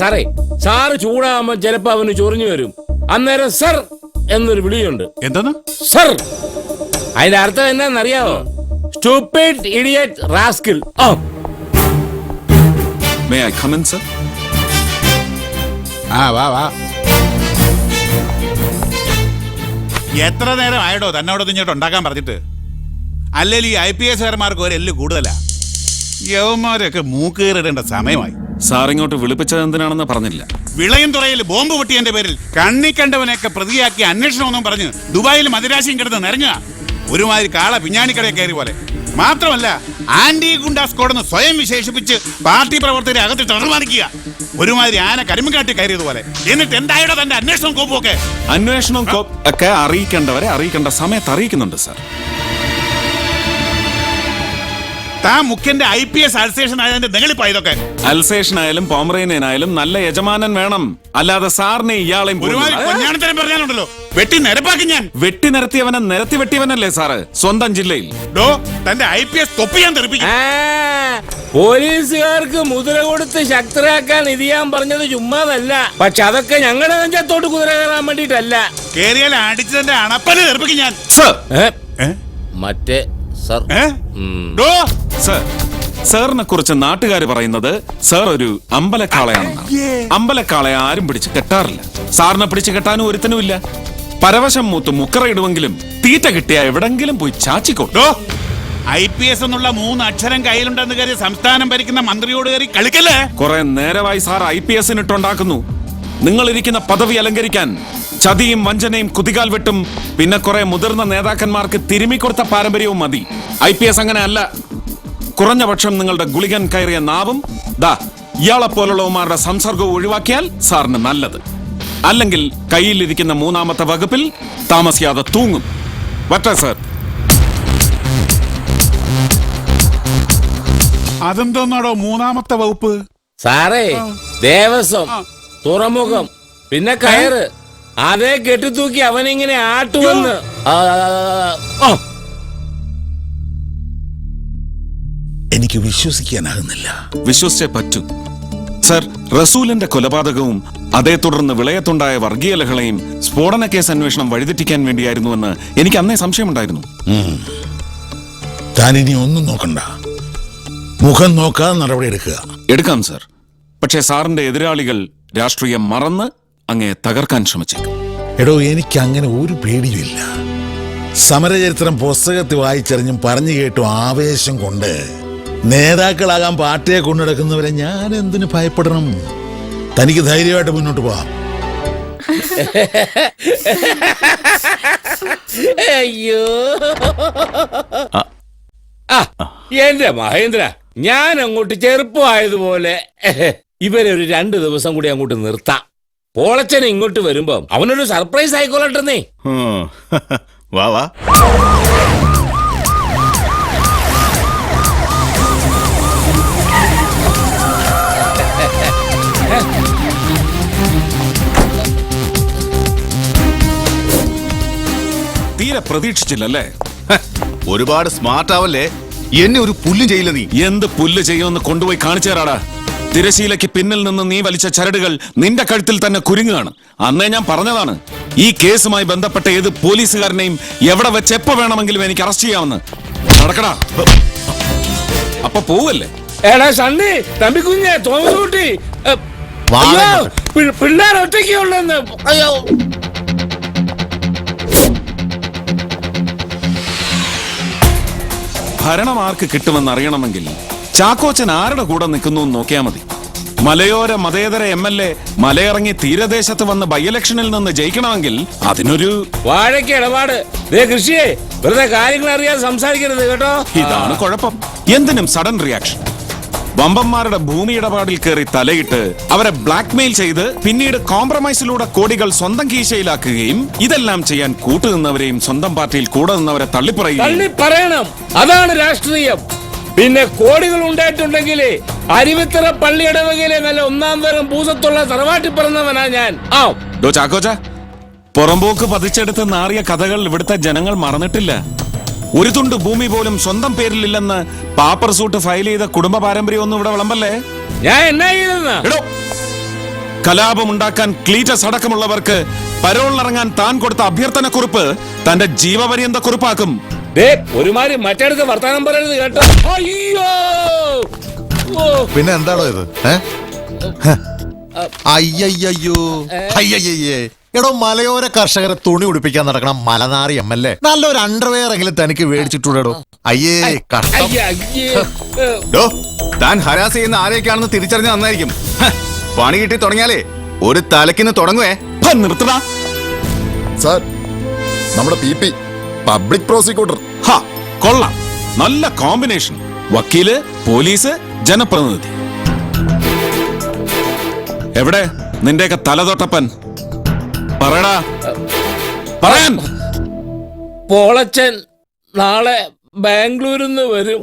സാറേ, സാറ് ചൂടാകുമ്പോ ചിലപ്പോ അവന് ചൊറിഞ്ഞു വരും. അന്നേരം സർ എന്നൊരു വിളിയുണ്ട്. എന്തെന്ന്? സർ. അതിന്റെ അർത്ഥം എന്നാന്നറിയാവോ? Stupid idiot rascal. May I come in, sir? വാ. എത്ര നേരം ആയിടോ തന്നോടൊന്നും ഇങ്ങോട്ട് ഉണ്ടാക്കാൻ പറഞ്ഞിട്ട്? അല്ലെങ്കിൽ ഈ IPS-കാരന്മാർക്ക് ഒരു എല്ല് കൂടുതലാ. യവന്മാരൊക്കെ മൂക്കേറിടേണ്ട സമയമായി. സാർ ഇങ്ങോട്ട് വിളിപ്പിച്ചത് എന്തിനാണെന്ന് പറഞ്ഞില്ല. വിളയും തുറയിൽ ബോംബ് പൊട്ടിയതിന്റെ പേരിൽ കണ്ണി കണ്ടവനെയൊക്കെ പ്രതിയാക്കി അന്വേഷണമെന്നും പറഞ്ഞ് ദുബായിൽ മദിരാശിയും കിടന്ന് നിരങ്ങുക. ഒരുമാതിരി കാള പിഞ്ഞാണിക്കടയെ കയറി പോലെ. മാത്രമല്ല, ആന്റി ഗുണ്ടാ സ്ക്വാഡെന്ന് സ്വയം വിശേഷിപ്പിച്ച് പാർട്ടി പ്രവർത്തകരെ അകത്തിട്ട് നിർമ്മാണിക്കുക. ഒരുമാതിരി ആന കരിമ്പ് കാട്ടി കയറിയതുപോലെ. എന്നിട്ട് എന്തായോ തന്റെ അന്വേഷണം കോപ്പൊക്കെ? അന്വേഷണം ഒക്കെ അറിയിക്കേണ്ടവരെ അറിയിക്കേണ്ട സമയത്ത് അറിയിക്കുന്നുണ്ട് സാർ. താൻ മുഖ്യന്റെ IPS അൽസേഷൻ ആയതിന്റെ നെളിപ്പായതൊക്കെ. അൽസേഷൻ ആയാലും പോമറേനിയനായാലും നല്ല യജമാനൻ വേണം. അല്ലാതെ സാറിനെ ഇയാളെയും പൊന്നാണിത്തരം പറഞ്ഞാലുണ്ടല്ലോ വെട്ടി നിരപ്പാക്കി ഞാൻ. വെട്ടി നിരത്തിയവനെ നിരത്തി വെട്ടിയവനല്ലേ സാറ് സ്വന്തം ജില്ലയിൽ? തന്റെ IPS തൊപ്പി ഞാൻ തെറിപ്പിക്കും. പോലീസുകാർക്ക് മുദ്ര കൊടുത്ത് ശക്തരാക്കാൻ ഇത് ഞാൻ പറഞ്ഞത് ചുമ്മാതല്ല. പക്ഷെ അതൊക്കെ ഞങ്ങളുടെ നെഞ്ചത്തോട്ട് കുതിര കയറാൻ വേണ്ടിട്ടല്ല. കേറിയാൽ അടിച്ചതിന്റെ അണപ്പല് തെറിപ്പിക്കും ഞാൻ. മറ്റേ സർ, സാറിനെ കുറിച്ച് നാട്ടുകാർ പറയുന്നത് സാർ ഒരു അമ്പലക്കാളയാണെന്നാണ്. അമ്പലക്കാളയെ ആരും പിടിച്ച് കെട്ടാറില്ല. സാറിനെ പിടിച്ച് കെട്ടാനും ഒരുത്തനുമില്ല. പരവശം മൂത്ത് മുക്കറയിടുമെങ്കിലും തീറ്റ കിട്ടിയ എവിടെങ്കിലും പോയി ചാച്ചിക്കോട്ടോ. IPS എന്നുള്ള 3 അക്ഷരം കയ്യിലുണ്ടെന്ന് കയറി സംസ്ഥാനം ഭരിക്കുന്ന മന്ത്രിയോട് കയറി കളിക്കല്ലേ? കുറെ നേരമായി സാർ IPS-ന് ഇട്ടുണ്ടാക്കുന്നു. നിങ്ങൾ ഇരിക്കുന്ന പദവി അലങ്കരിക്കാൻ ചതിയും വഞ്ചനയും കുതികാൽ വെട്ടും പിന്നെ കുറെ മുതിർന്ന നേതാക്കന്മാർക്ക് തിരുമിക്കൊടുത്ത പാരമ്പര്യവും മതി. IPS അങ്ങനെ അല്ല. കുറഞ്ഞ പക്ഷം നിങ്ങളുടെ ഗുളികൻ കയറിയ നാവും ഇയാളെ പോലുള്ളവന്മാരുടെ സംസർഗവും ഒഴിവാക്കിയാൽ സാറിന് നല്ലത്. അല്ലെങ്കിൽ കയ്യിലിരിക്കുന്ന 3-ാമത്തെ വകുപ്പിൽ താമസിയാതെ തൂങ്ങും. വട്ടെ സാർ. അതെന്തോന്നാടോ 3-ാമത്തെ വകുപ്പ്? സാറേ, ദേവസ്വം, തുറമുഖം, പിന്നെ കയറ്, അതേ കെട്ടിത്തൂക്കി അവനിങ്ങനെ ആട്ടുവെന്ന്. എനിക്ക് വിശ്വസിക്കാനാകുന്നില്ല. വിശ്വസിച്ചേ പറ്റൂ സർ. റസൂലിന്റെ കൊലപാതകവും അതേ തുടർന്ന് വിളയത്തുണ്ടായ വർഗീയ ലഹളയും സ്ഫോടന കേസ് അന്വേഷണം വഴിതെറ്റിക്കാൻ വേണ്ടിയായിരുന്നുവെന്ന് എനിക്ക് അന്നേ സംശയമുണ്ടായിരുന്നു. താനിനി ഒന്നും നോക്കണ്ട, മുഖം നോക്കാതെ നടപടി എടുക്കാം സർ. പക്ഷേ സാറിന്റെ എതിരാളികൾ രാഷ്ട്രീയം മറന്ന് അങ്ങേ തകർക്കാൻ ശ്രമിച്ചേക്കും. എടോ, എനിക്ക് അങ്ങനെ ഒരു പേടിയുമില്ല. സമരചരിത്രം പുസ്തകത്തിൽ വായിച്ചറിഞ്ഞും പറഞ്ഞു കേട്ടും ആവേശം കൊണ്ട് നേതാക്കളാകാൻ പാർട്ടിയെ കൊണ്ടുനടക്കുന്നവരെ ഞാൻ എന്തിനു ഭയപ്പെടണം? തനിക്ക് ധൈര്യമായിട്ട് മുന്നോട്ട് പോവാം. അയ്യോ, എന്റെ മഹേന്ദ്ര, ഞാൻ അങ്ങോട്ട് ചെറുപ്പമായതുപോലെ ഇവരെ ഒരു 2 ദിവസം കൂടി അങ്ങോട്ട് നിർത്താം. പോളച്ചനെ ഇങ്ങോട്ട് വരുമ്പോ അവനൊരു സർപ്രൈസ് ആയിക്കോളട്ടെന്നേ. വാ വാ. തീരെ പ്രതീക്ഷിച്ചില്ലല്ലേ? ഒരുപാട് സ്മാർട്ട് ആവല്ലേ. എന്നെ ഒരു പുല്ലും ചെയ്യില്ല നീ. എന്ത് പുല്ല് ചെയ്യുമെന്ന് കൊണ്ടുപോയി കാണിച്ചു തരാടാ. തിരശീലയ്ക്ക് പിന്നിൽ നിന്ന് നീ വലിച്ച ചരടുകൾ നിന്റെ കഴുത്തിൽ തന്നെ കുരുങ്ങുകയാണ്. അന്നേ ഞാൻ പറഞ്ഞതാണ്, ഈ കേസുമായി ബന്ധപ്പെട്ട ഏത് പോലീസുകാരനെയും എവിടെ വെച്ച് എപ്പോ വേണമെങ്കിലും എനിക്ക് അറസ്റ്റ് ചെയ്യാമെന്ന്. നടക്കടാ. അപ്പൊ പോവല്ലേ? എടാ സണ്ണി, തമ്പി കുഞ്ഞെ, തോമസ് കുട്ടി, പിള്ളേർ ഒറ്റയ്ക്കുള്ളെന്ന്. അയ്യോ, ഭരണം ആർക്ക് കിട്ടുമെന്ന് അറിയണമെങ്കിൽ ചാക്കോച്ചൻ ആരുടെ കൂടെ നിൽക്കുന്നു നോക്കിയാൽ മതി. മലയോര മതേതര MLA മലയിറങ്ങി തീരദേശത്ത് വന്ന് ബൈ ഇലക്ഷനിൽ നിന്ന് ജയിക്കണമെങ്കിൽ അതിനൊരു വാഴയ്ക്ക് ഇടപാട്. കൃഷിയെ വെറുതെ കാര്യങ്ങൾ അറിയാതെ സംസാരിക്കരുത് കേട്ടോ. ഇതാണ് കുഴപ്പം. എന്തിനും സഡൻ റിയാക്ഷൻ. വമ്പന്മാരുടെ ഭൂമി ഇടപാടിൽ കയറി തലയിട്ട് അവരെ ബ്ലാക്ക്മെയിൽ ചെയ്ത് പിന്നീട് കോംപ്രമൈസിലൂടെ കോടികൾ സ്വന്തം കീശയിലാക്കുകയും ഇതെല്ലാം ചെയ്യാൻ കൂട്ടുനിന്നവരെയും സ്വന്തം പാർട്ടിയിൽ കൂടെ നിന്നവരെ തള്ളിപ്പറയണം. അതാണ് രാഷ്ട്രീയം. പിന്നെ കോടികൾ ഉണ്ടായിട്ടുണ്ടെങ്കിലേ അരുവിത്തറ പള്ളിയിടവകയിലെ നല്ല 1-ാം തരം പൂസത്തുള്ള തറവാട്ടി പറഞ്ഞവനാ ഞാൻ. ചാക്കോച്ച, പുറമ്പോക്ക് പതിച്ചെടുത്ത് നാറിയ കഥകൾ ഇവിടുത്തെ ജനങ്ങൾ മറന്നിട്ടില്ല. ഒരു തുണ്ട് ഭൂമി പോലും സ്വന്തം പേരിലില്ലെന്ന് പാപ്പർ സൂട്ട് ഫയൽ ചെയ്ത കുടുംബ പാരമ്പര്യം ഒന്നും ഇവിടെ വിളമ്പല്ലേ. ഞാൻ എന്നാ ചെയ്തെന്നാ? കലാപമുണ്ടാക്കാൻ ക്ലീറ്റസ് അടക്കമുള്ളവർക്ക് പരോളിനിറങ്ങാൻ താൻ കൊടുത്ത അഭ്യർത്ഥന കുറിപ്പ് തന്റെ ജീവപര്യന്ത കുറിപ്പാക്കും. ഒരുമാതിരി മറ്റടുത്ത് വർത്താനം പറയരുത് കേട്ടോ. അയ്യോ, പിന്നെ എന്താണോ ഇത്? അയ്യോ, അയ്യയ്യേ. എടോ, മലയോര കർഷകരെ തുണി ഉടുപ്പിക്കാൻ നടക്കണ മലനാറി MLA നല്ലൊരു അണ്ടർവെയർ എങ്കിലും തനിക്ക് മേടിച്ചിട്ടുണ്ടോ? അയ്യേ, കഷ്ടം. താൻ ഹരാസ് ചെയ്യുന്ന ആരെയൊക്കെയാണെന്ന് തിരിച്ചറിഞ്ഞ നന്നായിരിക്കും. പണി കിട്ടി തുടങ്ങിയാലേ ഒരു തലക്കിന്ന് തുടങ്ങുവേ. നിർത്തടാ സാർ, നമ്മുടെ PP പബ്ലിക് പ്രോസിക്യൂട്ടർ. കൊള്ളാം, നല്ല കോമ്പിനേഷൻ. വക്കീല്, പോലീസ്, ജനപ്രതിനിധി. എവിടെ നിന്റെയൊക്കെ തലതൊട്ടപ്പൻ? പറയടാ, പറയാൻ. പോളച്ചൻ നാളെ ബാംഗ്ലൂരിൽ നിന്ന് വരും.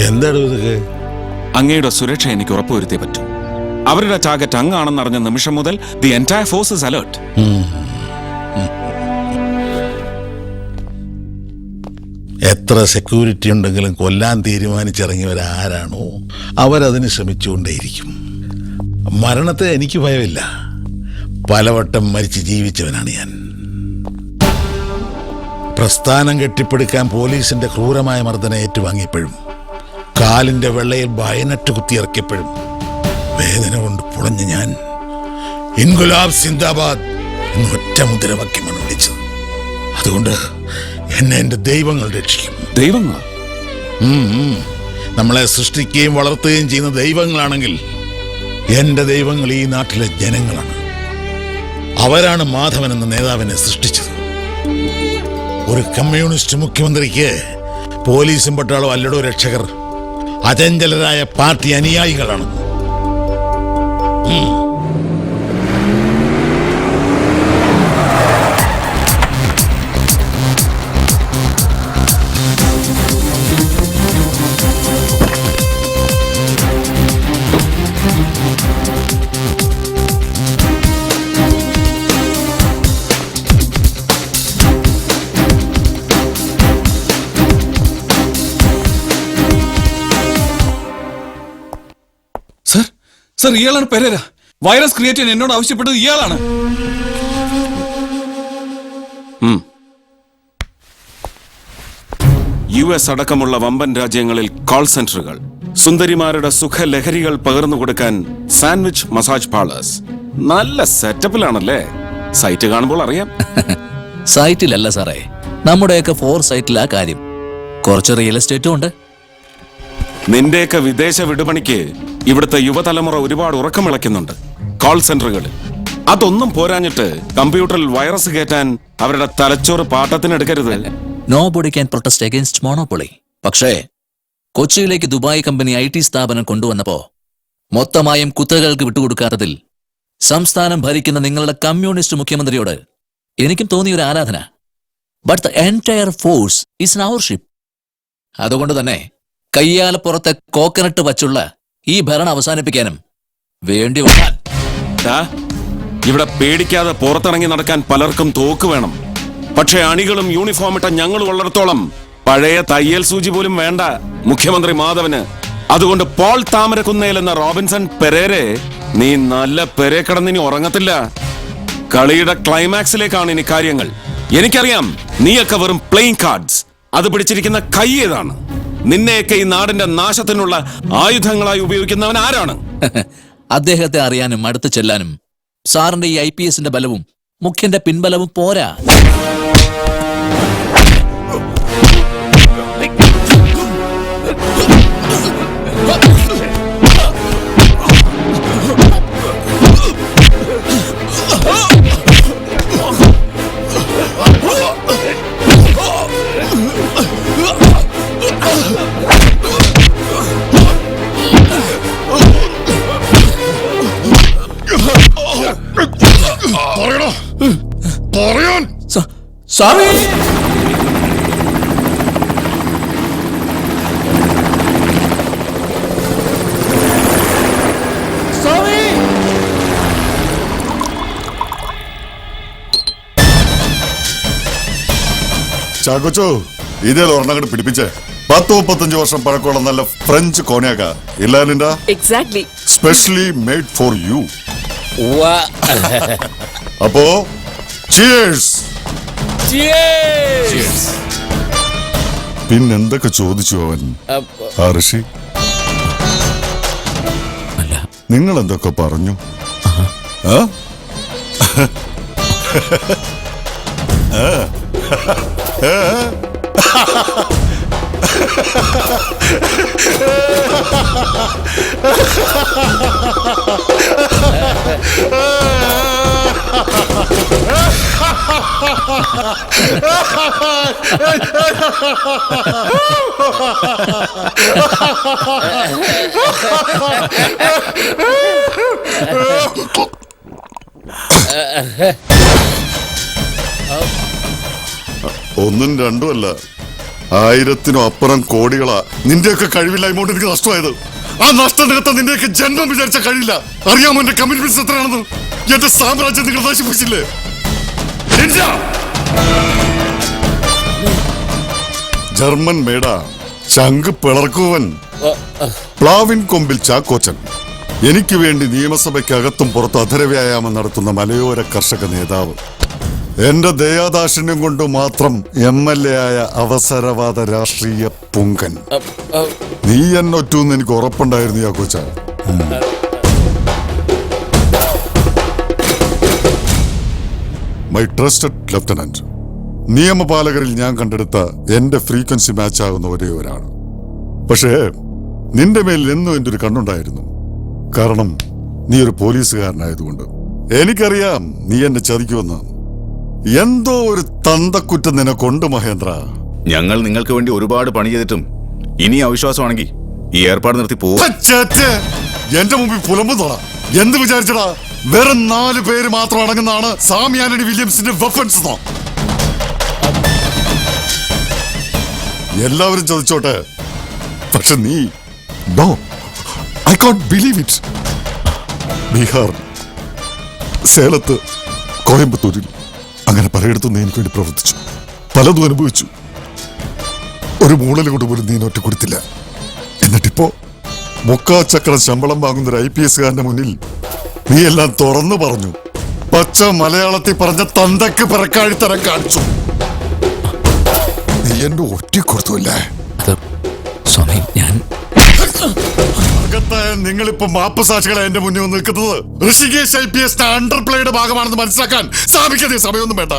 എന്താണ് ഇതൊക്കെ? അങ്ങയുടെ സുരക്ഷ എനിക്ക് ഉറപ്പുവരുത്തിയേ പറ്റൂ. അവരുടെ ടാർഗറ്റ് അങ്ങാണെന്നറിഞ്ഞ നിമിഷം മുതൽ the entire force is alert. എത്ര സെക്യൂരിറ്റി ഉണ്ടെങ്കിലും കൊല്ലാൻ തീരുമാനിച്ചിറങ്ങിയവരാരാണോ അവരതിന് ശ്രമിച്ചുകൊണ്ടേയിരിക്കും. മരണത്തെ എനിക്ക് ഭയമില്ല. പലവട്ടം മരിച്ച് ജീവിച്ചവനാണ് ഞാൻ. പ്രസ്ഥാനം കെട്ടിപ്പടുക്കാൻ പോലീസിന്റെ ക്രൂരമായ മർദ്ദനം ഏറ്റുവാങ്ങിയപ്പോഴും കാലിന്റെ വെള്ളയിൽ ബയനറ്റ് കുത്തിയിറക്കിയപ്പോഴും വേദന കൊണ്ട് പുളഞ്ഞ ഞാൻ ഇൻകുലാബ് സിന്ദാബാദ് എന്ന് ഒറ്റ മുദ്രാവാക്യമാണ് വിളിച്ചത്. അതുകൊണ്ട് എന്നെ എൻ്റെ ദൈവങ്ങൾ രക്ഷിക്കും. ദൈവങ്ങളോ? നമ്മളെ സൃഷ്ടിക്കുകയും വളർത്തുകയും ചെയ്യുന്ന ദൈവങ്ങളാണെങ്കിൽ എൻ്റെ ദൈവങ്ങൾ ഈ നാട്ടിലെ ജനങ്ങളാണ്. അവരാണ് മാധവൻ എന്ന നേതാവിനെ സൃഷ്ടിച്ചത്. ഒരു കമ്മ്യൂണിസ്റ്റ് മുഖ്യമന്ത്രിക്ക് പോലീസും പട്ടാളവും അല്ലടോ രക്ഷകർ, അചഞ്ചലരായ പാർട്ടി അനുയായികളാണ്. സർ, ഇയാളാണ് പെരേര. വൈറസ് ക്രിയേറ്റ് ചെയ്യാൻ എന്നോട് ആവശ്യപ്പെട്ടത് ഇയാളാണ്. US അടക്കമുള്ള വമ്പൻ രാജ്യങ്ങളിൽ കോൾ സെന്ററുകൾ, സുന്ദരിമാരുടെ സുഖലഹരികൾ പകർന്നു കൊടുക്കാൻ സാൻഡ്വിച്ച് മസാജ് പാർലേഴ്സ്. നല്ല സെറ്റപ്പിലാണല്ലേ? സൈറ്റ് കാണുമ്പോൾ അറിയാം. സൈറ്റിലല്ല സാറേ, നമ്മുടെയൊക്കെ ഫോർ സൈറ്റിലാ കാര്യം. കുറച്ച് റിയൽ എസ്റ്റേറ്റും ഉണ്ട്. നിന്റെയൊക്കെ വിദേശ വിടുപണിക്ക് ഇവിടുത്തെ യുവതലമുറ ഒരുപാട് ഉറക്കമിളയ്ക്കുന്നുണ്ട് കോൾ സെന്ററുകളിൽ. അതൊന്നും പോരാഞ്ഞിട്ട് കമ്പ്യൂട്ടറിൽ വൈറസ് കയറ്റാൻ അവരുടെ തലച്ചോറ് പാട്ടത്തിനെടുക്കരുത്. Nobody can protest against monopoly. പക്ഷേ കൊച്ചിയിലേക്ക് ദുബായ് കമ്പനി IT സ്ഥാപനം കൊണ്ടുവന്നപ്പോ മൊത്തമായും കുത്തകകൾക്ക് വിട്ടുകൊടുക്കാത്തതിൽ സംസ്ഥാനം ഭരിക്കുന്ന നിങ്ങളുടെ കമ്മ്യൂണിസ്റ്റ് മുഖ്യമന്ത്രിയോട് എനിക്കും തോന്നിയൊരു ആരാധന. But the entire force is in our ship. അതുകൊണ്ട് തന്നെ കയ്യാലപ്പുറത്തെ കോക്കനട്ട് വച്ചുള്ള ഈ ഭരണം അവസാനിപ്പിക്കാനും വേണ്ടി വന്നാൽ ഇവിടെ പേടിക്കാതെ പുറത്തിറങ്ങി നടക്കാൻ പലർക്കും തോക്ക് വേണം. പക്ഷെ അണികളും യൂണിഫോം ഇട്ട ഞങ്ങൾ ഉള്ളിടത്തോളം പഴയ തയ്യൽ സൂചി പോലും വേണ്ട മുഖ്യമന്ത്രി മാധവന്. അതുകൊണ്ട് പോൾ താമരക്കുന്നേൽ എന്ന റോബിൻസൺ പെരേരെ നീ നല്ല പെരേ കിടന്നിനി ഉറങ്ങത്തില്ല. കളിയുടെ ക്ലൈമാക്സിലേക്കാണ് ഇനി കാര്യങ്ങൾ. എനിക്കറിയാം നീയൊക്കെ വെറും പ്ലേയിങ് കാർഡ്സ്. അത് പിടിച്ചിരിക്കുന്ന കൈ ഏതാണ്? നിന്നെയൊക്കെ ഈ നാടിന്റെ നാശത്തിനുള്ള ആയുധങ്ങളായി ഉപയോഗിക്കുന്നവൻ ആരാണ്? അദ്ദേഹത്തെ അറിയാനും അടുത്ത് ചെല്ലാനും സാറിന്റെ ഈ IPSന്റെ ബലവും മുഖ്യന്റെ പിൻബലവും പോരാ. Sorry! ചാക്കോച്ചോ, ഇതേ ഒരെണ്ണം പിടിപ്പിച്ചേ. 10-35 വർഷം പഴക്കമുള്ള നല്ല ഫ്രഞ്ച് കോണിയാക്ക ഇല്ല Linda? Exactly. Specially made for you. അപ്പോ ചിയേഴ്സ്. പിന്നെന്തൊക്കെ ചോദിച്ചു അവൻ? ഋഷി, നിങ്ങൾ എന്തൊക്കെ പറഞ്ഞു? ഒന്നും രണ്ടുമല്ല, 1000-നും അപ്പുറം കോടികളാ നിന്റെയൊക്കെ കഴിവില്ലായ്മോണ്ട് എനിക്ക് നഷ്ടമായത്. ആ നഷ്ടം നികത്താൻ നിന്റെയൊക്കെ ജന്മം വിചാരിച്ച കഴിയില്ല. അറിയാമോ എന്റെ കമ്മിറ്റ്മെന്റ്സ് എത്രയാണെന്ന്? എന്റെ സാമ്രാജ്യം നിങ്ങൾ നശിപ്പിച്ചില്ലേ? ജർമ്മൻ മേട, ചങ്ക് പിളർക്കുവൻ, പ്ലാവിൻ കൊമ്പിൽ ചാക്കോച്ചൻ. എനിക്ക് വേണ്ടി നിയമസഭയ്ക്കകത്തും പുറത്തും അധരവ്യായാമം നടത്തുന്ന മലയോര കർഷക നേതാവ്. എന്റെ ദയാദാക്ഷിണ്യം കൊണ്ട് മാത്രം MLA ആയ അവസരവാദ രാഷ്ട്രീയ പുങ്കൻ. നീ എന്നൊറ്റൂന്ന് എനിക്ക് ഉറപ്പുണ്ടായിരുന്നു ചാക്കോച്ച. മൈ ട്രസ്റ്റഡ് ലെഫ്റ്റനന്റ്, നിയമപാലകരിൽ ഞാൻ കണ്ടെടുത്ത എന്റെ ഫ്രീക്വൻസി മാച്ച് ആകുന്ന ഒരേ ഒരാൾ. പക്ഷേ നിന്റെ മേൽ എന്നും എന്റെ ഒരു കണ്ണുണ്ടായിരുന്നു. കാരണം നീ ഒരു പോലീസുകാരനായതുകൊണ്ട്. എനിക്കറിയാം നീ എന്നെ ചതിക്കുമെന്ന്. എന്തോ ഒരു തന്തക്കുറ്റം നിനക്കുണ്ട് മഹേന്ദ്ര. ഞങ്ങൾ നിങ്ങൾക്ക് വേണ്ടി ഒരുപാട് പണി ചെയ്തിട്ടും ഇനി അവിശ്വാസമാണെങ്കിൽ ഈ ഏർപ്പാട് നിർത്തി പോകും. എന്റെ മുമ്പിൽ പുലമ്പുന്നോളാ. എന്ത് വിചാരിച്ചടാ? വെറും 4 പേര് മാത്രം അടങ്ങുന്നതാണ് സാമി ആന്റണി വില്യംസിന്റെ വെപ്പൺസ്. എല്ലാവരും ചോദിച്ചോട്ടെ, പക്ഷെ നീ no, I can't believe it. Bihar, സേലത്ത്, കോയമ്പത്തൂരിൽ അങ്ങനെ പലയിടത്തും നീ എനിക്ക് വേണ്ടി പ്രവർത്തിച്ചു, പലതും അനുഭവിച്ചു. ഒരു മൂളലുകൊണ്ട് പോലും നീ ഒറ്റ കൊടുത്തില്ല. എന്നിട്ടിപ്പോ മുക്കാച്ചക്രം ശമ്പളം വാങ്ങുന്ന ഒരു IPS കാരന്റെ മുന്നിൽ നീ എല്ലാം തുറന്നു പറഞ്ഞു. പച്ച മലയാളത്തിൽ പറഞ്ഞ തന്തക്ക് പിറക്കാഴിത്തരം കാണിച്ചു. നീ എന്നെ ഒറ്റ കൊടുത്തുല്ലേ? നിങ്ങളിപ്പോ മാപ്പ് സാക്ഷികളെ എന്റെ മുന്നിൽ വന്ന് നിൽക്കുന്നത് ഋഷികേശ് IPS അണ്ടർപ്ലേയുടെ ഭാഗമാണെന്ന് മനസ്സിലാക്കാൻ സാധിക്കാതെ സമയമൊന്നും വേണ്ട.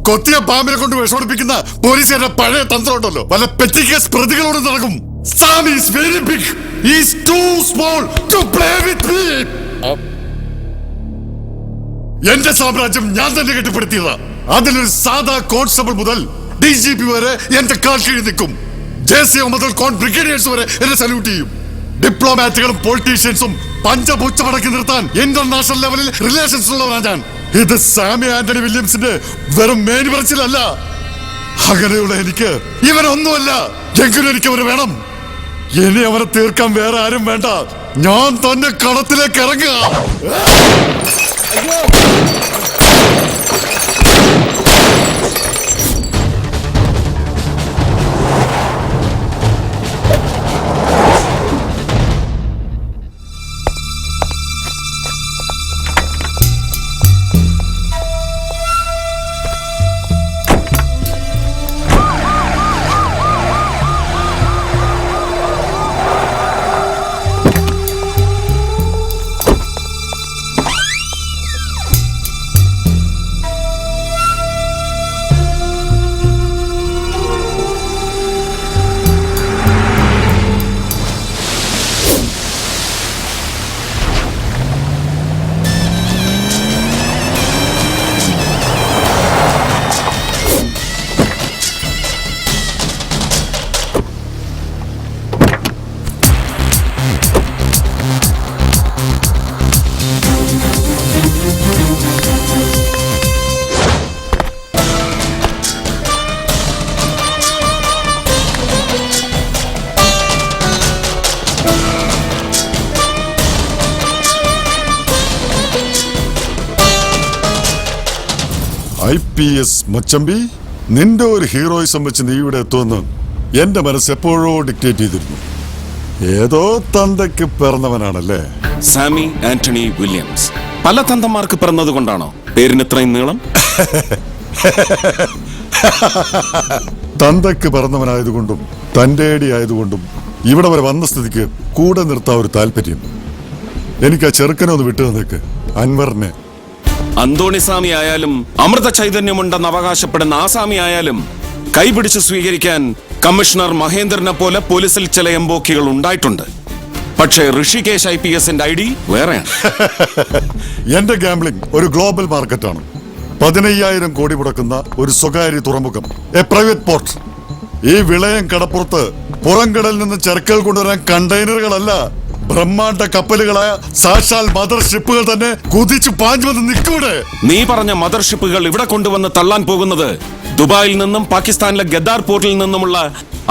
കൊത്തിയ പാമ്പിനെ കൊണ്ട് വിഷമടിപ്പിക്കുന്ന പോലീസുകാരുടെ പഴയ തന്ത്രം ഉണ്ടല്ലോ, പല പെറ്റി കേസ് പ്രതികളോട് നടക്കും. Sam is very big. He is too small to play with me. എന്റെ സാമ്രാജ്യം ഞാൻ തന്നെ കെട്ടിപ്പടുത്തിയതാ. അതിലൊരു സാധാ കോൺസ്റ്റബിൾ മുതൽ DGP വരെ എന്റെ കാൽ കീഴിൽ നിൽക്കും. JCO മുതൽ ബ്രിഗേഡിയേഴ്സ് വരെ എന്നെ സല്യൂട്ട് ചെയ്യും. ഡിപ്ലോമാറ്റുകളും പൊളിറ്റീഷ്യൻസും പഞ്ചപുച്ഛമടക്കി നിർത്താൻ ഇന്റർനാഷണൽ ലെവലിൽ റിലേഷൻസ് ഉള്ളവരാണ് ഞാൻ. ഇത് സാമി ആന്റണി വില്യംസിന്റെ വെറും മേനി പറച്ചിലല്ല. അങ്ങനെയുള്ള എനിക്ക് ഇവനൊന്നുമല്ല. എങ്കിലും എനിക്ക് അവന് വേണം. ഇനി അവനെ തീർക്കാൻ വേറെ ആരും വേണ്ട. ഞാൻ തന്നെ കളത്തിലേക്ക് ഇറങ്ങുക. IPS മച്ചമ്പി, നിന്റെ ഒരു ഹീറോയിസം വെച്ച് നീ ഇവിടെ എത്തുമെന്ന് എന്റെ മനസ്സ് എപ്പോഴോ ഡിക്റ്റേറ്റ് ചെയ്തിരുന്നു. ഏതോ തന്തയ്ക്ക് പിറന്നവനാണല്ലേ സാമി ആന്റണി വില്യംസ്. പല തന്തമാർക്ക് പിറന്നത് കൊണ്ടാണോ പേരിന് ഇത്രയും നീളം? തന്തയ്ക്ക് പിറന്നവനായതുകൊണ്ടും തന്റെ ആയതുകൊണ്ടും ഇവിടെ വരെ വന്ന സ്ഥിതിക്ക് കൂടെ നിർത്താൻ ഒരു താല്പര്യം. എനിക്ക് ആ ചെറുക്കനെ ഒന്ന് വിട്ടു തന്നേക്ക്, അൻവറിനെ. അന്തോണിസ്വാമി ആയാലും അമൃത ചൈതന്യമുണ്ടെന്ന് അവകാശപ്പെടുന്ന ആസാമി ആയാലും കൈപിടിച്ച് സ്വീകരിക്കാൻ കമ്മീഷണർ മഹേന്ദ്രനെ പോലെ പോലീസിൽ ചില എംബോക്കികൾ ഉണ്ടായിട്ടുണ്ട്. പക്ഷേ ഋഷികേശ് IPSന്റെ ID വേറെയാണ്. എന്റെ ഗാംബ്ലിംഗ് ഒരു ഗ്ലോബൽ മാർക്കറ്റാണ്. 15,000 കോടി മുടക്കുന്ന ഒരു സ്വകാര്യ തുറമുഖം, എ പ്രൈവറ്റ് പോർട്ട്. ഈ വിളയം കടപ്പുറത്ത് പുറംകടലിൽ നിന്ന് ചരക്കുകൾ കൊണ്ടുവരാൻ കണ്ടെയ്നറുകളല്ല, ബ്രഹ്മാണ്ഡ കപ്പലുകളായ സാക്ഷാൽ മദർ ഷിപ്പുകൾ തന്നെ കുതിച്ചു പാഞ്ഞു വന്ന് നിൽക്കൂടെ. നീ പറഞ്ഞ മദർ ഷിപ്പുകൾ ഇവിടെ കൊണ്ടുവന്ന് തള്ളാൻ പോകുന്നത് ദുബായിൽ നിന്നും പാകിസ്ഥാനിലെ ഗദ്ദാർ പോർട്ടിൽ നിന്നുമുള്ള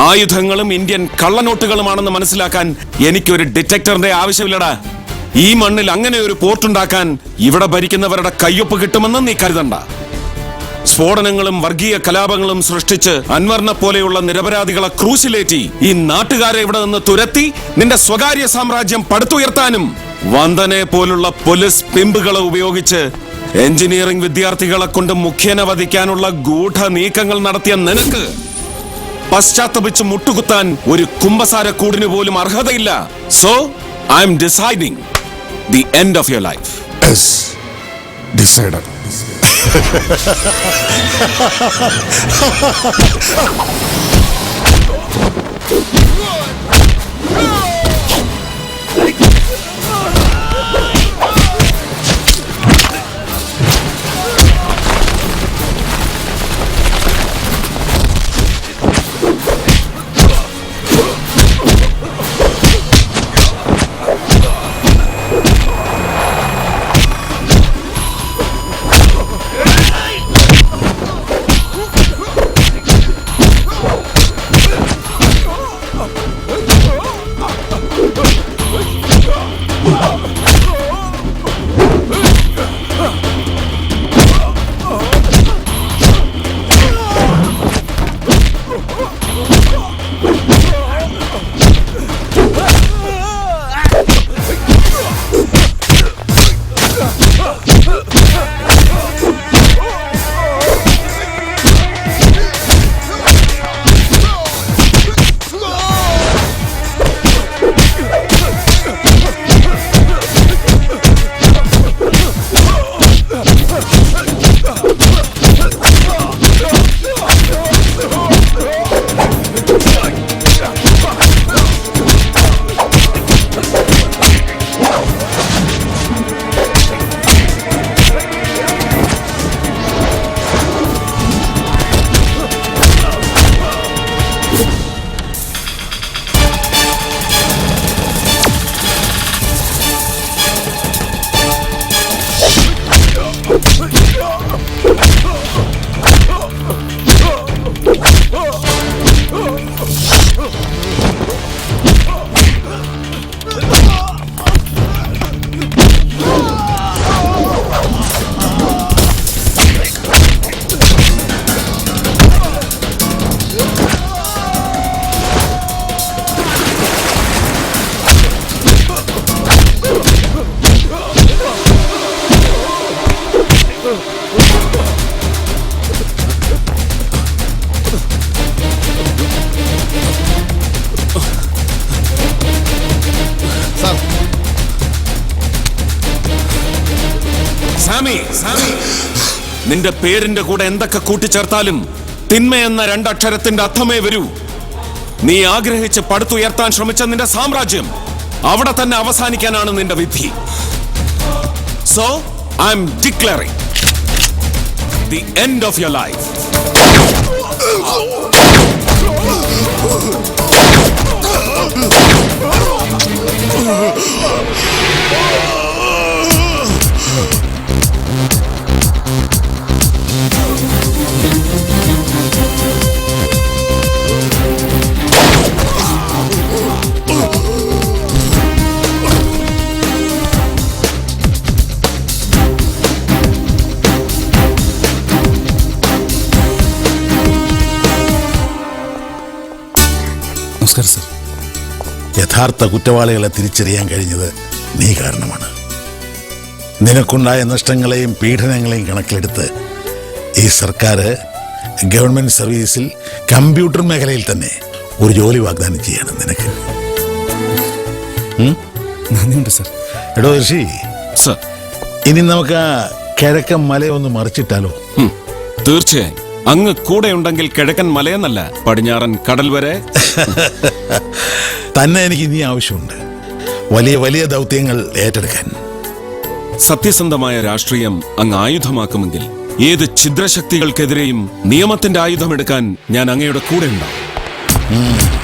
ആയുധങ്ങളും ഇന്ത്യൻ കള്ളനോട്ടുകളുമാണെന്ന് മനസ്സിലാക്കാൻ എനിക്കൊരു ഡിറ്റക്ടറിന്റെ ആവശ്യമില്ലടാ. ഈ മണ്ണിൽ അങ്ങനെ ഒരു പോർട്ടുണ്ടാക്കാൻ ഇവിടെ ഭരിക്കുന്നവരുടെ കയ്യൊപ്പ് കിട്ടുമെന്ന് നീ കരുതണ്ട. സ്ഫോടനങ്ങളും വർഗീയ കലാപങ്ങളും സൃഷ്ടിച്ച് അൻവറിനെ പോലെയുള്ള നിരപരാധികളെ ക്രൂശിലേറ്റി ഈ നാട്ടുകാരെ ഇവിടെ നിന്ന് തുരത്തി നിന്റെ സ്വകാര്യ സാമ്രാജ്യം പടുത്തുയർത്താനും വന്ദനെ പോലുള്ള പോലീസ് പിമ്പുകളെ ഉപയോഗിച്ച് എഞ്ചിനീയറിംഗ് വിദ്യാർത്ഥികളെ കൊണ്ട് മുഖ്യനെ വധിക്കാനുള്ള ഗൂഢ നീക്കങ്ങൾ നടത്തിയ നിനക്ക് പശ്ചാത്തപിച്ച് മുട്ടുകുത്താൻ ഒരു കുമ്പസാരക്കൂടിന് പോലും അർഹതയില്ല. So I'm deciding the end of your life. Decided. നിന്റെ പേരിന്റെ കൂടെ എന്തൊക്കെ കൂട്ടിച്ചേർത്താലും തിന്മയെന്ന രണ്ടക്ഷരത്തിന്റെ അർത്ഥമേ വരൂ. നീ ആഗ്രഹിച്ച് പടുത്തുയർത്താൻ ശ്രമിച്ച നിന്റെ സാമ്രാജ്യം അവിടെ തന്നെ അവസാനിക്കാനാണ് നിന്റെ വിധി. So I M declaring the end of your life. യഥാർത്ഥ കുറ്റവാളികളെ തിരിച്ചറിയാൻ കഴിഞ്ഞത് നീ കാരണമാണ്. നിനക്കുണ്ടായ നഷ്ടങ്ങളെയും പീഡനങ്ങളെയും കണക്കിലെടുത്ത് ഈ സർക്കാർ ഗവൺമെന്റ് സർവീസിൽ കമ്പ്യൂട്ടർ മേഖലയിൽ തന്നെ ഒരു ജോലി വാഗ്ദാനം ചെയ്യണം നിനക്ക്. നന്ദിയുണ്ട് സർ. എടോ ഋഷി സർ, ഇനി നമുക്ക് ആ കിഴക്കൻ മലയൊന്ന് മറിച്ചിട്ടാലോ? തീർച്ചയായും. അങ്ങ് കൂടെ ഉണ്ടെങ്കിൽ കിഴക്കൻ മലയെന്നല്ല, പടിഞ്ഞാറൻ കടൽ വരെ തന്നെ എനിക്ക് ഇനി ആവശ്യമുണ്ട്, വലിയ വലിയ ദൗത്യങ്ങൾ ഏറ്റെടുക്കാൻ. സത്യസന്ധമായ രാഷ്ട്രീയം അങ്ങ് ആയുധമാക്കുമെങ്കിൽ ഏത് ഛിദ്രശക്തികൾക്കെതിരെയും നിയമത്തിന്റെ ആയുധമെടുക്കാൻ ഞാൻ അങ്ങയുടെ കൂടെ ഉണ്ടാവും.